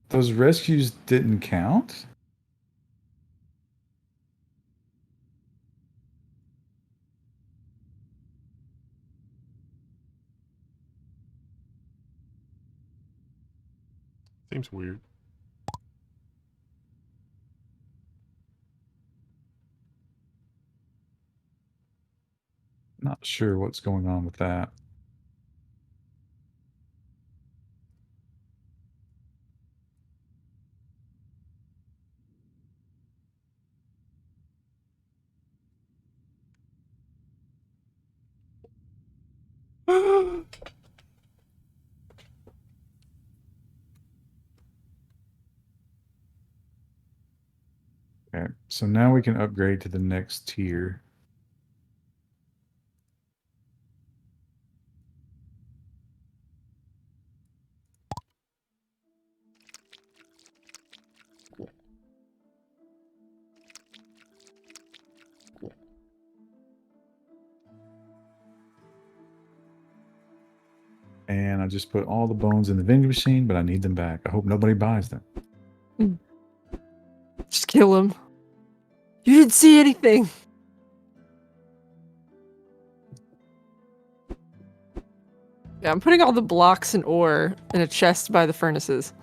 B: Those rescues didn't count?
C: Seems weird.
B: Not sure what's going on with that. Okay, so now we can upgrade to the next tier. And I just put all the bones in the vending machine, but I need them back. I hope nobody buys them.
A: Just kill him. You didn't see anything. Yeah, I'm putting all the blocks and ore in a chest by the furnaces.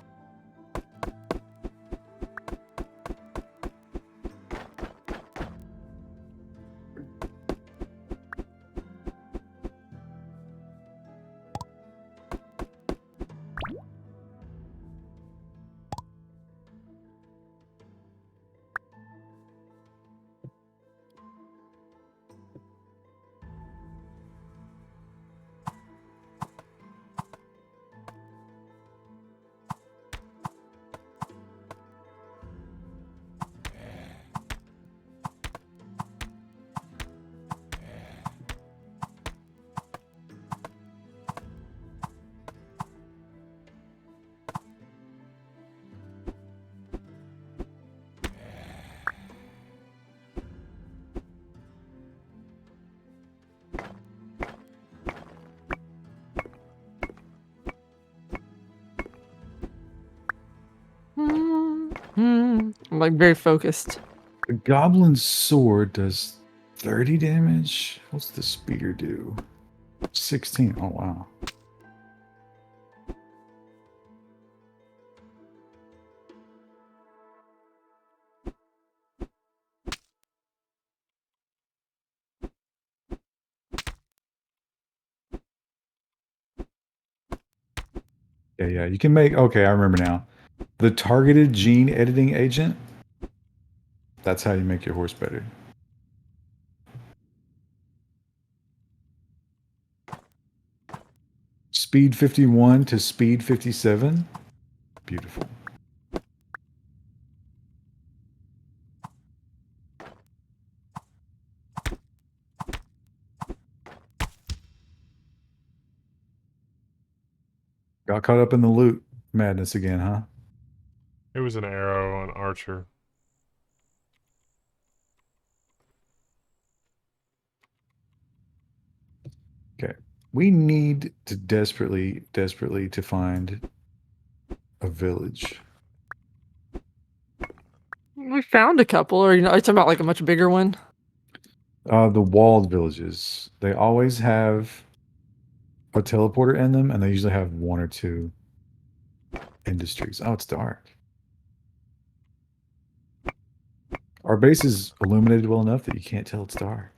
A: I'm like very focused.
B: The goblin sword does 30 damage. What's the spear do? 16. Oh, wow. Yeah, you can make, okay, I remember now. The targeted gene editing agent, that's how you make your horse better. Speed 51 to speed 57. Beautiful. Got caught up in the loot madness again, huh?
C: It was an arrow on Archer.
B: Okay. We need to desperately to find a village.
A: We found a couple, or are you talking about like a much bigger one?
B: The walled villages. They always have a teleporter in them, and they usually have 1 or 2 industries. Oh, it's dark. Our base is illuminated well enough that you can't tell it's dark.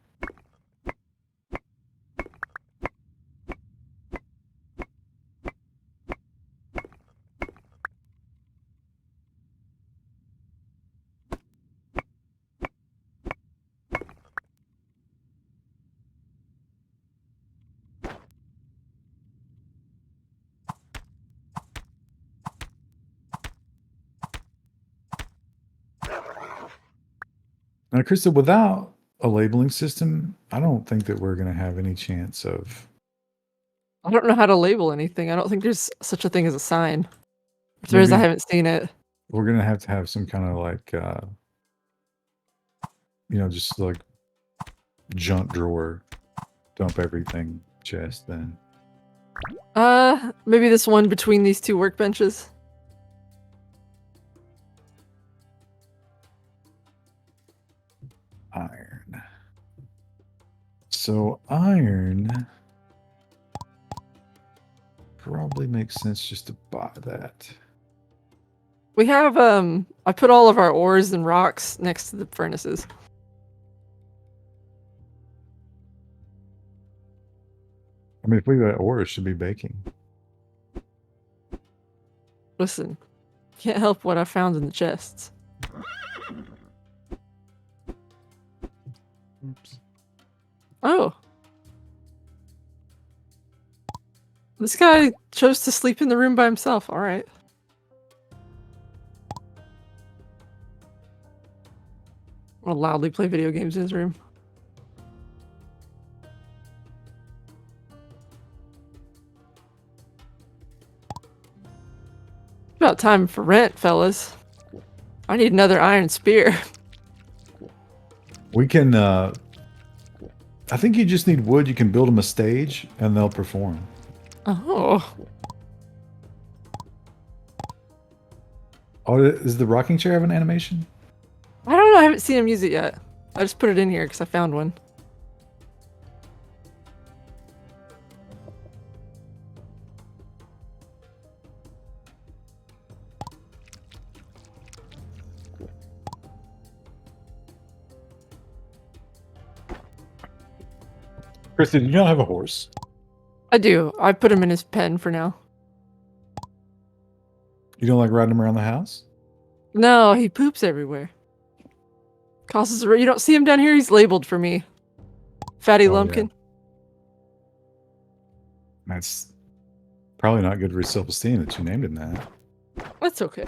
B: Now, Krista, without a labeling system, I don't think that we're going to have any chance of.
A: I don't know how to label anything. I don't think there's such a thing as a sign. If there is, I
B: Maybe
A: haven't seen it.
B: we're going to have some kind of like, just like junk drawer, dump everything chest then.
A: Maybe this one between these 2 workbenches.
B: Iron. So iron probably makes sense just to buy that.
A: We have, I put all of our ores and rocks next to the furnaces.
B: I mean, if we got ore, it should be baking.
A: Listen, can't help what I found in the chests.
B: Oops.
A: Oh. This guy chose to sleep in the room by himself. All right. I'll loudly play video games in his room. About time for rent, fellas. I need another iron spear.
B: We can, I think you just need wood. You can build them a stage and they'll perform.
A: Oh.
B: Oh, does the rocking chair have an animation?
A: I don't know. I haven't seen him use it yet. I just put it in here because I found one.
B: Krista, do you not have a horse?
A: I do. I put him in his pen for now.
B: You don't like riding him around the house?
A: No, he poops everywhere. Causes you don't see him down here? He's labeled for me. Fatty
B: Oh, yeah.
A: Lumpkin.
B: That's probably not good for his self-esteem that you named him that.
A: That's okay.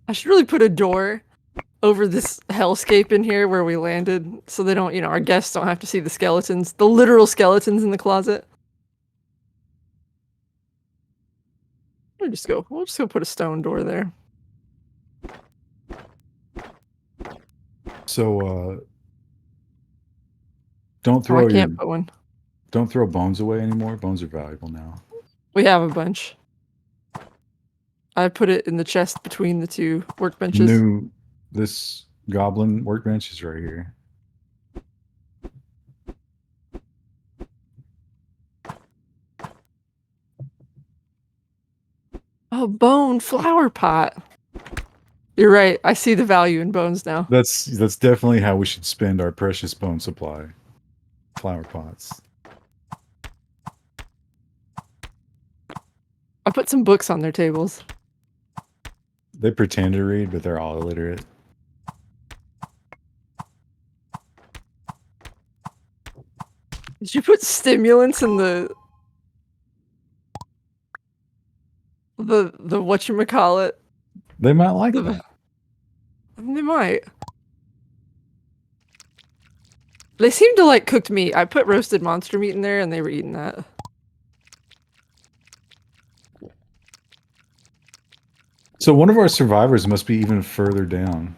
A: I should really put a door over this hellscape in here where we landed so they don't, our guests don't have to see the skeletons, the literal skeletons in the closet. We'll just go put a stone door there.
B: So, don't
A: Oh,
B: throw
A: I can't put one.
B: don't throw bones away anymore. Bones are valuable now.
A: We have a bunch. I put it in the chest between the 2 workbenches.
B: This goblin workbench is right here.
A: Oh, bone flower pot. You're right. I see the value in bones now.
B: That's definitely how we should spend our precious bone supply. Flower pots.
A: I put some books on their tables.
B: They pretend to read, but they're all illiterate.
A: Did you put stimulants in the whatchamacallit?
B: They might like that.
A: They might. They seem to like cooked meat. I put roasted monster meat in there and they were eating that.
B: So one of our survivors must be even further down.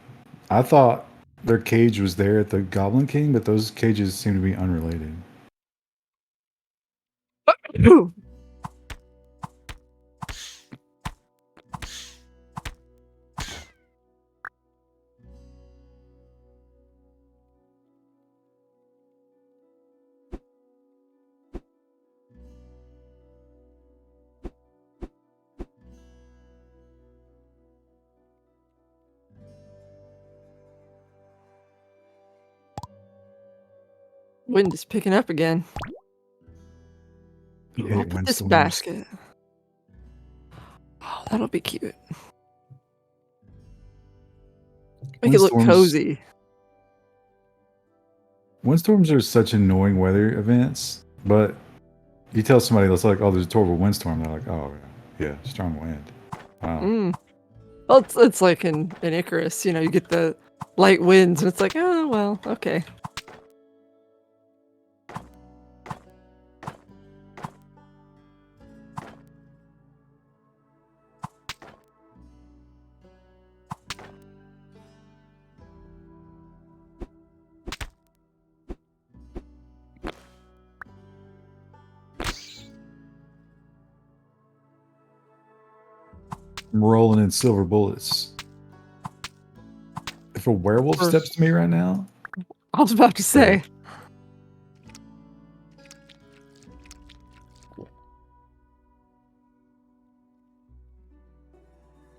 B: I thought their cage was there at the Goblin King, but those cages seem to be unrelated.
A: Ooh. Wind is picking up again.
B: You
A: Ooh, I'll
B: hate
A: put this
B: windstorms.
A: basket. Oh, that'll be cute. Make it look
B: Windstorms-
A: cozy.
B: Windstorms are such annoying weather events, but you tell somebody that's like, "Oh, there's a horrible windstorm," they're like, "Oh, yeah, strong wind." Wow.
A: Mm. Well, it's like in Icarus, you know, you get the light winds, and it's like, oh well, okay.
B: I'm rolling in silver bullets. If a werewolf
A: Or-
B: steps to me right now,
A: I was about to say.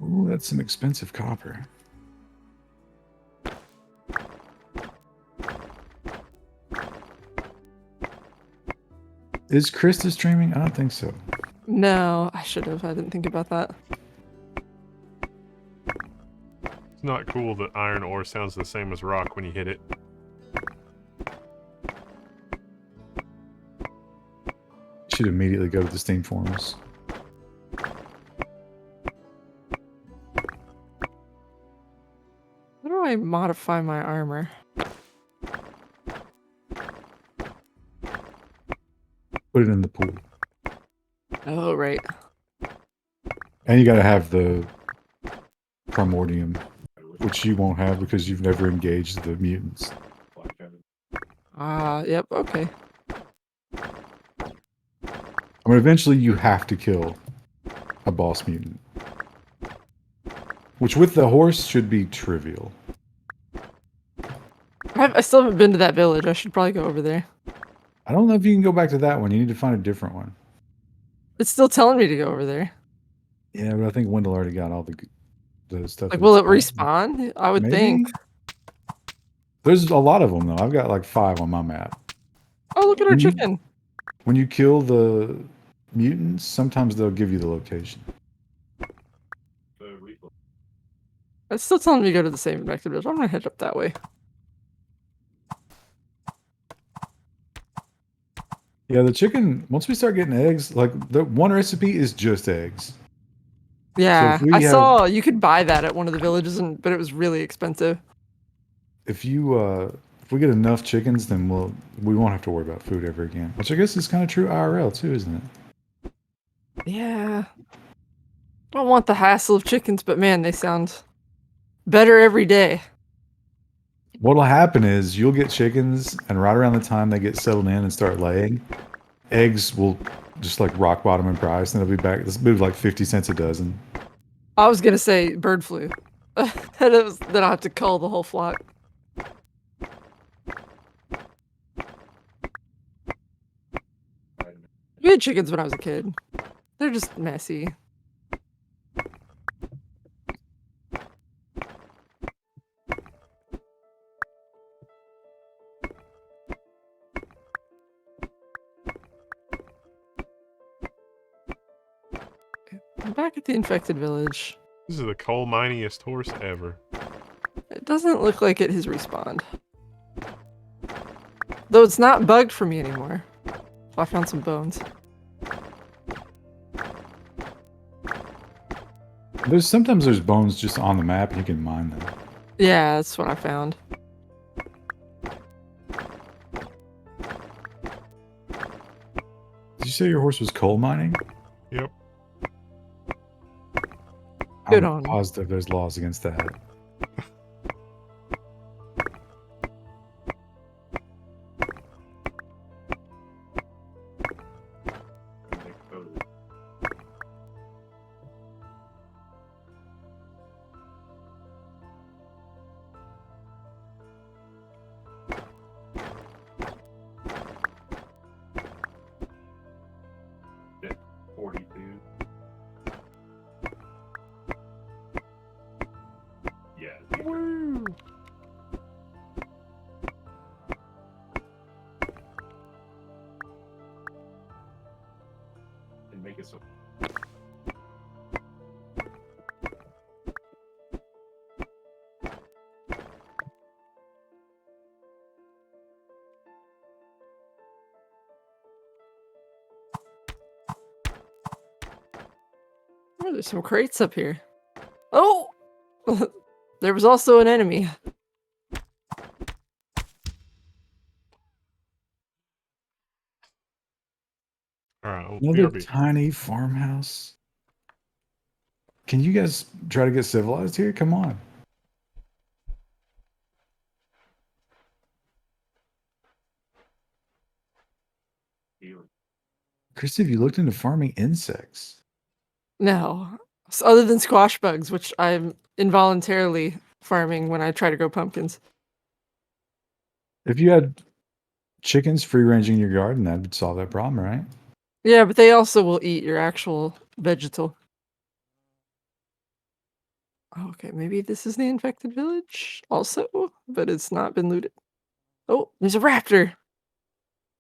B: ooh, that's some expensive copper. Is Krista streaming? I don't think so.
A: No, I should have. I didn't think about that.
C: It's not cool that iron ore sounds the same as rock when you hit it.
B: Should immediately go to the Steam forums.
A: How do I modify my armor?
B: Put it in the pool.
A: Oh, right.
B: And you gotta have the primordium, which you won't have because you've never engaged the mutants.
A: Ah, yep, okay.
B: I mean, eventually you have to kill a boss mutant. Which with the horse should be trivial.
A: I still haven't been to that village. I should probably go over there.
B: I don't know if you can go back to that one. You need to find a different one.
A: It's still telling me to go over there.
B: Yeah, but I think Wendell already got all the stuff.
A: Like, will it
B: that's-
A: respawn? I would
B: Maybe?
A: think.
B: There's a lot of them though. I've got like 5 on my map.
A: Oh, look at our
B: When you-
A: chicken.
B: When you kill the mutants, sometimes they'll give you the location.
A: It's still telling me to go to the same infected village. I'm gonna head up that way.
B: Yeah, the chicken, once we start getting eggs, like the one recipe is just eggs.
A: Yeah,
B: we
A: I
B: have-
A: saw you could buy that at one of the villages, but it was really expensive.
B: If we get enough chickens, then we won't have to worry about food ever again. Which I guess is kind of true IRL too, isn't it?
A: Yeah. I don't want the hassle of chickens, but man, they sound better every day.
B: What'll happen is you'll get chickens, and right around the time they get settled in and start laying, eggs will just like rock bottom in price, and they'll be back. This will be like 50 cents a dozen.
A: I was gonna say bird flu. Then I'll have to cull the whole flock. We had chickens when I was a kid. They're just messy. I'm back at the infected village.
C: This is the coal miniest horse ever.
A: It doesn't look like it has respawned. Though it's not bugged for me anymore. So I found some bones.
B: Sometimes there's bones just on the map, and you can mine them.
A: Yeah, that's what I found.
B: Did you say your horse was coal mining?
C: Yep.
A: Good
B: I'm
A: on him.
B: positive there's laws against that.
A: Oh, there's some crates up here. Oh! There was also an enemy.
C: All right,
B: Another
C: BRB.
B: tiny farmhouse. Can you guys try to get civilized here? Come on. Christy, have you looked into farming insects?
A: No. Other than squash bugs, which I'm involuntarily farming when I try to grow pumpkins.
B: If you had chickens free ranging your garden, that would solve that problem, right?
A: Yeah, but they also will eat your actual vegetal. Okay, maybe this is the infected village also, but it's not been looted. Oh, there's a raptor.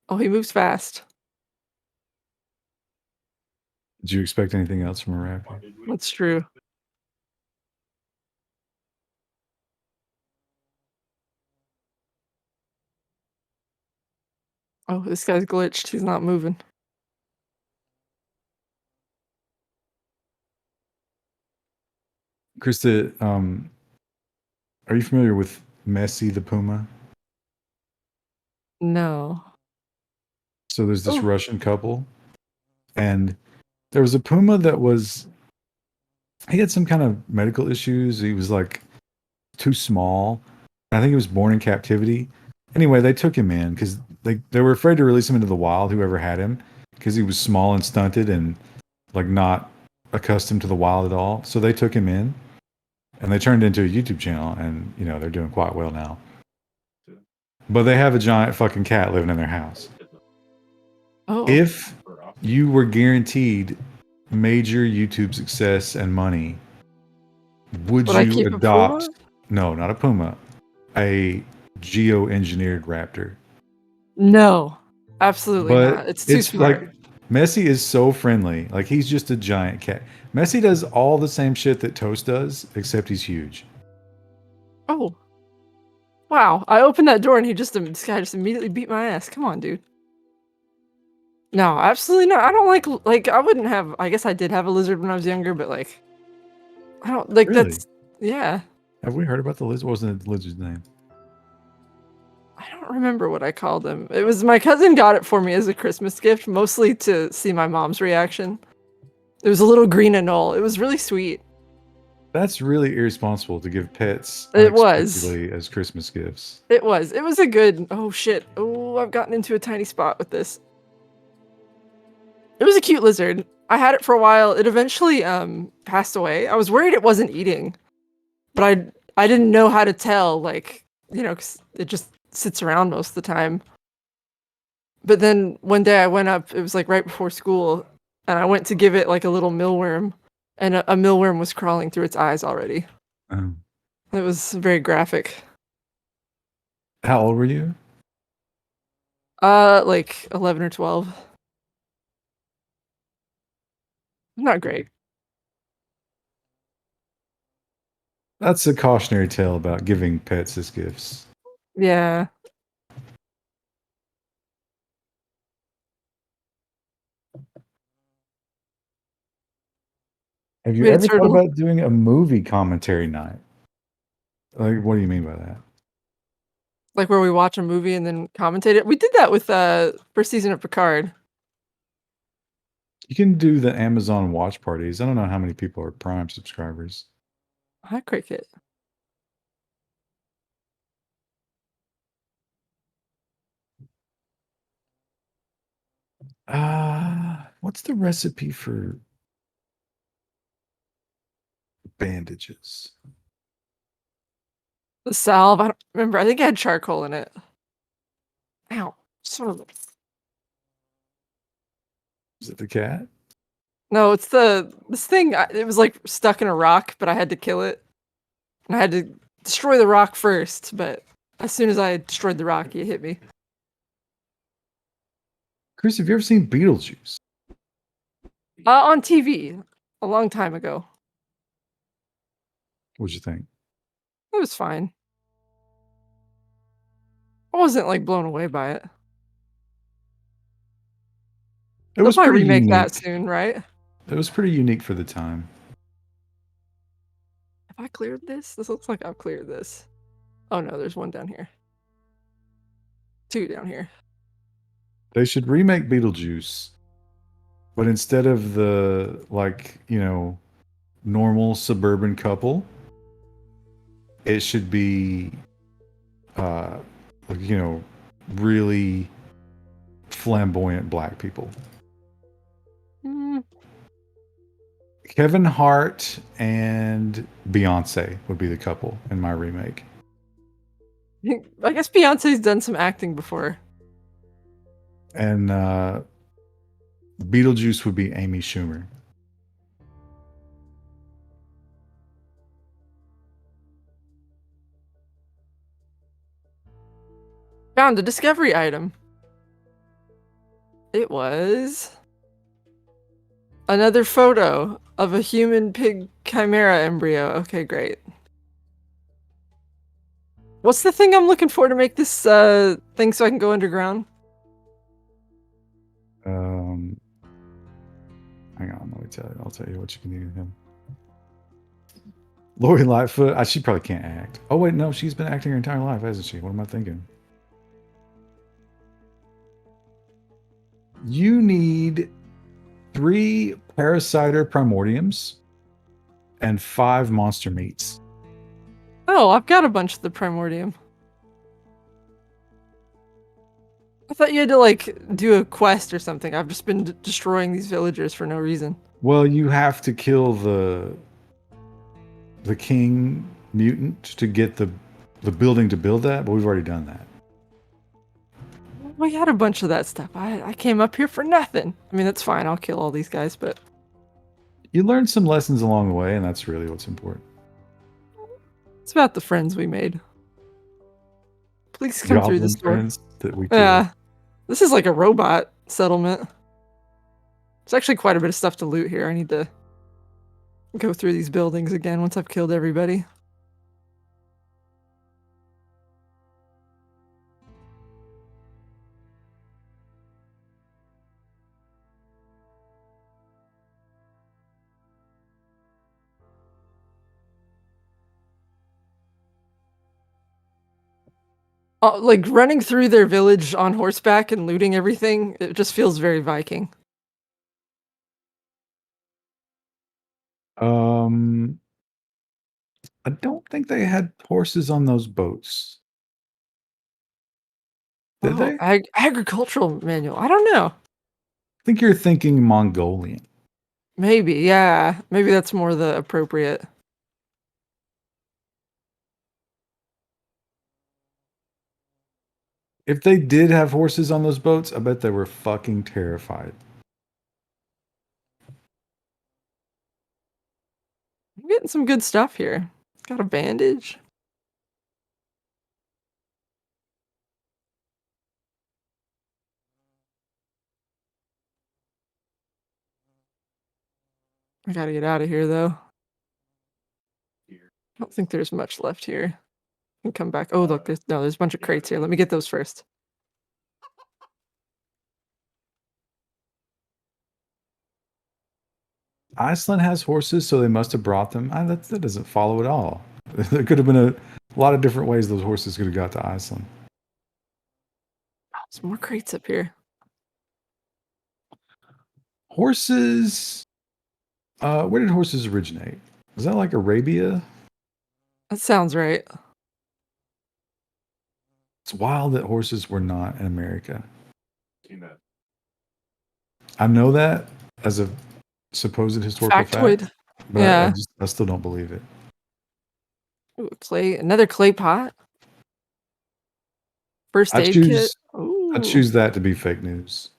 A: Oh, he moves fast.
B: Did you expect anything else from a raptor?
A: That's true. Oh, this guy's glitched. He's not moving.
B: Krista, are you familiar with Messi the puma?
A: No.
B: So there's this
A: Oh.
B: Russian couple, and there was a puma that he had some kind of medical issues. He was like too small. I think he was born in captivity. Anyway, they took him in because they were afraid to release him into the wild, whoever had him, because he was small and stunted and like not accustomed to the wild at all. So they took him in and they turned it into a YouTube channel, and they're doing quite well now. But they have a giant fucking cat living in their house.
A: Oh.
B: If you were guaranteed major YouTube success and money, would
A: Would I
B: you
A: keep a
B: adopt?
A: puma?
B: No, not a puma. A geo-engineered raptor.
A: No. Absolutely
B: But
A: not. It's too
B: it's
A: smart.
B: like Messi is so friendly. Like he's just a giant cat. Messi does all the same shit that Toast does, except he's huge.
A: Oh. Wow. I opened that door and this guy just immediately beat my ass. Come on, dude. No, absolutely not. I don't like I wouldn't have, I guess I did have a lizard when I was younger, but like I don't like
B: Really?
A: yeah.
B: Have we heard about the lizard? What was the lizard's name?
A: I don't remember what I called him. It was my cousin got it for me as a Christmas gift, mostly to see my mom's reaction. It was a little green anole. It was really sweet.
B: That's really irresponsible to give pets
A: It was.
B: unexpectedly as Christmas gifts.
A: It was. It was a good. Oh shit. Oh, I've gotten into a tiny spot with this. It was a cute lizard. I had it for a while. It eventually passed away. I was worried it wasn't eating, but I didn't know how to tell. Like 'cause it just sits around most of the time. But then one day I went up. It was like right before school, and I went to give it like a little mealworm, and a mealworm was crawling through its eyes already.
B: Um,
A: It was very graphic.
B: how old were you?
A: Like 11 or 12. Not great.
B: That's a cautionary tale about giving pets as gifts.
A: Yeah.
B: Have you
A: We had a
B: ever thought
A: turtle.
B: about doing a movie commentary night? Like, what do you mean by that?
A: Like where we watch a movie and then commentate it. We did that with first season of Picard.
B: You can do the Amazon watch parties. I don't know how many people are Prime subscribers.
A: Hi, Cricket.
B: What's the recipe for bandages?
A: The salve. I don't remember. I think it had charcoal in it. Ow. Son of a-
B: Is it the cat?
A: No, it's this thing. It was like stuck in a rock, but I had to kill it. And I had to destroy the rock first, but as soon as I destroyed the rock, it hit me.
B: Chris, have you ever seen Beetlejuice?
A: On TV a long time ago.
B: What'd you think?
A: It was fine. I wasn't like blown away by it.
B: It
A: They'll
B: was
A: probably
B: pretty
A: remake that
B: unique.
A: soon, right?
B: It was pretty unique for the time.
A: Have I cleared this? This looks like I've cleared this. Oh no, there's one down here. Two down here.
B: They should remake Beetlejuice, but instead of the normal suburban couple, it should be like, really flamboyant black people.
A: Mm,
B: Kevin Hart and Beyonce would be the couple in my remake.
A: I guess Beyonce's done some acting before.
B: And Beetlejuice would be Amy Schumer.
A: Found a discovery item. It was another photo of a human pig chimera embryo. Okay, great. What's the thing I'm looking for to make this thing so I can go underground?
B: Hang on, let me tell you. I'll tell you what you can do to him. Lori Lightfoot, she probably can't act. Oh wait, no, she's been acting her entire life, hasn't she? What am I thinking? You need 3 parasiter primordiums and 5 monster meats.
A: Oh, I've got a bunch of the primordium. I thought you had to like do a quest or something. I've just been destroying these villagers for no reason.
B: Well, you have to kill the king mutant to get the building to build that, but we've already done that.
A: We had a bunch of that stuff. I came up here for nothing. I mean, that's fine. I'll kill all these guys, but
B: You learned some lessons along the way, and that's really what's important.
A: it's about the friends we made. Please come through
B: Goblin
A: this door.
B: friends that we killed.
A: Yeah. This is like a robot settlement. There's actually quite a bit of stuff to loot here. I need to go through these buildings again once I've killed everybody. Like running through their village on horseback and looting everything, it just feels very Viking.
B: I don't think they had horses on those boats. Did they?
A: Agricultural manual. I don't know.
B: I think you're thinking Mongolian.
A: Maybe, yeah. Maybe that's more the appropriate.
B: If they did have horses on those boats, I bet they were fucking terrified.
A: I'm getting some good stuff here. Got a bandage. I gotta get out of here though. I don't think there's much left here. I can come back. Oh, look, there's a bunch of crates here. Let me get those first.
B: Iceland has horses, so they must have brought them. That doesn't follow at all. There could have been a lot of different ways those horses could have got to Iceland.
A: Some more crates up here.
B: Horses. Where did horses originate? Was that like Arabia?
A: That sounds right.
B: It's wild that horses were not in America.
D: Seen that.
B: I know that as a supposed historical
A: Factoid.
B: fact, but
A: Yeah.
B: I still don't believe it.
A: Ooh, another clay pot. First
B: I
A: aid
B: choose
A: kit. Ooh.
B: I choose that to be fake news.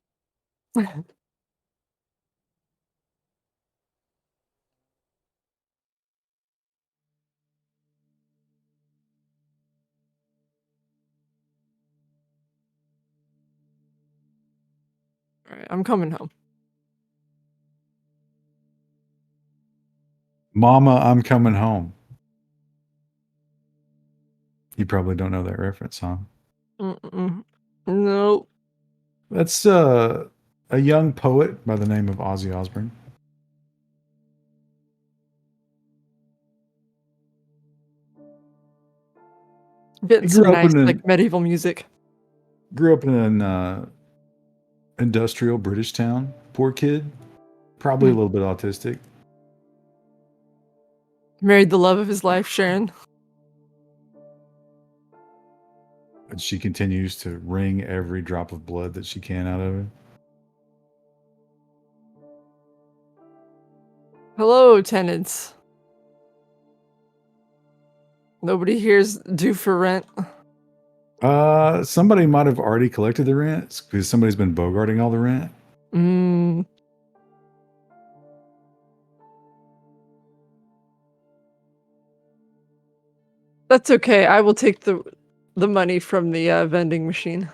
A: All right, I'm coming home.
B: Mama, I'm coming home. You probably don't know that reference, huh?
A: Mm-mm. Nope.
B: That's a young poet by the name of Ozzy Osbourne.
A: Getting
B: He
A: some
B: grew up
A: nice
B: in an
A: like medieval music.
B: industrial British town. Poor kid, probably a
A: Hmm.
B: little bit autistic.
A: Married the love of his life, Sharon.
B: And she continues to wring every drop of blood that she can out of him.
A: Hello, tenants. Nobody here's due for rent.
B: Somebody might have already collected the rents because somebody's been bogarting all the rent.
A: Mm. That's okay. I will take the money from the vending machine.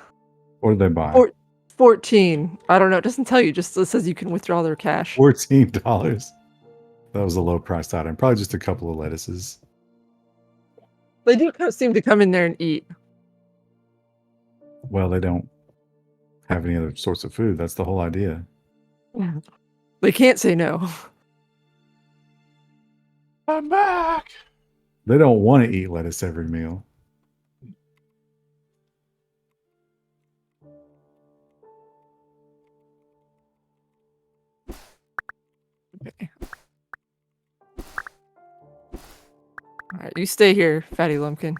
B: What did they buy?
A: Four, 14. I don't know. It doesn't tell you. Just it says you can withdraw their cash.
B: $14. That was a low priced item. Probably just a couple of lettuces.
A: They do seem to come in there and eat.
B: Well, they don't have any other sorts of food. That's the whole idea.
A: They can't say no.
C: I'm back.
B: They don't want to eat lettuce every meal.
A: Okay. All right, you stay here, Fatty Lumpkin.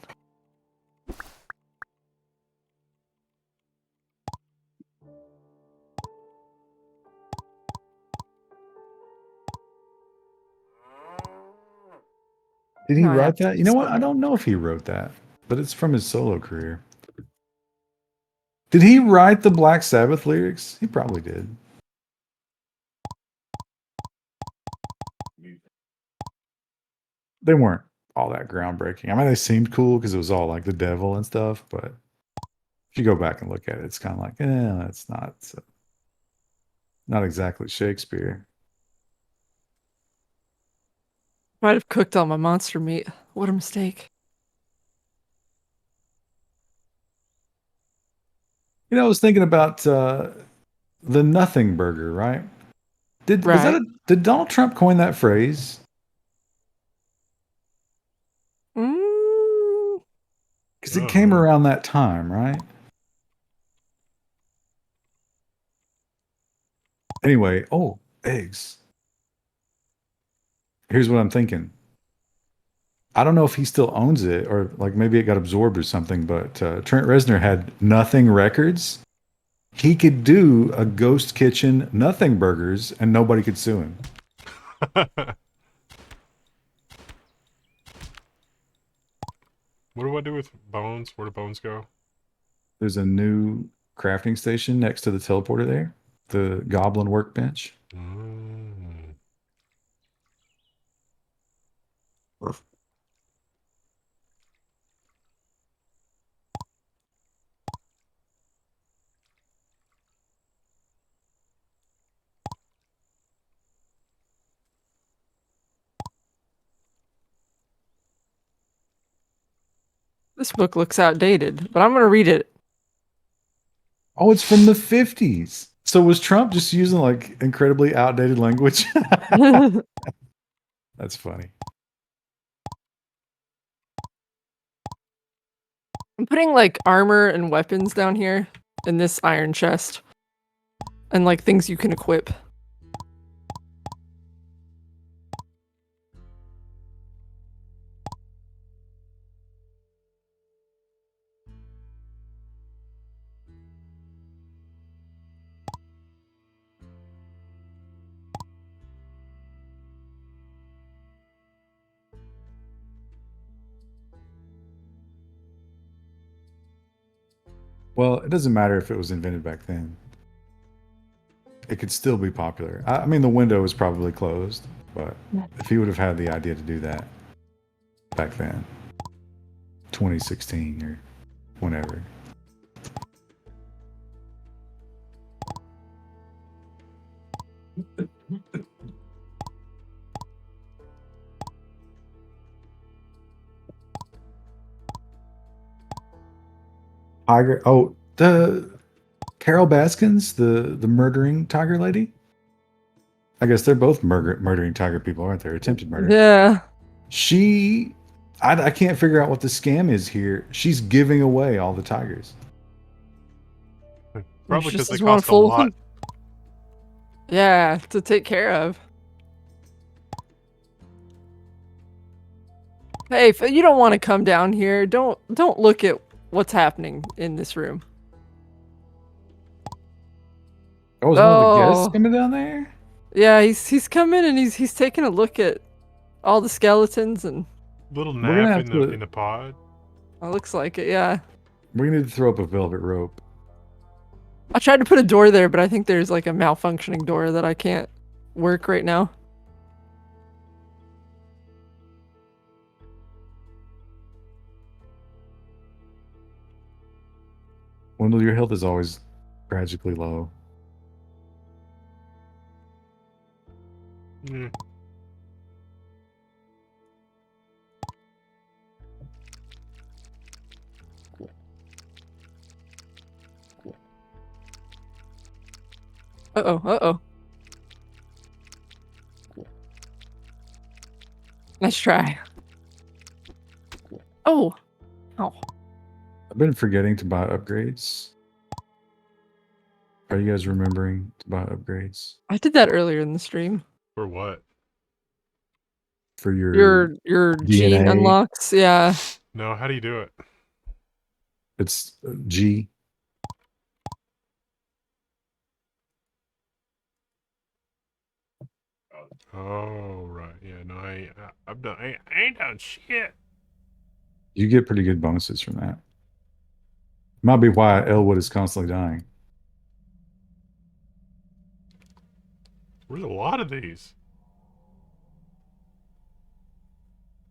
B: Did he
A: No, I
B: write
A: have
B: that? You know
A: to.
B: what? I don't know if he wrote that, but it's from his solo career. Did he write the Black Sabbath lyrics? He probably did. They weren't all that groundbreaking. I mean, they seemed cool because it was all like the devil and stuff, but if you go back and look at it, it's kind of like, it's not exactly Shakespeare.
A: Might have cooked all my monster meat. What a mistake.
B: You know, I was thinking about the nothing burger, right?
A: Right.
B: Did Donald Trump coin that phrase?
A: Mm,
B: Because it came around that time, right? Anyway, oh, eggs. Here's what I'm thinking. I don't know if he still owns it or like maybe it got absorbed or something, but Trent Reznor had Nothing Records. He could do a ghost kitchen, Nothing Burgers, and nobody could sue him.
C: What do I do with bones? Where do bones go?
B: There's a new crafting station next to the teleporter there, the Goblin Workbench.
C: Mm.
A: this book looks outdated, but I'm gonna read it.
B: Oh, it's from the 50s. So was Trump just using like incredibly outdated language?
A: I'm
B: That's funny.
A: putting like armor and weapons down here in this iron chest. And like things you can equip.
B: Well, it doesn't matter if it was invented back then. It could still be popular. I mean, the window was probably closed, but if he would have had the idea to do that back then, 2016 or whenever. Tiger. Oh, the Carol Baskins, the murdering tiger lady. I guess they're both murdering tiger people, aren't they? Attempted murder.
A: Yeah.
B: She, I can't figure out what the scam is here. She's giving away all the tigers.
C: Probably
A: She
C: because
A: just
C: they
A: doesn't want
C: cost
A: to
C: a
A: fool
C: lot.
A: them. Yeah, to take care of. Hey, if you don't want to come down here, don't look at what's happening in this room.
B: Oh, was one of the guests
A: Oh,
B: coming down there?
A: yeah, he's come in and he's taking a look at all the skeletons and
C: Little
B: We're gonna
C: nap
B: have
C: in
B: to.
C: the pod.
A: it looks like it. Yeah,
B: We're gonna need to throw up a velvet rope.
A: I tried to put a door there, but I think there's like a malfunctioning door that I can't work right now.
B: Wendell, your health is always tragically low.
C: Mm.
A: Uh-oh, uh-oh. Nice try. Oh. Oh.
B: I've been forgetting to buy upgrades. Are you guys remembering to buy upgrades
A: I did that earlier in the stream.
C: For what?
B: for your
A: Your gene
B: DNA?
A: unlocks, yeah.
C: No, how do you do it?
B: It's G.
C: Oh, right. Yeah, no, I've done. I ain't done shit.
B: You get pretty good bonuses from that. Might be why Elwood is constantly dying.
C: There's a lot of these.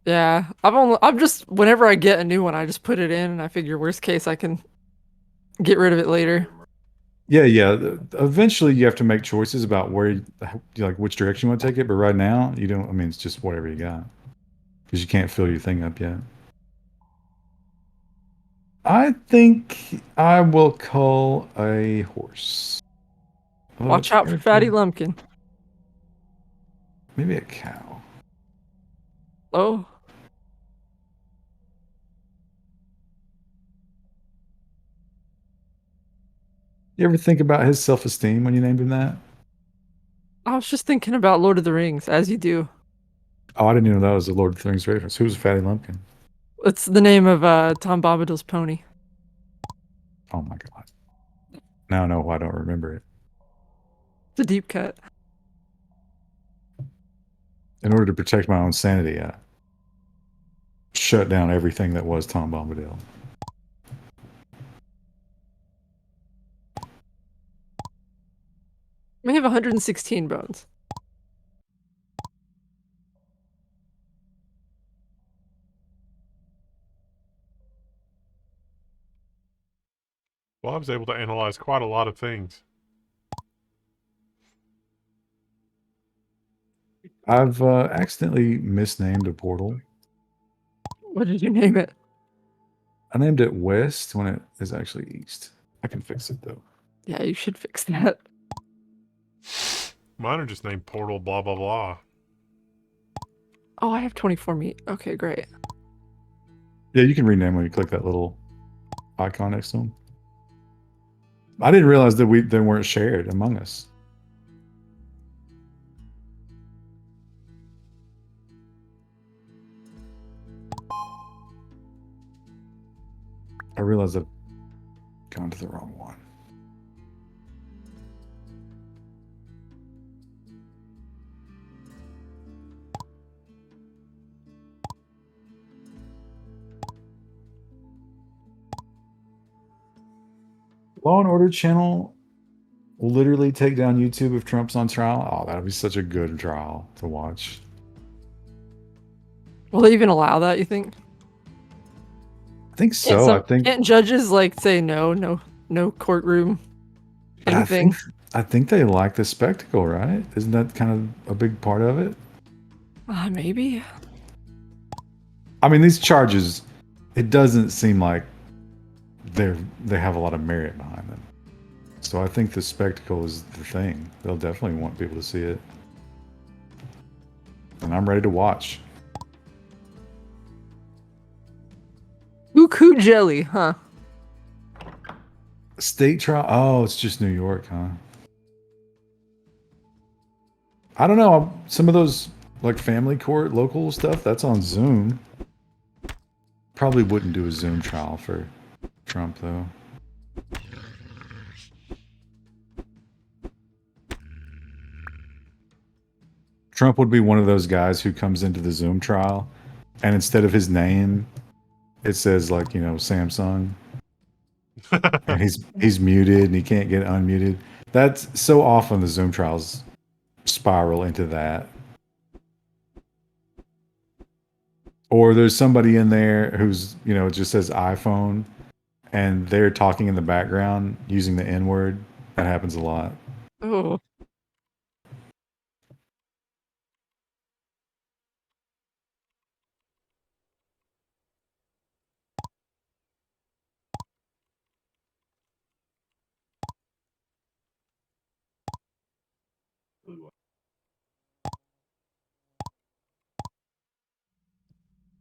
A: Yeah. I'm just whenever I get a new one, I just put it in and I figure worst case I can get rid of it later.
B: Yeah. Eventually, you have to make choices about like which direction you want to take it. But right now, you don't. I mean, it's just whatever you got because you can't fill your thing up yet. I think I will call a horse. Although
A: Watch
B: it's
A: out for
B: hard
A: Fatty
B: to-
A: Lumpkin.
B: Maybe a cow.
A: Oh.
B: You ever think about his self-esteem when you named him that?
A: I was just thinking about Lord of the Rings, as you do.
B: Oh, I didn't even know that was a Lord of the Rings reference. Who's Fatty Lumpkin?
A: It's the name of Tom Bombadil's pony.
B: Oh my god. Now I know why I don't remember it.
A: It's a deep cut.
B: In order to protect my own sanity, I shut down everything that was Tom Bombadil.
A: We have 116 bones.
C: Well, I was able to analyze quite a lot of things.
B: I've accidentally misnamed a portal.
A: What did you name it?
B: I named it West when it is actually East. I can fix it though.
A: Yeah, you should fix that.
C: Mine are just named Portal blah blah blah.
A: Oh, I have 24 meat. Okay, great.
B: Yeah, you can rename when you click that little icon next to them. I didn't realize that they weren't shared among us. I realized I've gone to the wrong one. Law and Order channel will literally take down YouTube if Trump's on trial. Oh, that'd be such a good trial to watch.
A: Will they even allow that, you think?
B: I think so. I think
A: Can't judges like say no courtroom anything?
B: I think they like the spectacle, right? Isn't that kind of a big part of it?
A: Maybe.
B: I mean, these charges, it doesn't seem like they have a lot of merit behind them. So I think the spectacle is the thing. They'll definitely want people to see it. And I'm ready to watch.
A: Cuckoo jelly, huh?
B: State trial? Oh, it's just New York, huh? I don't know. Some of those, like family court, local stuff, that's on Zoom. Probably wouldn't do a Zoom trial for Trump, though. Trump would be one of those guys who comes into the Zoom trial, and instead of his name, it says, like, you know, Samsung. And he's muted and he can't get unmuted. That's so often the Zoom trials spiral into that. Or there's somebody in there who's, you know, it just says iPhone and they're talking in the background using the N word. That happens a lot.
A: Oh.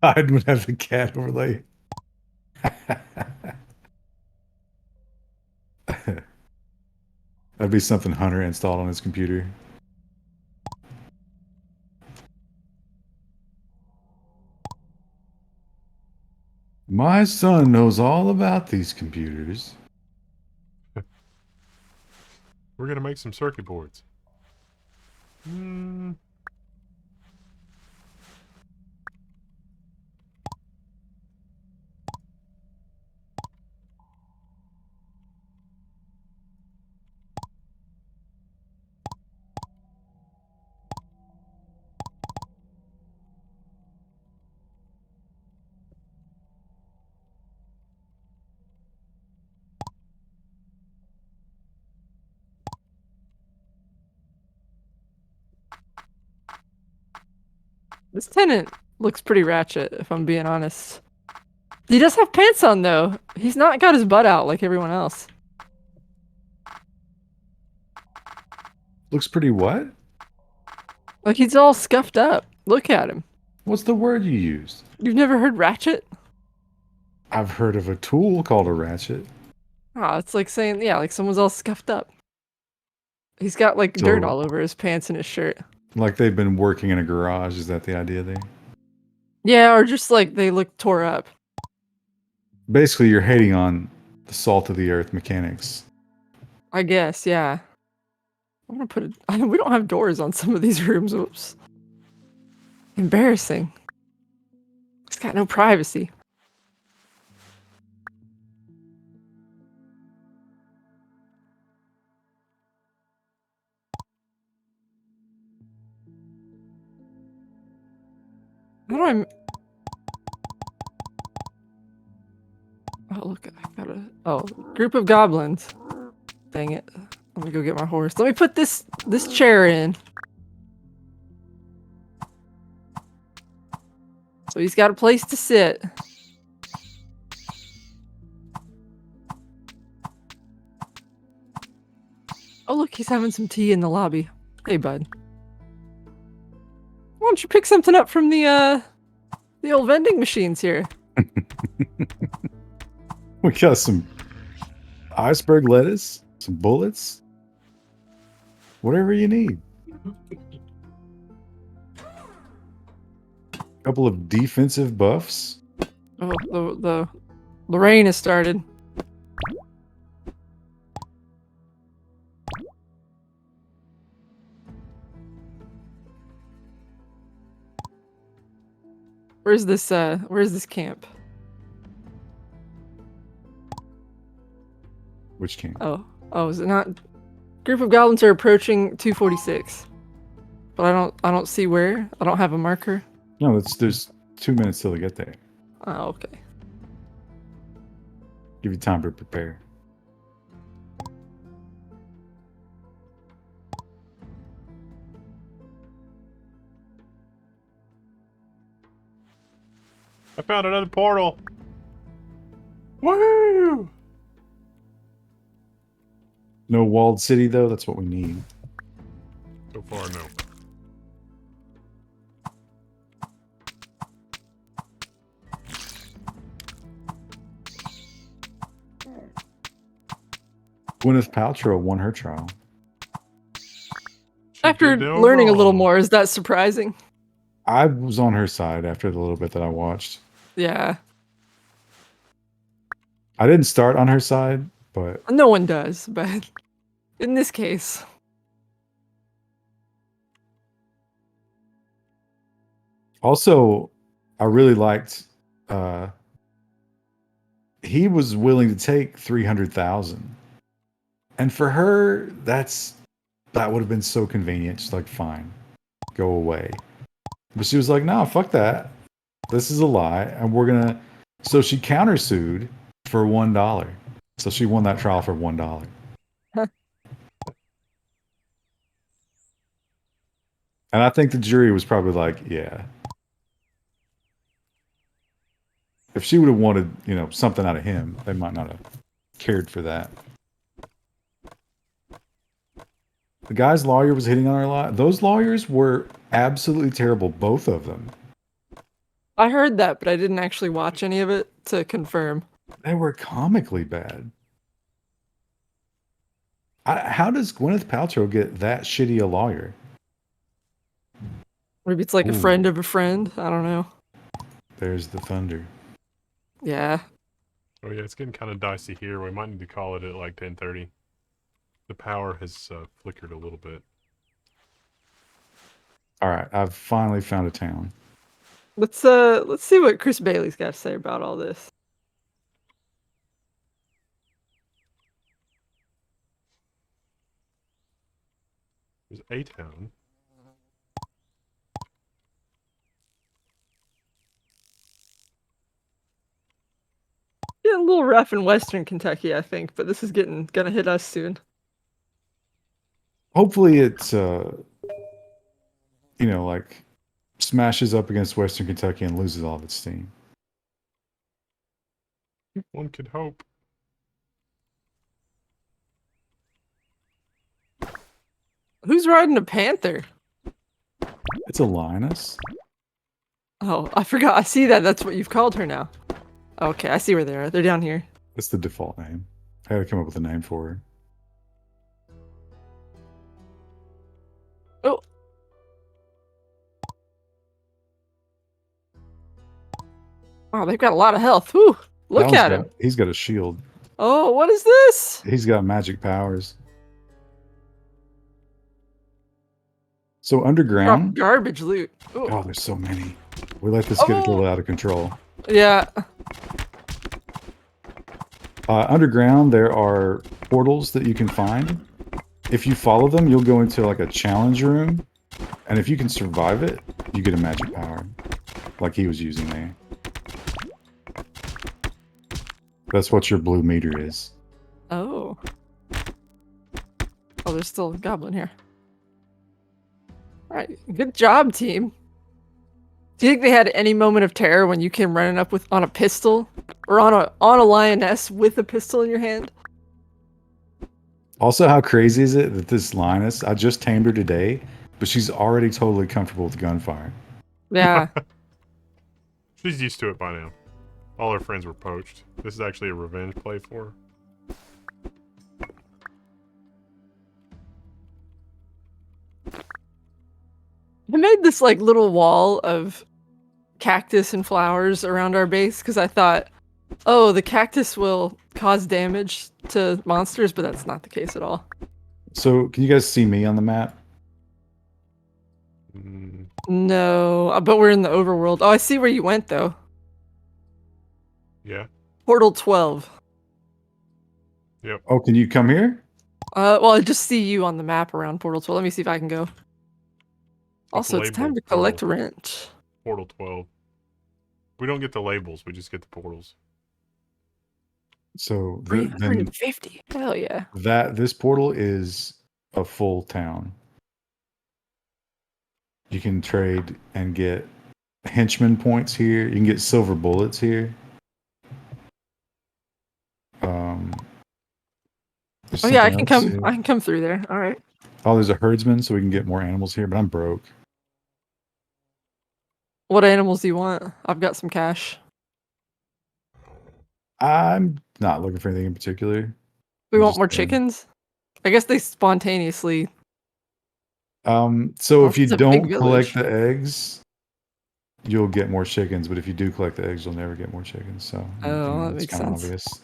B: I would have the cat overlay. That'd be something Hunter installed on his computer. My son knows all about these computers.
C: We're gonna make some circuit boards. Hmm.
A: This tenant looks pretty ratchet, if I'm being honest. He does have pants on, though. He's not got his butt out like everyone else.
B: Looks pretty what?
A: Like, he's all scuffed up. Look at him.
B: What's the word you used?
A: You've never heard ratchet?
B: I've heard of a tool called a ratchet.
A: Ah, it's like saying, yeah, like someone's all scuffed up. He's got, like, dirt
B: So,
A: all over his pants and his shirt.
B: like they've been working in a garage. Is that the idea there?
A: Yeah, or just, like, they look tore up.
B: Basically, you're hating on the salt of the earth mechanics.
A: I guess, yeah. I'm gonna put it... we don't have doors on some of these rooms. Oops. Embarrassing. It's got no privacy. How do I... Oh, look, I got a... Oh, group of goblins. Dang it. Let me go get my horse. Let me put this chair in. So he's got a place to sit. Oh, look, he's having some tea in the lobby. Hey, bud. Why don't you pick something up from the old vending machines here?
B: We got some iceberg lettuce, some bullets, whatever you need. A couple of defensive buffs.
A: Oh, the rain has started. Where's this camp?
B: Which camp?
A: Oh, is it not? Group of goblins are approaching 246. But I don't see where. I don't have a marker.
B: No, there's 2 minutes till they get there.
A: Oh, okay.
B: Give you time to prepare.
C: I found another portal. Woo!
B: No walled city though. That's what we need.
C: So far, no.
B: Gwyneth Paltrow won her trial.
C: She
A: After
C: did no
A: learning a little
C: wrong.
A: more, is that surprising?
B: I was on her side after the little bit that I watched.
A: Yeah.
B: I didn't start on her side, but
A: No one does, but in this case.
B: also I really liked. He was willing to take 300,000, and for her, that would have been so convenient. Just like, fine, go away. But she was like, "No, fuck that. This is a lie, and we're gonna." So she countersued for $1. So she won that trial for $1.
A: Huh.
B: And I think the jury was probably like, "Yeah." If she would have wanted, something out of him, they might not have cared for that. The guy's lawyer was hitting on her a lot. Those lawyers were absolutely terrible, both of them.
A: I heard that, but I didn't actually watch any of it to confirm.
B: They were comically bad. How does Gwyneth Paltrow get that shitty a lawyer?
A: Maybe it's like a
B: Ooh.
A: friend of a friend. I don't know.
B: There's the thunder.
A: Yeah.
C: Oh yeah, it's getting kind of dicey here. We might need to call it at like 10:30. The power has flickered a little bit.
B: All right, I've finally found a town.
A: Let's see what Chris Bailey's got to say about all this.
C: There's a town.
A: Getting a little rough in Western Kentucky, I think, but this is gonna hit us soon.
B: Hopefully it's like smashes up against Western Kentucky and loses all of its steam.
C: One could hope.
A: Who's riding a panther?
B: It's a lioness.
A: Oh, I forgot. I see that. That's what you've called her now. Okay, I see where they are. They're down here.
B: That's the default name. I had to come up with a name for her.
A: Oh. Wow, they've got a lot of health. Whew. Look at him.
B: He's got a shield.
A: Oh, what is this?
B: He's got magic powers. So
A: Drop
B: underground.
A: garbage loot. Ooh.
B: Oh, there's so many. We let this get a little out of control.
A: Yeah.
B: Underground, there are portals that you can find. If you follow them, you'll go into like a challenge room, and if you can survive it, you get a magic power, like he was using there. That's what your blue meter is.
A: Oh. Oh, there's still a goblin here. All right, good job, team. Do you think they had any moment of terror when you came running up on a pistol, or on a lioness with a pistol in your hand?
B: Also, how crazy is it that this lioness, I just tamed her today, but she's already totally comfortable with gunfire.
A: Yeah.
C: She's used to it by now. All her friends were poached. This is actually a revenge play for her.
A: I made this like little wall of cactus and flowers around our base because I thought, oh, the cactus will cause damage to monsters, but that's not the case at all.
B: So, can you guys see me on the map?
C: Mm,
A: No, but we're in the overworld. Oh, I see where you went though.
C: yeah.
A: Portal 12.
B: Oh, can you come here?
A: Well, I just see you on the map around Portal 12. Let me see if I can go. Also, it's time to
C: labeled
A: collect
C: portal.
A: rent.
C: Portal 12. We don't get the labels, we just get the portals.
B: So, then
A: 350. Hell yeah.
B: this portal is a full town. You can trade and get henchman points here. You can get silver bullets here. There's
A: Oh yeah,
B: something else here.
A: I can come through there. All right.
B: Oh, there's a herdsman, so we can get more animals here. But I'm broke.
A: What animals do you want? I've got some cash.
B: I'm not looking for anything in particular.
A: We
B: I'm
A: want
B: just
A: more
B: there.
A: chickens. I guess they spontaneously.
B: So
A: Oh,
B: if you
A: it's a big
B: don't collect
A: village.
B: the eggs, you'll get more chickens. But if you do collect the eggs, you'll never get more chickens. So
A: Oh, that
B: it's
A: makes
B: kind of
A: sense.
B: obvious.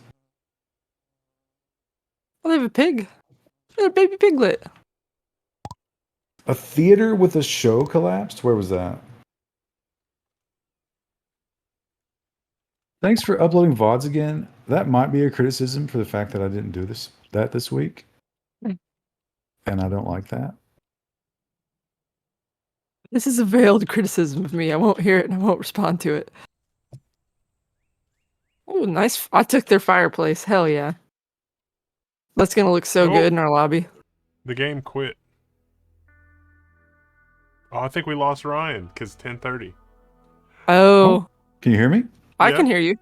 A: Oh, they have a pig. They have a baby piglet.
B: A theater with a show collapsed. Where was that? Thanks for uploading VODs again. That might be a criticism for the fact that I didn't do this week,
A: Hmm.
B: and I don't like that.
A: This is a veiled criticism of me. I won't hear it and I won't respond to it. Oh, nice. I took their fireplace. Hell yeah. That's gonna look so
C: Oh.
A: good in our lobby.
C: The game quit. Oh, I think we lost Ryan because 10:30.
A: Oh,
B: Can you hear me?
A: I
C: Yeah.
A: can hear you.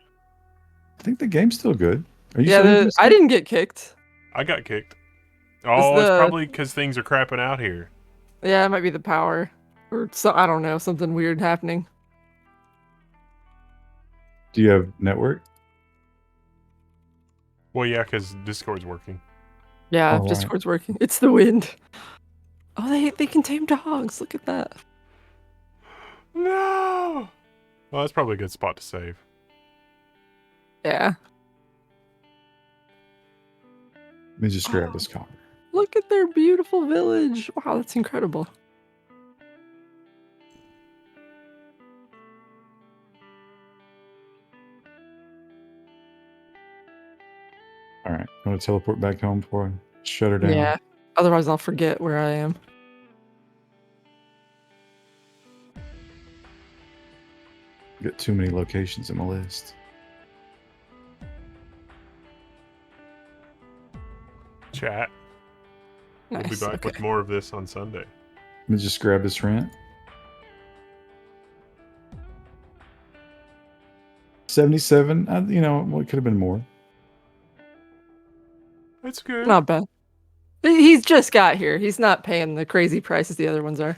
B: I think the game's still good. Are you
A: Yeah,
B: still able to
A: I
B: see?
A: didn't get kicked.
C: I got kicked.
A: It's
C: Oh, it's
A: the
C: probably because things are crapping out here.
A: yeah, it might be the power or so I don't know, something weird happening.
B: Do you have network?
C: Well, yeah, because Discord's working.
A: Yeah,
B: All right.
A: Discord's working. It's the wind. Oh, they can tame dogs. Look at that.
C: No. Well, that's probably a good spot to save.
A: Yeah.
B: Let me just grab this copper.
A: Look at their beautiful village. Wow, that's incredible.
B: All right, I'm gonna teleport back home before I shut her down.
A: Yeah. Otherwise, I'll forget where I am.
B: Got too many locations in my list.
C: Chat.
A: Nice.
C: We'll be back
A: Okay.
C: with more of this on Sunday.
B: Let me just grab this rent. 77. What could have been more.
C: That's good.
A: Not bad. He's just got here. He's not paying the crazy prices the other ones are.